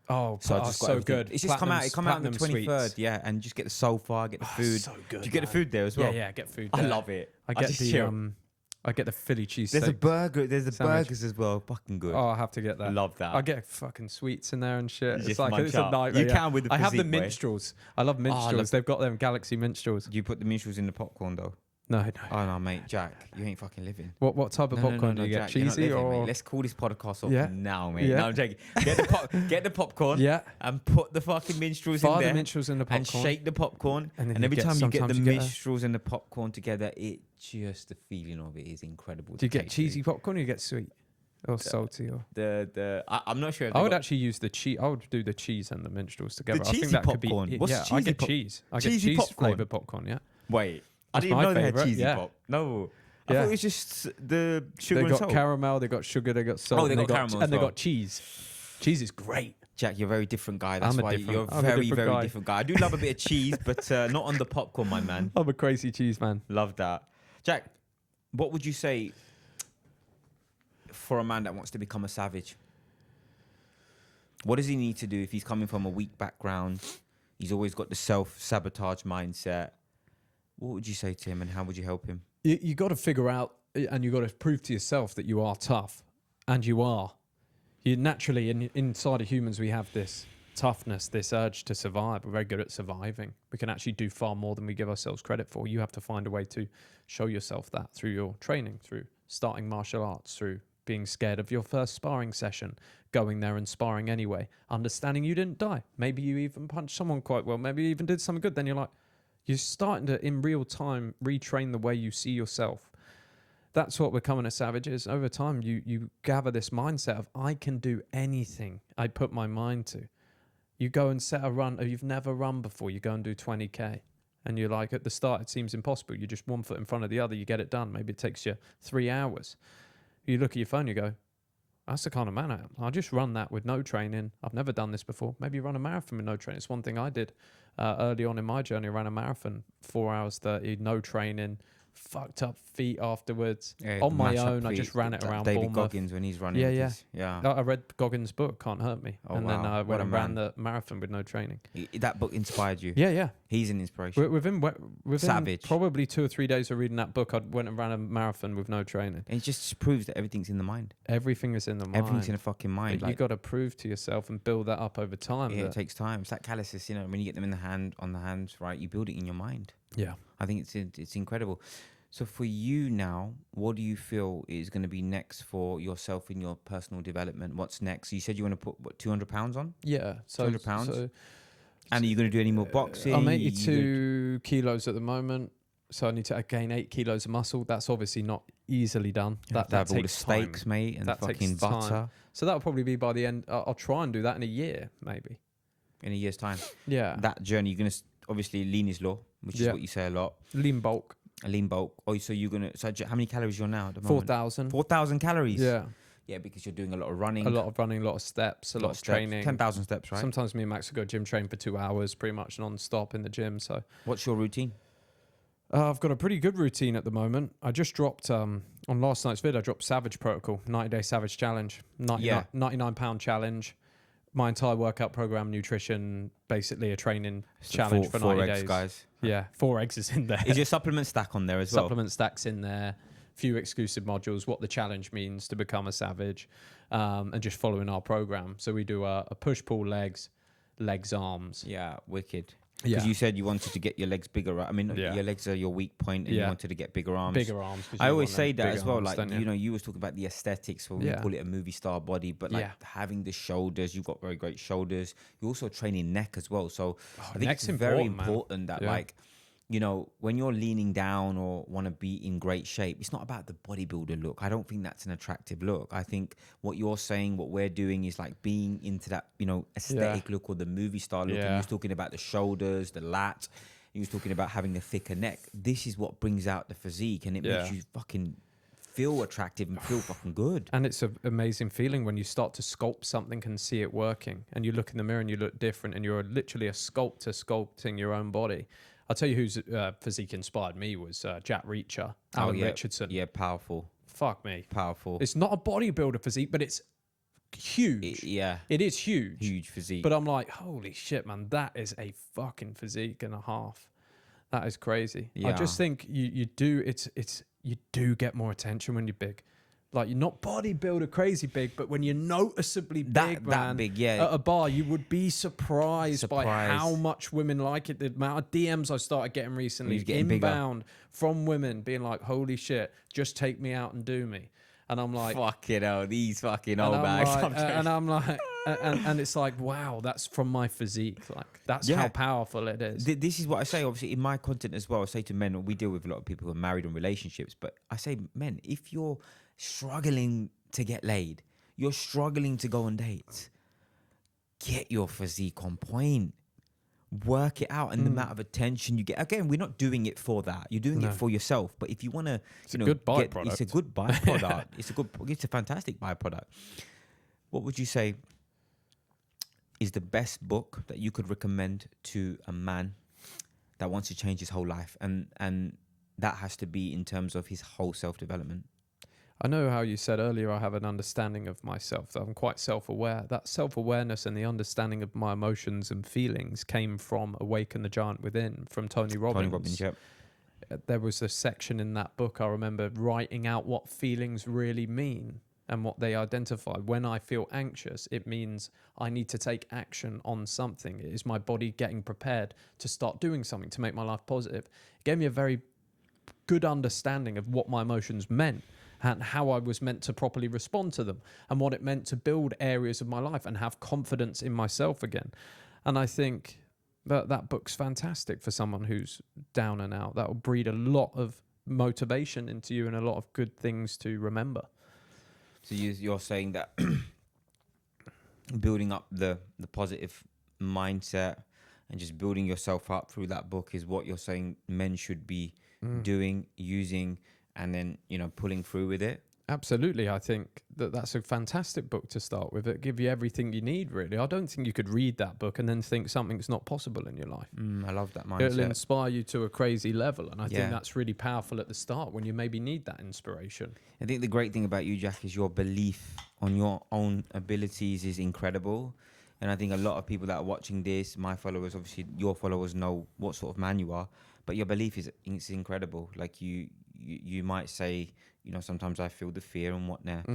Oh, So I just got so everything. good. It's just come out. It come out on the Platinum 23rd. Suites. Yeah, and just get the sofa, get the food. So good. Do you get the man. food there as well? Yeah, get food. I there. love it. I get just the chill. I get the Philly cheese. There's a burger. There's the sandwich. burgers as well. Fucking good. Oh, I have to get that. Love that. I get fucking sweets in there and shit. Just It's like munch it's a up. nightmare. You yeah. can with the I have the physique, boy. minstrels. I love minstrels. They've got them Galaxy minstrels. Do you put the minstrels in the popcorn though? No. Oh no, mate, Jack, you ain't fucking living. What type of popcorn do you get? Jack, you're not Cheesy living, or? mate. Let's call this podcast off Yeah. now, mate. Yeah. No, I'm joking. Get the popcorn. Yeah. And put the fucking minstrels Fire in the there. minstrels in the popcorn. And shake the popcorn. And then And you every get- time you get the sometimes you get a- minstrels and the popcorn together, the feeling of it is incredible. Do you to get taste. cheesy popcorn or you get sweet? Or salty or? I'm not sure. If I they would got- actually use the cheese. I would do the cheese and the minstrels together. I think cheesy that could popcorn? be. What's Yeah, I cheesy get pop- cheese. I get cheesy cheese popcorn? flavored popcorn. Yeah. Wait, I That's didn't my know they had favourite, cheesy yeah. pop. No, I Yeah. thought it was just the sugar They and got salt. caramel. They got sugar. They got salt. Oh, they and got caramel as and they well. got cheese. Cheese is great. Jack, you're a very different guy. That's I'm a why different- you're I'm a very, different very guy. different guy. I do love a bit of cheese, but not on the popcorn, my man. I'm a crazy cheese man. Love that. Jack, what would you say for a man that wants to become a savage? What does he need to do if he's coming from a weak background? He's always got the self-sabotage mindset. What would you say to him and how would you help him? You got to figure out, and you got to prove to yourself that you are tough, and you are. You naturally, inside of humans, we have this toughness, this urge to survive. We're very good at surviving. We can actually do far more than we give ourselves credit for. You have to find a way to show yourself that through your training, through starting martial arts, through being scared of your first sparring session, going there and sparring anyway, understanding you didn't die. Maybe you even punched someone quite well. Maybe you even did something good. Then you're like, you're starting to, in real time, retrain the way you see yourself. That's what becoming a savage is. Over time, you gather this mindset of, I can do anything I put my mind to. You go and set a run, or you've never run before, you go and do 20K. And you're like, at the start, it seems impossible. You're just one foot in front of the other, you get it done. Maybe it takes you 3 hours. You look at your phone, you go, that's the kind of man I am. I'll just run that with no training. I've never done this before. Maybe run a marathon with no training. It's one thing I did early on in my journey. I ran a marathon, 4 hours 30, no training, fucked up feet afterwards. Yeah, On my mash up own, I feet. just ran it around David Bournemouth. Goggins when he's running. Yeah, yeah. Yeah. I read Goggins' book, Can't Hurt Me. Oh, and then wow. I What went a and ran man. the marathon with no training. That book inspired you. Yeah. He's an inspiration. Within Savage. probably 2 or 3 days of reading that book, I went and ran a marathon with no training. And it just proves that everything's in the mind. Everything is in the mind. Everything's in the fucking mind. But you got to prove to yourself and build that up over time. Yeah, it that- takes time. It's like calluses, when you get them in the hand, on the hands, right? You build it in your mind. yeah. I think it's incredible. So for you now, what do you feel is going to be next for yourself in your personal development? What's next? You said you want to put, what, 200 pounds on? Yeah. So 200 pounds? So And are you going to do any more boxing? I'm You 82 kilos at the moment, so I need to gain 8 kilos of muscle. That's obviously not easily done. have to have all the steaks, mate, and That the takes fucking butter. time. So that'll probably be by the end. I'll try and do that in a year, maybe. In a year's time. Yeah. That journey, you're going to, obviously, lean is law, which is what you say a lot. Lean bulk. A lean bulk. Oh, so you're going to, so how many calories you're now at the moment? 4,000. 4,000 calories? Yeah. Yeah, because you're doing a lot of running. A lot of running, a lot of steps, a lot of training. 10,000 steps, right? Sometimes me and Max will go gym train for 2 hours, pretty much non-stop in the gym. So, what's your routine? I've got a pretty good routine at the moment. I just dropped, on last night's vid, I dropped Savage Protocol, 90-day Savage Challenge, 99-pound challenge. My entire workout program, nutrition, basically a training challenge for 90 days. Guys. Yeah, 4 eggs is in there. Is your supplement stack on there as well? Supplement stacks in there. Few exclusive modules, what the challenge means to become a savage, and just following our program. So we do a push-pull legs, arms. Yeah, wicked. Because you said you wanted to get your legs bigger, right? I mean, your legs are your weak point, and you wanted to get bigger arms. Bigger arms. I always say that as well. Arms, like, you know, you was talking about the aesthetics, or we call it a movie star body, but like having the shoulders, you've got very great shoulders. You also train in neck as well. So I think it's very important that like, you know, when you're leaning down or want to be in great shape, it's not about the bodybuilder look. I don't think that's an attractive look. I think what you're saying, what we're doing is like being into that, you know, aesthetic look or the movie star look. And you was talking about the shoulders, the lat. You was talking about having a thicker neck. This is what brings out the physique, and it makes you fucking feel attractive and feel fucking good. And it's an amazing feeling when you start to sculpt something and see it working, and you look in the mirror and you look different, and you're literally a sculptor sculpting your own body. I'll tell you whose physique inspired me was Jack Reacher, Alan Richardson. Yeah, powerful. Fuck me. Powerful. It's not a bodybuilder physique, but it's huge. It is huge. Huge physique. But I'm like, holy shit, man, that is a fucking physique and a half. That is crazy. I just think you do get more attention when you're big. Like, you're not bodybuilder crazy big, but when you're noticeably big, that big, at a bar, you would be surprised by how much women like it. The amount of DMs I started getting recently, inbound from women being like, holy shit, just take me out and do me. And I'm like, fuck it, these fucking old bags. And I'm like, and it's like, wow, that's from my physique. Like, that's how powerful it is. This is what I say, obviously, in my content as well. I say to men, we deal with a lot of people who are married in relationships, but I say, men, if you're struggling to get laid, you're struggling to go on dates, get your physique on point, work it out, and the amount of attention you get. Again, we're not doing it for that, you're doing it for yourself. But if you want to, it's a good byproduct. It's a fantastic byproduct. What would you say is the best book that you could recommend to a man that wants to change his whole life, and that has to be in terms of his whole self-development? I know how you said earlier, I have an understanding of myself, that I'm quite self-aware. That self-awareness and the understanding of my emotions and feelings came from Awaken the Giant Within, from Tony Robbins. Tony Robbins, yep. There was a section in that book, I remember writing out what feelings really mean and what they identify. When I feel anxious, it means I need to take action on something. It is my body getting prepared to start doing something to make my life positive. It gave me a very good understanding of what my emotions meant, and how I was meant to properly respond to them, and what it meant to build areas of my life and have confidence in myself again. And I think that book's fantastic for someone who's down and out. That will breed a lot of motivation into you and a lot of good things to remember. So you're saying that building up the positive mindset and just building yourself up through that book is what you're saying men should be doing, using, and then, you know, pulling through with it. Absolutely. I think that's a fantastic book to start with. It gives you everything you need, really. I don't think you could read that book and then think something's not possible in your life. I love that mindset. It'll inspire you to a crazy level. And I think that's really powerful at the start when you maybe need that inspiration. I think the great thing about you, Jack, is your belief on your own abilities is incredible. And I think a lot of people that are watching this, my followers, obviously your followers, know what sort of man you are. But your belief is incredible. Like you might say, you know, sometimes I feel the fear and whatnot.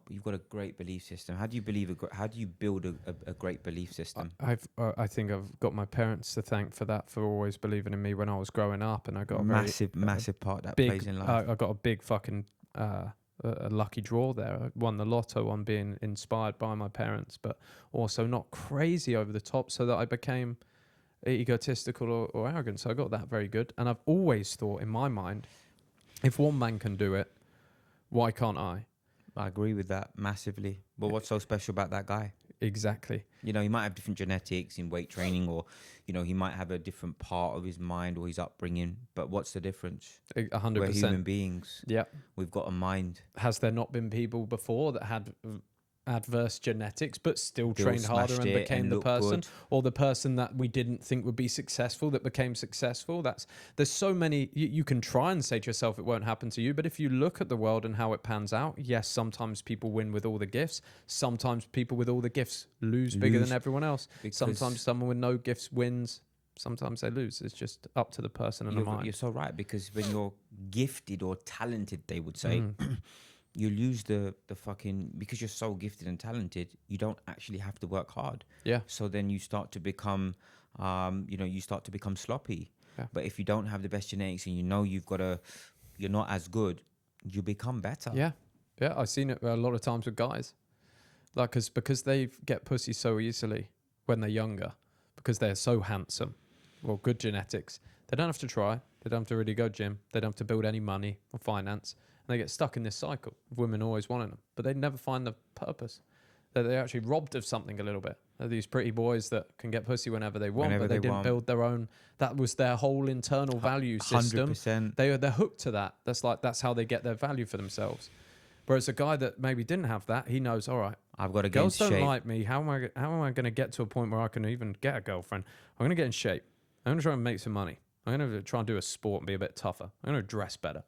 But you've got a great belief system. How do you build a great belief system? I think I've got my parents to thank for that, for always believing in me when I was growing up, and I got a massive part that plays in life. I got a big fucking a lucky draw there. I won the lotto on being inspired by my parents, but also not crazy over the top, so that I became egotistical or arrogant. So I got that very good. And I've always thought in my mind, if one man can do it, why can't I? I agree with that massively. But what's so special about that guy? Exactly. You know, he might have different genetics in weight training, or, you know, he might have a different part of his mind or his upbringing. But what's the difference? 100%. We're human beings. Yeah. We've got a mind. Has there not been people before that had adverse genetics but still Still trained harder smashed and it became and the looked person, good. or the person that we didn't think would be successful that became successful? There's so many. You can try and say to yourself it won't happen to you, but if you look at the world and how it pans out, yes, sometimes people win with all the gifts, sometimes people with all the gifts lose bigger than everyone else, sometimes someone with no gifts wins, sometimes they lose. It's just up to the person and the mind. You're so right, because when you're gifted or talented, they would say, you lose the fucking, because you're so gifted and talented, you don't actually have to work hard. Yeah. So then you start to become, you start to become sloppy. Yeah. But if you don't have the best genetics and you know you're not as good, you become better. Yeah. Yeah. I've seen it a lot of times with guys. Like, because they get pussy so easily when they're younger, because they're so handsome, well, good genetics. They don't have to try. They don't have to really go gym. They don't have to build any money or finance. And they get stuck in this cycle of women always wanting them, but they never find the purpose. That they're actually robbed of something a little bit. They're these pretty boys that can get pussy whenever they want, but they didn't build their own. That was their whole internal value system. 100%. They're hooked to that. That's how they get their value for themselves. Whereas a guy that maybe didn't have that, he knows, all right, I've got to get in girls don't shape. like me. How am I going to get to a point where I can even get a girlfriend? I'm going to get in shape. I'm going to try and make some money. I'm going to try and do a sport and be a bit tougher. I'm going to dress better.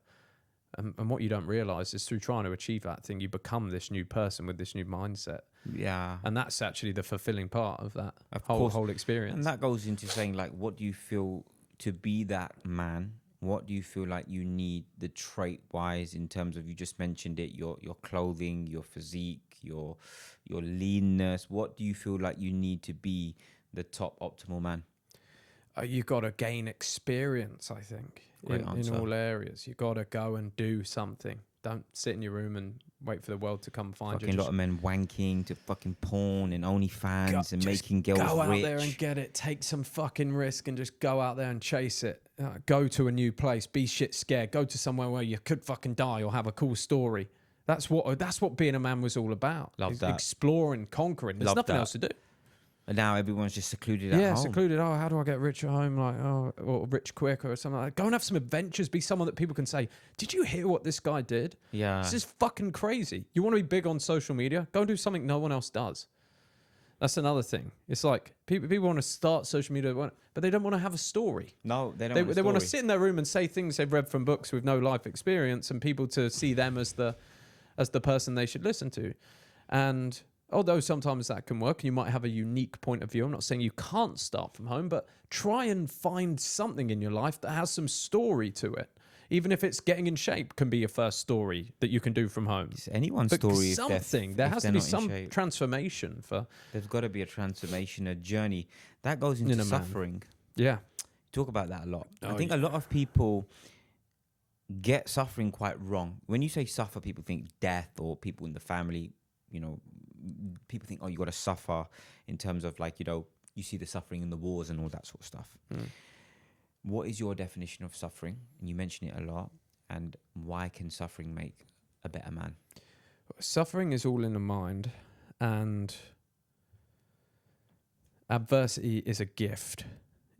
And what you don't realize is through trying to achieve that thing, you become this new person with this new mindset. Yeah. And that's actually the fulfilling part of that Of whole course. whole experience. And that goes into saying, like, what do you feel to be that man? What do you feel like you need the trait wise, in terms of, you just mentioned it, your clothing, your physique, your leanness? What do you feel like you need to be the top optimal man? You got to gain experience, I think, in all areas. You got to go and do something. Don't sit in your room and wait for the world to come find you. Fucking lot of men wanking to fucking porn and OnlyFans and making girls go out rich. there and get it. Take some fucking risk and just go out there and chase it. Go to a new place. Be shit scared. Go to somewhere where you could fucking die or have a cool story. That's what being a man was all about. Love that. Exploring, conquering. There's nothing else to do. And now everyone's just secluded at home. Yeah, secluded. Oh, how do I get rich at home? Like, or rich quick or something like that. Go and have some adventures. Be someone that people can say, did you hear what this guy did? Yeah. This is fucking crazy. You want to be big on social media? Go and do something no one else does. That's another thing. It's like people want to start social media, but they don't want to have a story. No, they don't. They want to sit in their room and say things they've read from books with no life experience, and people to see them as the person they should listen to. And although sometimes that can work, and you might have a unique point of view. I'm not saying you can't start from home, but try and find something in your life that has some story to it. Even if it's getting in shape can be your first story that you can do from home. It's anyone's But story. something. There has to be some transformation for... There's got to be a transformation, a journey. That goes into suffering. Yeah. Talk about that a lot. Oh, I think a lot of people get suffering quite wrong. When you say suffer, people think death, or people in the family, people think, oh, you got to suffer in terms of, like, you see the suffering in the wars and all that sort of stuff. What is your definition of suffering? And you mention it a lot. And why can suffering make a better man? Suffering is all in the mind, and adversity is a gift,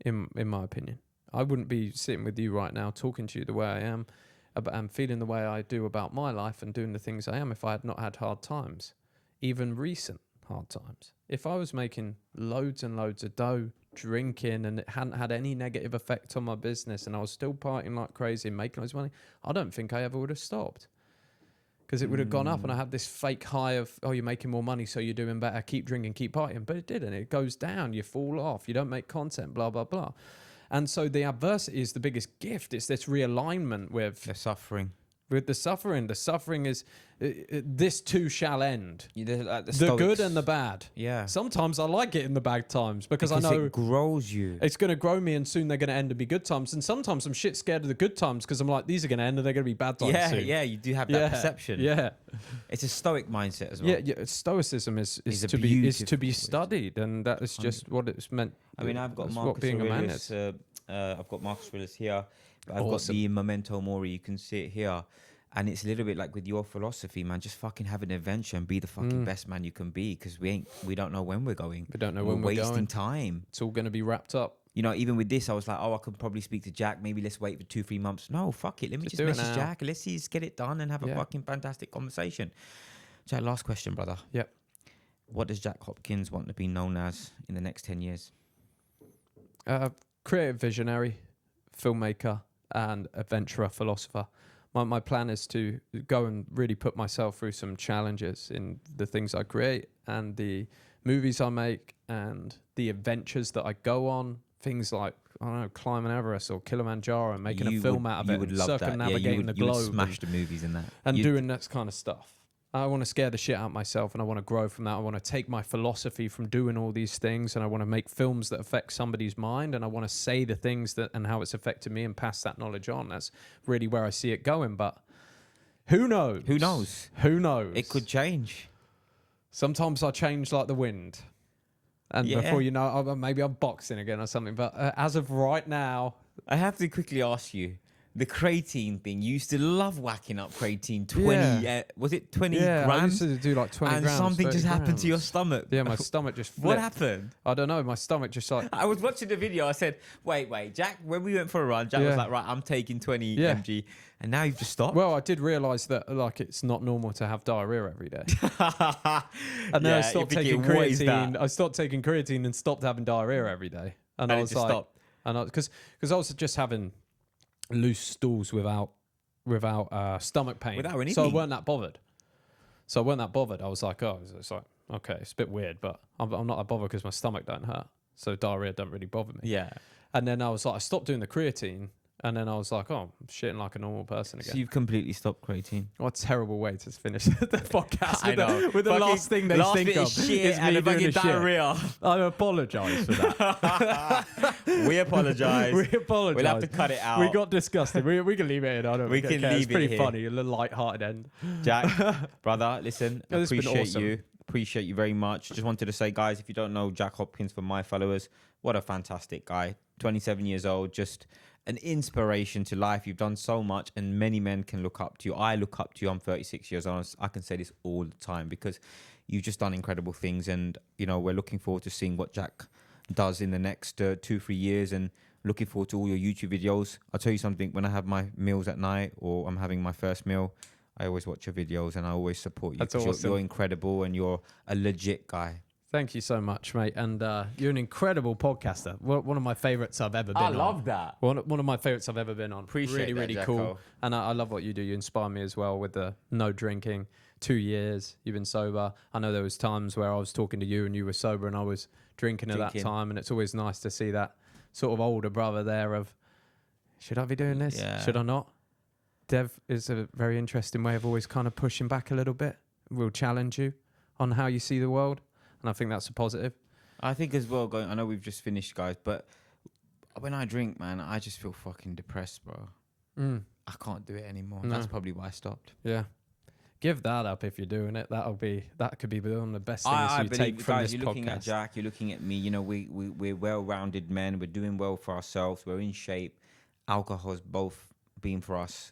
in my opinion. I wouldn't be sitting with you right now talking to you the way I am and feeling the way I do about my life and doing the things I am if I had not had hard times, even recent hard times. If I was making loads and loads of dough, drinking, and it hadn't had any negative effect on my business, and I was still partying like crazy and making loads of money, I don't think I ever would have stopped. Because it would have gone up and I had this fake high of, oh, you're making more money, so you're doing better, keep drinking, keep partying. But it didn't. It goes down, you fall off, you don't make content, blah, blah, blah. And so the adversity is the biggest gift. It's this realignment with... The suffering. with the suffering is this too shall end. The good and the bad. Yeah. Sometimes I like it in the bad times because I know it grows you. it's going to grow me, and soon they're going to end and be good times. And sometimes I'm shit scared of the good times because I'm like, these are going to end and they're going to be bad times soon. Yeah, you do have that perception. Yeah. It's a stoic mindset as well. Yeah. Stoicism is to be studied, and that is just what it's meant. I mean, I've got that's Marcus what being a man Aurelius. is. I've got Marcus Aurelius here. But I've Awesome. got the Memento Mori. You can see it here. And it's a little bit like with your philosophy, man. Just fucking have an adventure and be the fucking best man you can be, because we don't know when we're going. We don't know when we're wasting going. time. It's all going to be wrapped up. You know, even with this, I was like, I could probably speak to Jack. Maybe let's wait for 2-3 months. No, fuck it. Let me just message Jack. Let's get it done and have a fucking fantastic conversation. Jack, last question, brother. Yep. What does Jack Hopkins want to be known as in the next 10 years? Creative visionary, filmmaker, and adventurer, philosopher. My plan is to go and really put myself through some challenges in the things I create and the movies I make and the adventures that I go on. Things like, I don't know, climbing Everest or Kilimanjaro and making a film out of it. You would love that. Circumnavigating the globe. You would smash the movies in that. And doing that kind of stuff. I want to scare the shit out of myself, and I want to grow from that. I want to take my philosophy from doing all these things, and I want to make films that affect somebody's mind, and I want to say the things that and how it's affected me and pass that knowledge on. That's really where I see it going. But who knows? Who knows? Who knows? It could change. Sometimes I change like the wind. And before you know, maybe I'm boxing again or something. But as of right now... I have to quickly ask you, the creatine thing, you used to love whacking up creatine. 20, was it 20 grams? I used grams? to do like 20 and grams. something just happened grams. to your stomach. Yeah, my stomach just flipped. What happened? I don't know. My stomach just like... I was watching the video. I said, wait, Jack, when we went for a run, Jack was like, right, I'm taking 20 mg. And now you've just stopped? Well, I did realise that like it's not normal to have diarrhea every day. And then I stopped taking creatine. I stopped taking creatine and stopped having diarrhea every day. And I was like... Stopped. And because I was just having loose stools without stomach pain. Without anything. So I weren't that bothered. I was like, it's like, okay, it's a bit weird, but I'm not that bothered because my stomach don't hurt. So diarrhea don't really bother me. Yeah. And then I was like, I stopped doing the creatine. And then I was like, I'm shitting like a normal person again. So you've completely stopped creatine. What a terrible way to finish the podcast. I know. With the last thing they think of is me doing the diarrhea. I apologise for that. We apologise. We apologise. We'll have to cut it out. We got disgusted. We can leave it in. I don't we can care. leave It's pretty it funny. A little light-hearted end. Jack, brother, listen, I appreciate awesome. you. Appreciate you very much. Just wanted to say, guys, if you don't know Jack Hopkins, for my followers, what a fantastic guy. 27 years old, just an inspiration to life. You've done so much, and many men can look up to you. I look up to you. I'm 36 years old. I can say this all the time because you've just done incredible things, and you know we're looking forward to seeing what Jack does in the next 2-3 years, and looking forward to all your YouTube videos. I'll tell you something, when I have my meals at night or I'm having my first meal, I always watch your videos and I always support you. That's awesome. You're incredible and you're a legit guy. Thank you so much, mate. And you're an incredible podcaster. One of my favourites I've ever been on. I love that. One of my favourites I've ever been on. Appreciate really that, cool. Jacko. And I love what you do. You inspire me as well with the no drinking. 2 years you've been sober. I know there was times where I was talking to you and you were sober and I was drinking at that time. And it's always nice to see that sort of older brother there of, should I be doing this? Yeah. Should I not? Dev is a very interesting way of always kind of pushing back a little bit. We'll challenge you on how you see the world. And I think that's a positive. I think as well, I know we've just finished, guys, but when I drink, man, I just feel fucking depressed, bro. I can't do it anymore. No. That's probably why I stopped. Yeah. Give that up if you're doing it. That could be one of the best things I you believe, take from guys, this you're podcast. looking at Jack, you're looking at me. You know, we're well-rounded men. We're doing well for ourselves. We're in shape. Alcohol's both been for us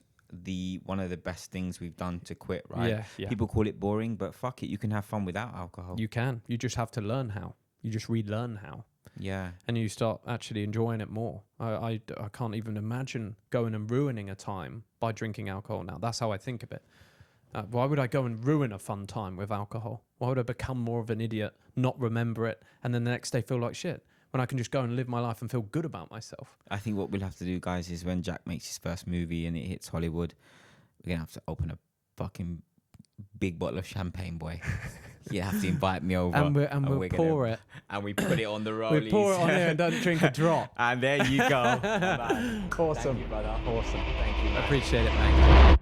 one of the best things we've done to quit, right? Yeah. People call it boring, but fuck it, you can have fun without alcohol. You can. You just have to learn how. You just relearn how. Yeah. And you start actually enjoying it more. I can't even imagine going and ruining a time by drinking alcohol now. That's how I think of it. Why would I go and ruin a fun time with alcohol? Why would I become more of an idiot, not remember it, and then the next day feel like shit? When I can just go and live my life and feel good about myself. I think what we'll have to do, guys, is when Jack makes his first movie and it hits Hollywood, we're going to have to open a fucking big bottle of champagne, boy. You have to invite me over. And we'll pour it. And we put it on the rollies. We pour it on there and don't drink a drop. And there you go. Awesome. Thank you, brother. Awesome. Thank you, man. Appreciate it, mate.